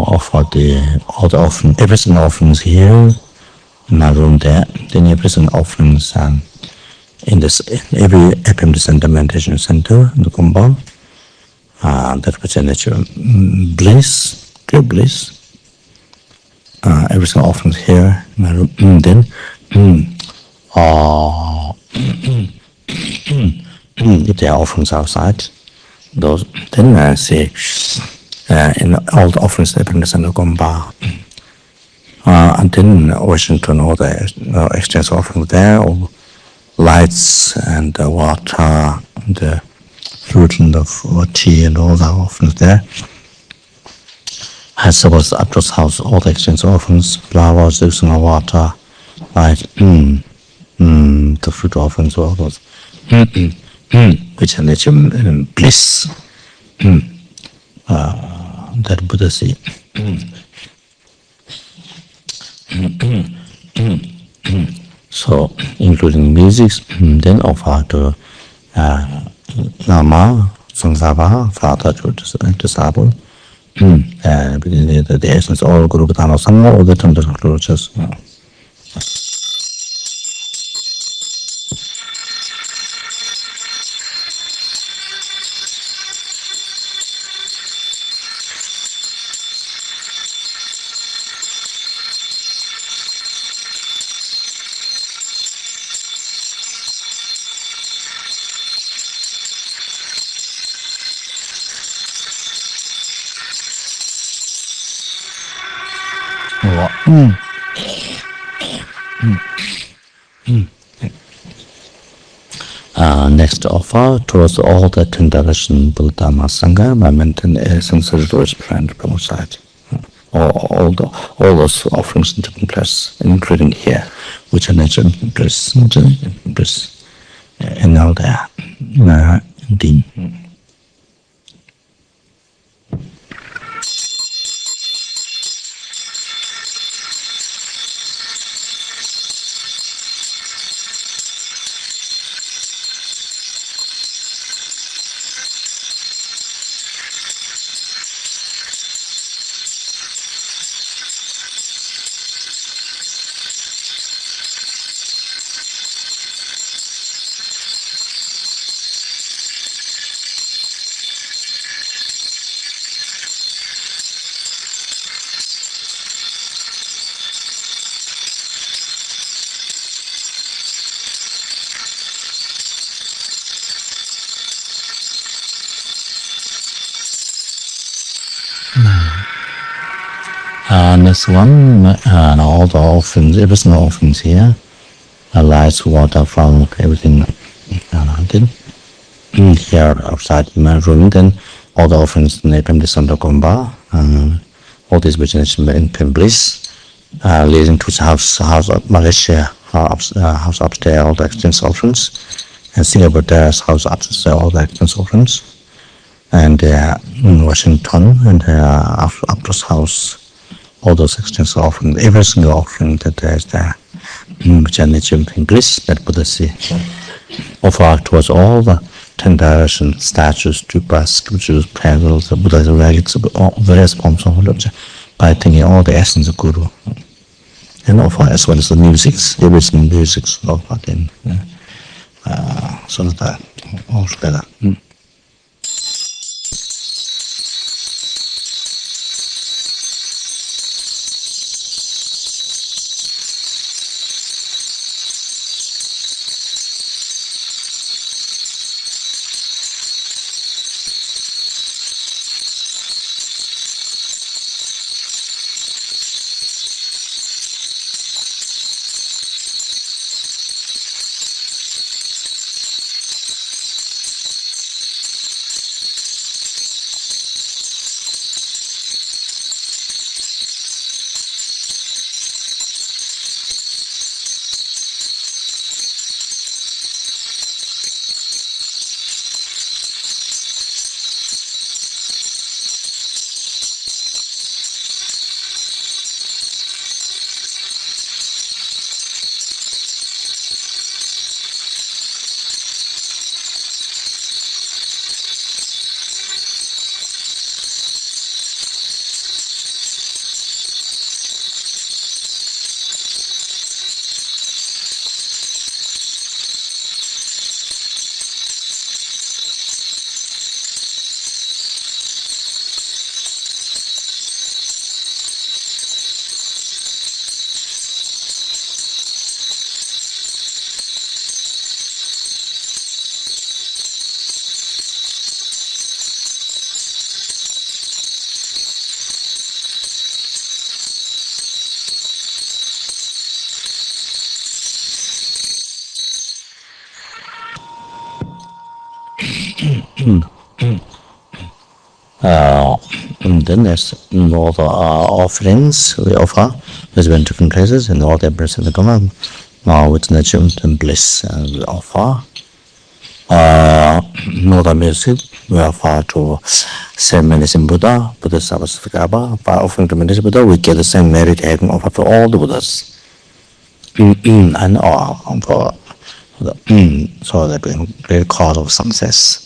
B: Offer all the offerings, everything offerings here, in my room there, then everything offerings in every FPMT center, meditation center, in the compound, that represents bliss, pure bliss. Everything offerings here, in my room, then if there are offerings outside, those then I say in all the offerings that FPMT center compound, And then Washington, all the exchange offering there, all lights and water, and the fruit and the tea and all the offerings there. As was at the house, all the exchange offerings, flowers, and water, light, the fruit offerings, all those, which are nature bliss that Buddha see. So, including music, then offer to Lama, Tsongkhapa, Father to disciple, the essence all Guru Dharma, some all the tender approaches. Next offer towards all the ten direction Buddha Sangha by maintaining a sensory friend promote. All those offerings in taking place, including here, which are nature bliss, and all there. Indeed. Next one, all the offerings, every single offerings here, lights, water, from everything. Then here outside in my room, then all the offerings in the Tsongkhapa, all these business in bliss, leading to the house of Malaysia, house upstairs, all the exchange offerings, and Singapore there's house upstairs, all the exchange offerings, and in Washington and Aptos house, all those exchange offerings, every single offering that there is there, which are nature in bliss that Buddha see. Offer towards all the 10 direction statues, stupas, sculptures, candles, the Buddha's relics, all various forms of religion, by taking all the essence of Guru. And offer as well as the musics, every single musics offer then. So that all together. And then there's all the offerings we offer. There's been different places and all the embrace in the command. Now with nurturement and bliss we offer. No the music we offer to same medicine Buddha, Buddha Sarvasvikaba. By offering to medicine Buddha, we get the same merit having offered to all the Buddhas. And for so that being great cause of success.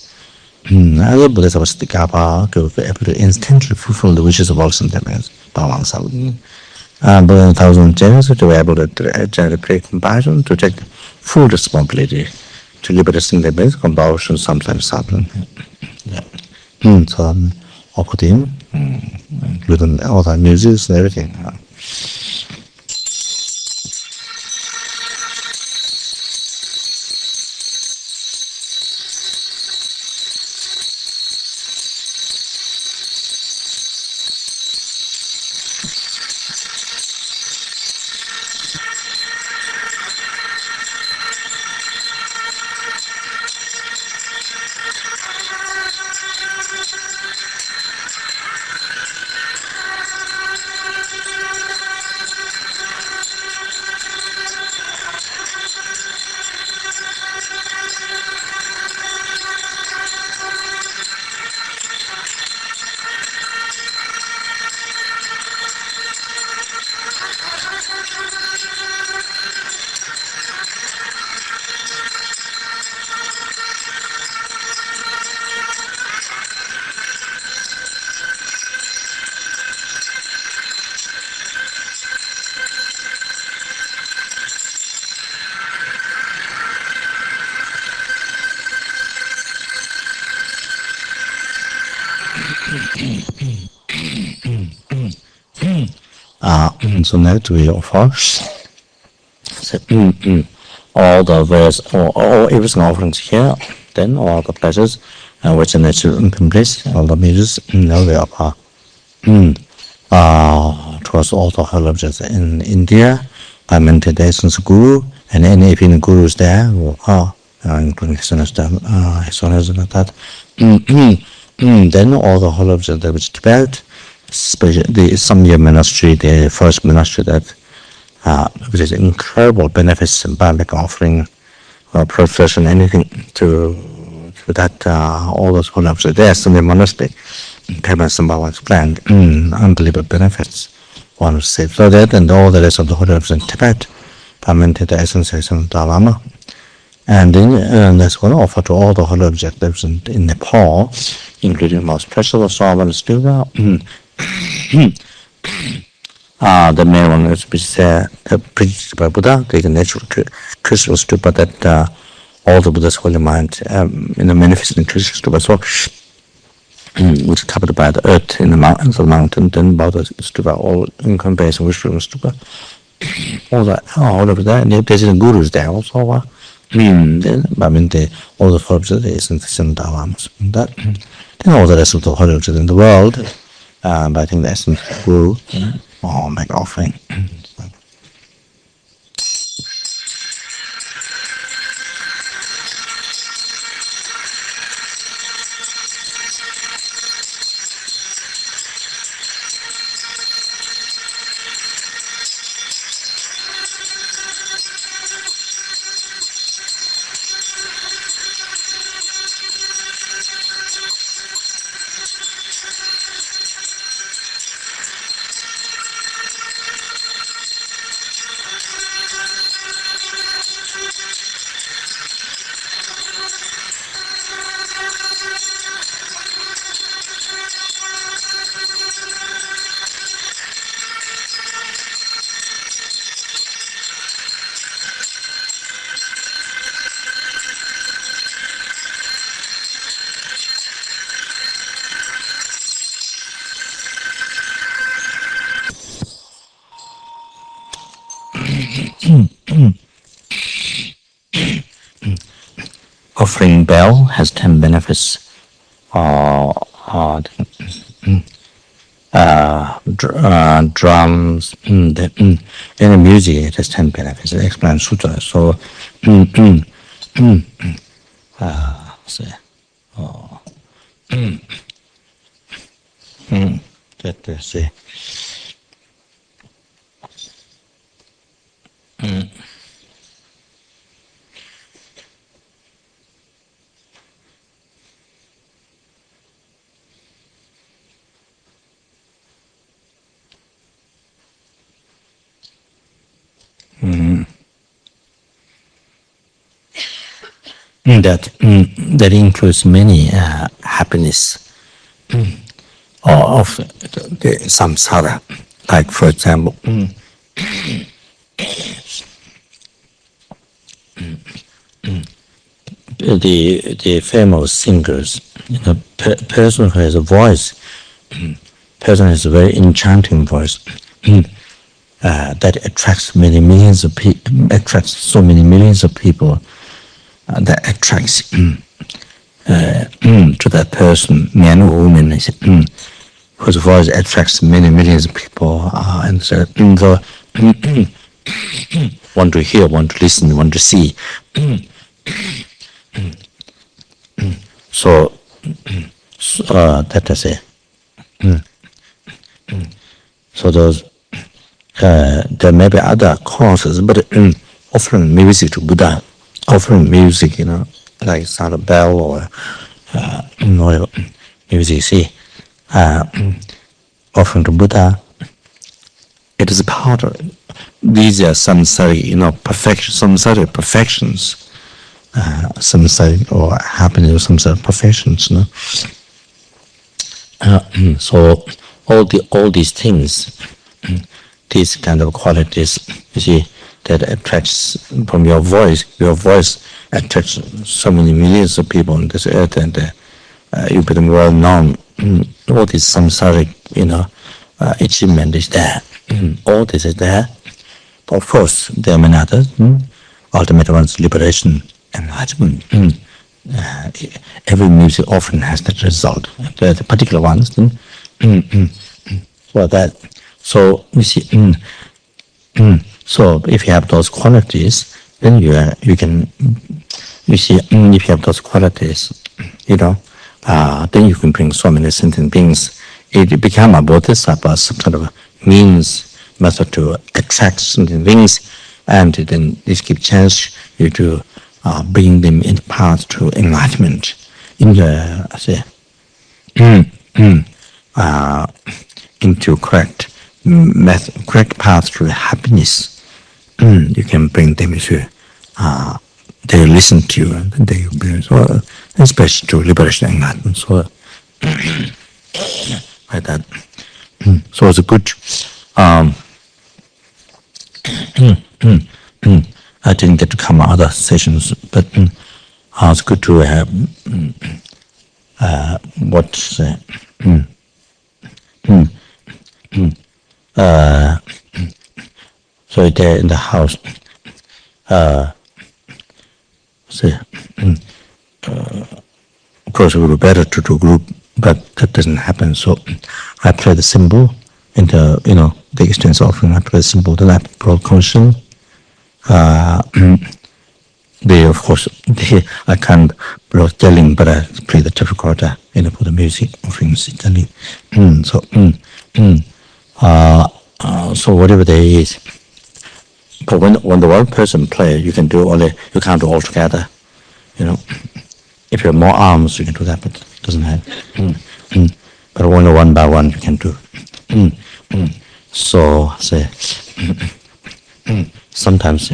B: Other Buddhas of Tsongkhapa could be able to instantly fulfill the wishes of all sentiments. But 1,000 gems to be able to generate compassion, to take full responsibility to liberate sentiments, compulsion, sometimes suffering. So offer him, including all the music and everything. So next we offer so, all the various all everything offerings here, then all the pleasures which are nature incomplete, all the measures now we offer towards all the whole objects in India by meditations guru, and any if any guru is there, including his own like that. Then all the whole objects which Tibet, especially the Samya monastery, the first monastery that which is incredible benefits, symbolic offering, profession, anything to that all those whole objects there. Samya monastery, Pema Sambhava was planned, unbelievable benefits. One was saved so that, and all the rest of the whole objects in Tibet, permitted the essence of the Lama. And then that's going to offer to all the whole objectives in Nepal, including most precious Swami and Stupa. The main one is preached by Buddha, the natural crystal stupa that all the Buddha's holy mind in the manifesting crystal stupa, so which is covered by the earth in the mountains of the mountain, then about the stupa, all in comparison with stupa. All of that, and there's the gurus there also. Then all the forms of the essence and dharmas. That then all the rest of the holy in the world, but I think the essence guru make offering. Offering bell has 10 benefits. Drums, any music, it has 10 benefits. It explains sutra. So, that say. That includes many happiness of the samsara. Like for example, the famous singers, person who has a voice, person has a very enchanting voice. That attracts many millions of people, attracts so many millions of people. That attracts to that person, man or woman, whose voice attracts many millions of people, and so want to hear, want to listen, want to see. So that is it. So those there may be other causes, but offering music to Buddha, offering music, like sound of bell or music, see, offering to Buddha. It is part of these are samsara, perfection, samsara perfections, samsara or happiness or samsara perfections. So all these things, these kind of qualities, you see, that attracts from your voice. Your voice attracts so many millions of people on this earth, and you become well known. All this samsaric, achievement is there. All this is there. But of course, there are many others. Ultimate ones, liberation, enlightenment. Every music often has that result. The particular ones. Well, that. So you see. So if you have those qualities, then you can. You see, if you have those qualities, then you can bring so many sentient beings. It become a bodhisattva, some kind of a means, method to attract sentient beings, and then this gives chance you to bring them in the path to enlightenment, into correct path to happiness. You can bring them to. They listen to you, and they bring, especially to liberation and enlightenment. So, like that. So it's a good. I didn't get to come other sessions, but it's good to have so there in the house. Of course, it would be better to do group, but that doesn't happen. So I play the cymbal in the the extensive offering. I play the cymbal. Then I brought conscience. Of course, I can't blow telling, but I play the tricorder for the music offerings. So whatever there is. But when the one person play, you can do you can't do all together. If you have more arms, you can do that, but it doesn't have. But only one by one you can do. So say sometimes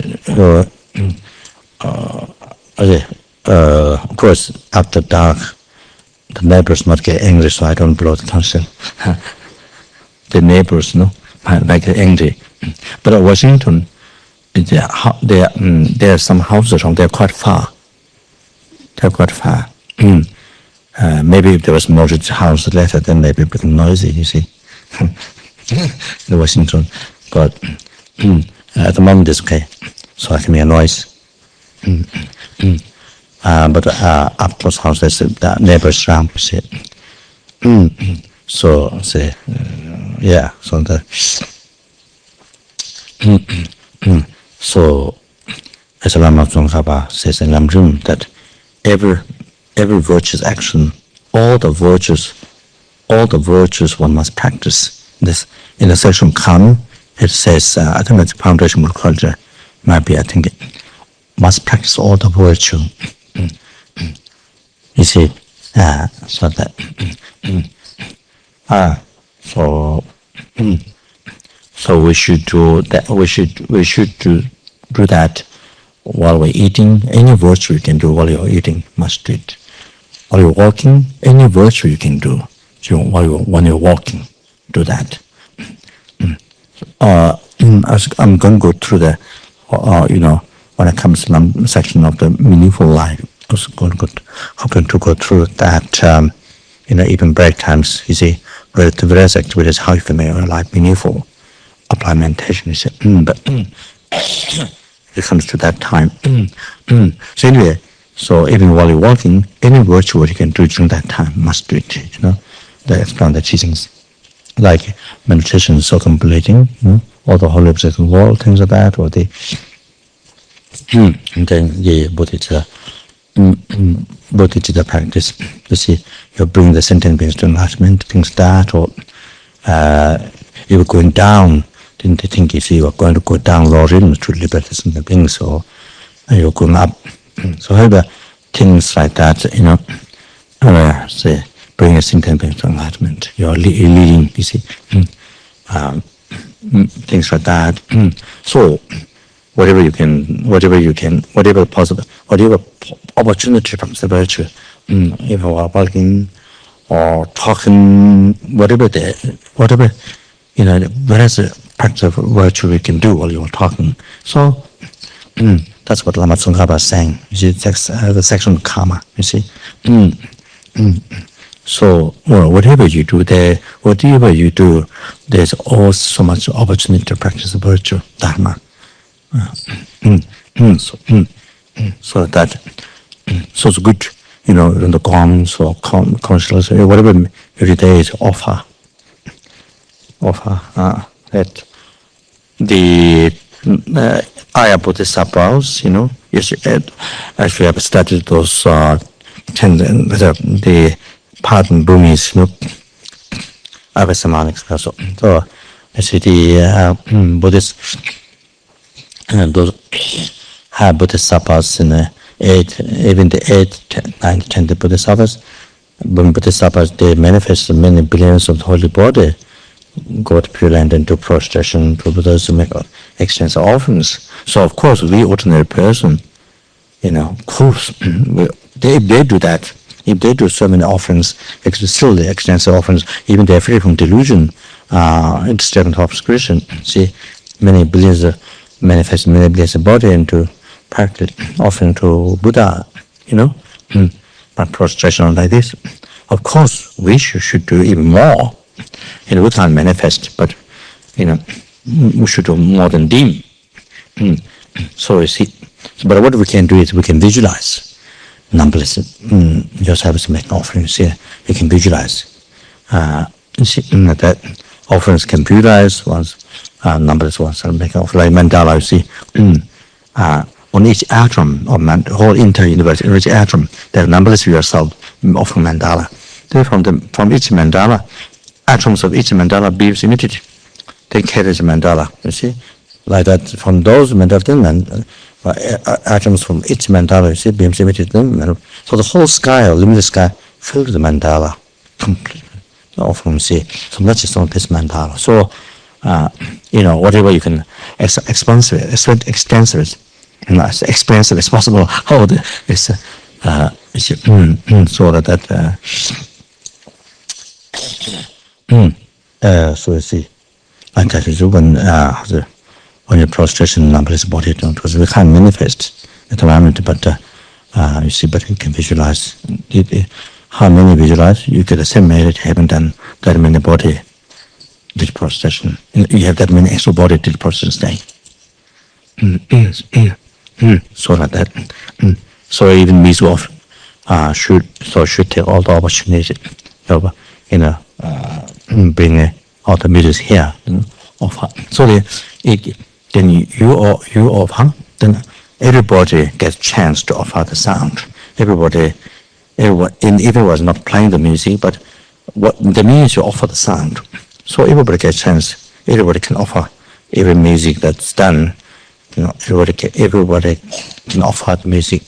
B: of course after dark the neighbors might get angry, so I don't blow the conscience. The neighbors might get angry. But at Washington, there are some houses they're quite far. Maybe if there was more house later, then maybe a bit noisy, you see. In Washington. But at the moment it's okay. So I can make a noise. But up close house, there's the neighbors around. So say, so the so as Lama Tsongkhapa says in Lamrim that every virtuous action, all the virtues all the virtues one must practice. This in the section Come, it says, I think it's foundation culture, might be, I think, must practice all the virtue. You see, so that, so we should do that. We should do that while we're eating. Any virtue you can do while you're eating, must do it. While you're walking, any virtue you can do. So when you're walking, do that. I'm going to go through the, when it comes to the section of the meaningful life. I was hoping to go through that. Even break times, you see, with the various activities, how you can make your life meaningful. Apply meditation, you see, but it comes to that time. So anyway, so even while you're walking, any virtue what you can do during that time, must do it, They explain the teachings, like meditation, circumambulating, all the holy objects of the world, things like that, or the, and then the bodhicitta practice, you see, you bring the sentient beings to enlightenment, things like that, or you were going down, didn't they think, you see, you were going to go down low realms to liberate the sentient beings, or you're going up. So however, things like that, say, bring a sentient being to enlightenment, you're leading, you see, things like that. So whatever possible, whatever opportunity from the virtue, even while walking or talking, whatever, whereas a practice of virtue we can do while you're talking. So that's what Lama Tsongkhapa is saying. You see, that's the section of karma. You see, so whatever you do, there's always so much opportunity to practice virtue, Dharma. So that, so it's good, in the gongs or consciousness, whatever every day is offer that the Aya Bodhisattvas, as we have studied those the pardon Burmese, Avasamanics. So I see the Buddhist, those have Bodhisattvas in the 8, even the 8, 9, 10 Bodhisattvas. When Bodhisattvas, they manifest many billions of the holy body, go to Pure Land and do prostration to Buddhas to make extensive offerings. So of course, we ordinary person, of course, if they do that, if they do so many offerings, still the extensive offerings, even they're free from delusion, disturbance of obscuration. See, many billions manifest many billions of body into practice offering to Buddha, by prostration like this. Of course, we should do even more. We can't manifest, but we should do more than them. So you see, but what we can do is we can visualize. Numberless, just have to make offerings here. You can visualize. You see that offerings can visualize once, numberless ones make offering. Like mandala, you see, on each atom of whole entire universe, in each atom, there are numberless yourself offering mandala. Then from each mandala, atoms of each mandala beams emitted. They carry the mandala. You see, like that. From those mandala, atoms from each mandala, you see, beams emitted them. So the whole sky, or limited sky, filled with the mandala completely. Often see, so not just on this mandala. So, whatever you can extensive as expensive as possible. How it's so that so you see, and that is when your prostration numberless body don't, because we can't manifest at the moment, but you see, but you can visualize it. How many visualize? You get the same merit, haven't done that many body did prostration. You have that many extra body did prostration stay. So like that. So even Mizu should take all the opportunity of bring all the music here. So then you offer, then everybody gets chance to offer the sound. Everyone, even was not playing the music, but what the meaning is you offer the sound. So everybody gets a chance. Everybody can offer every music that's done. Everybody can offer the music.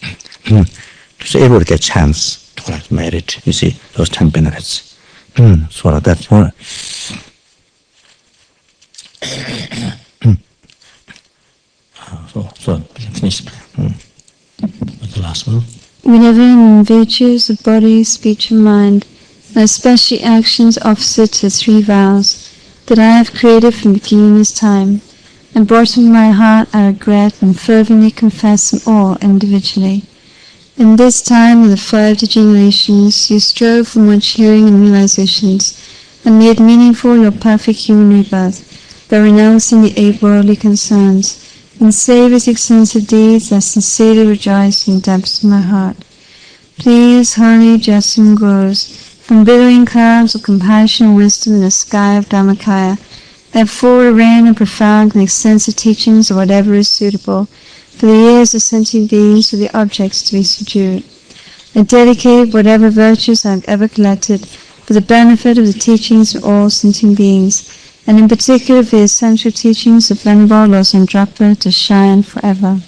B: So everybody gets a chance to merit. You see those 10 benefits. So that's one. So finish. What's the last one?
A: Whenever in virtues of body, speech, and mind, and especially actions opposite to 3 vows that I have created from beginningless time, and brought into my heart I regret and fervently confess them all individually. In this time of the 5 degenerations, you strove for much hearing and realizations, and made meaningful your perfect human rebirth by renouncing the 8 worldly concerns, and savors extensive deeds that sincerely rejoice in the depths of my heart. Please, holy, just and gurus, from billowing clouds of compassion and wisdom in the sky of Dharmakaya, that fall to rain in profound and extensive teachings of whatever is suitable for the ears of sentient beings or the objects to be subdued. I dedicate whatever virtues I have ever collected for the benefit of the teachings of all sentient beings, and in particular for the essential teachings of Venerable Lord Tsongkhapa to shine forever.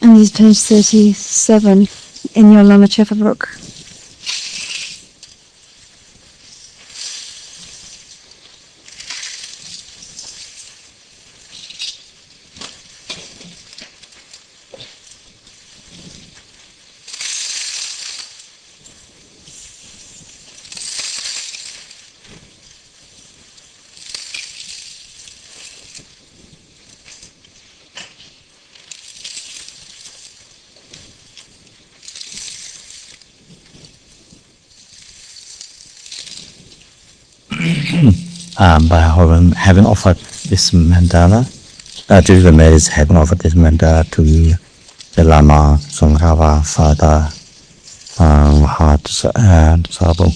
A: And this is page 37 in your Lama Chöpa book.
B: By having offered this mandala, to the maidens having offered this mandala to the Lama, Tsongkhapa, Father, Heart Sutra, and Sabo.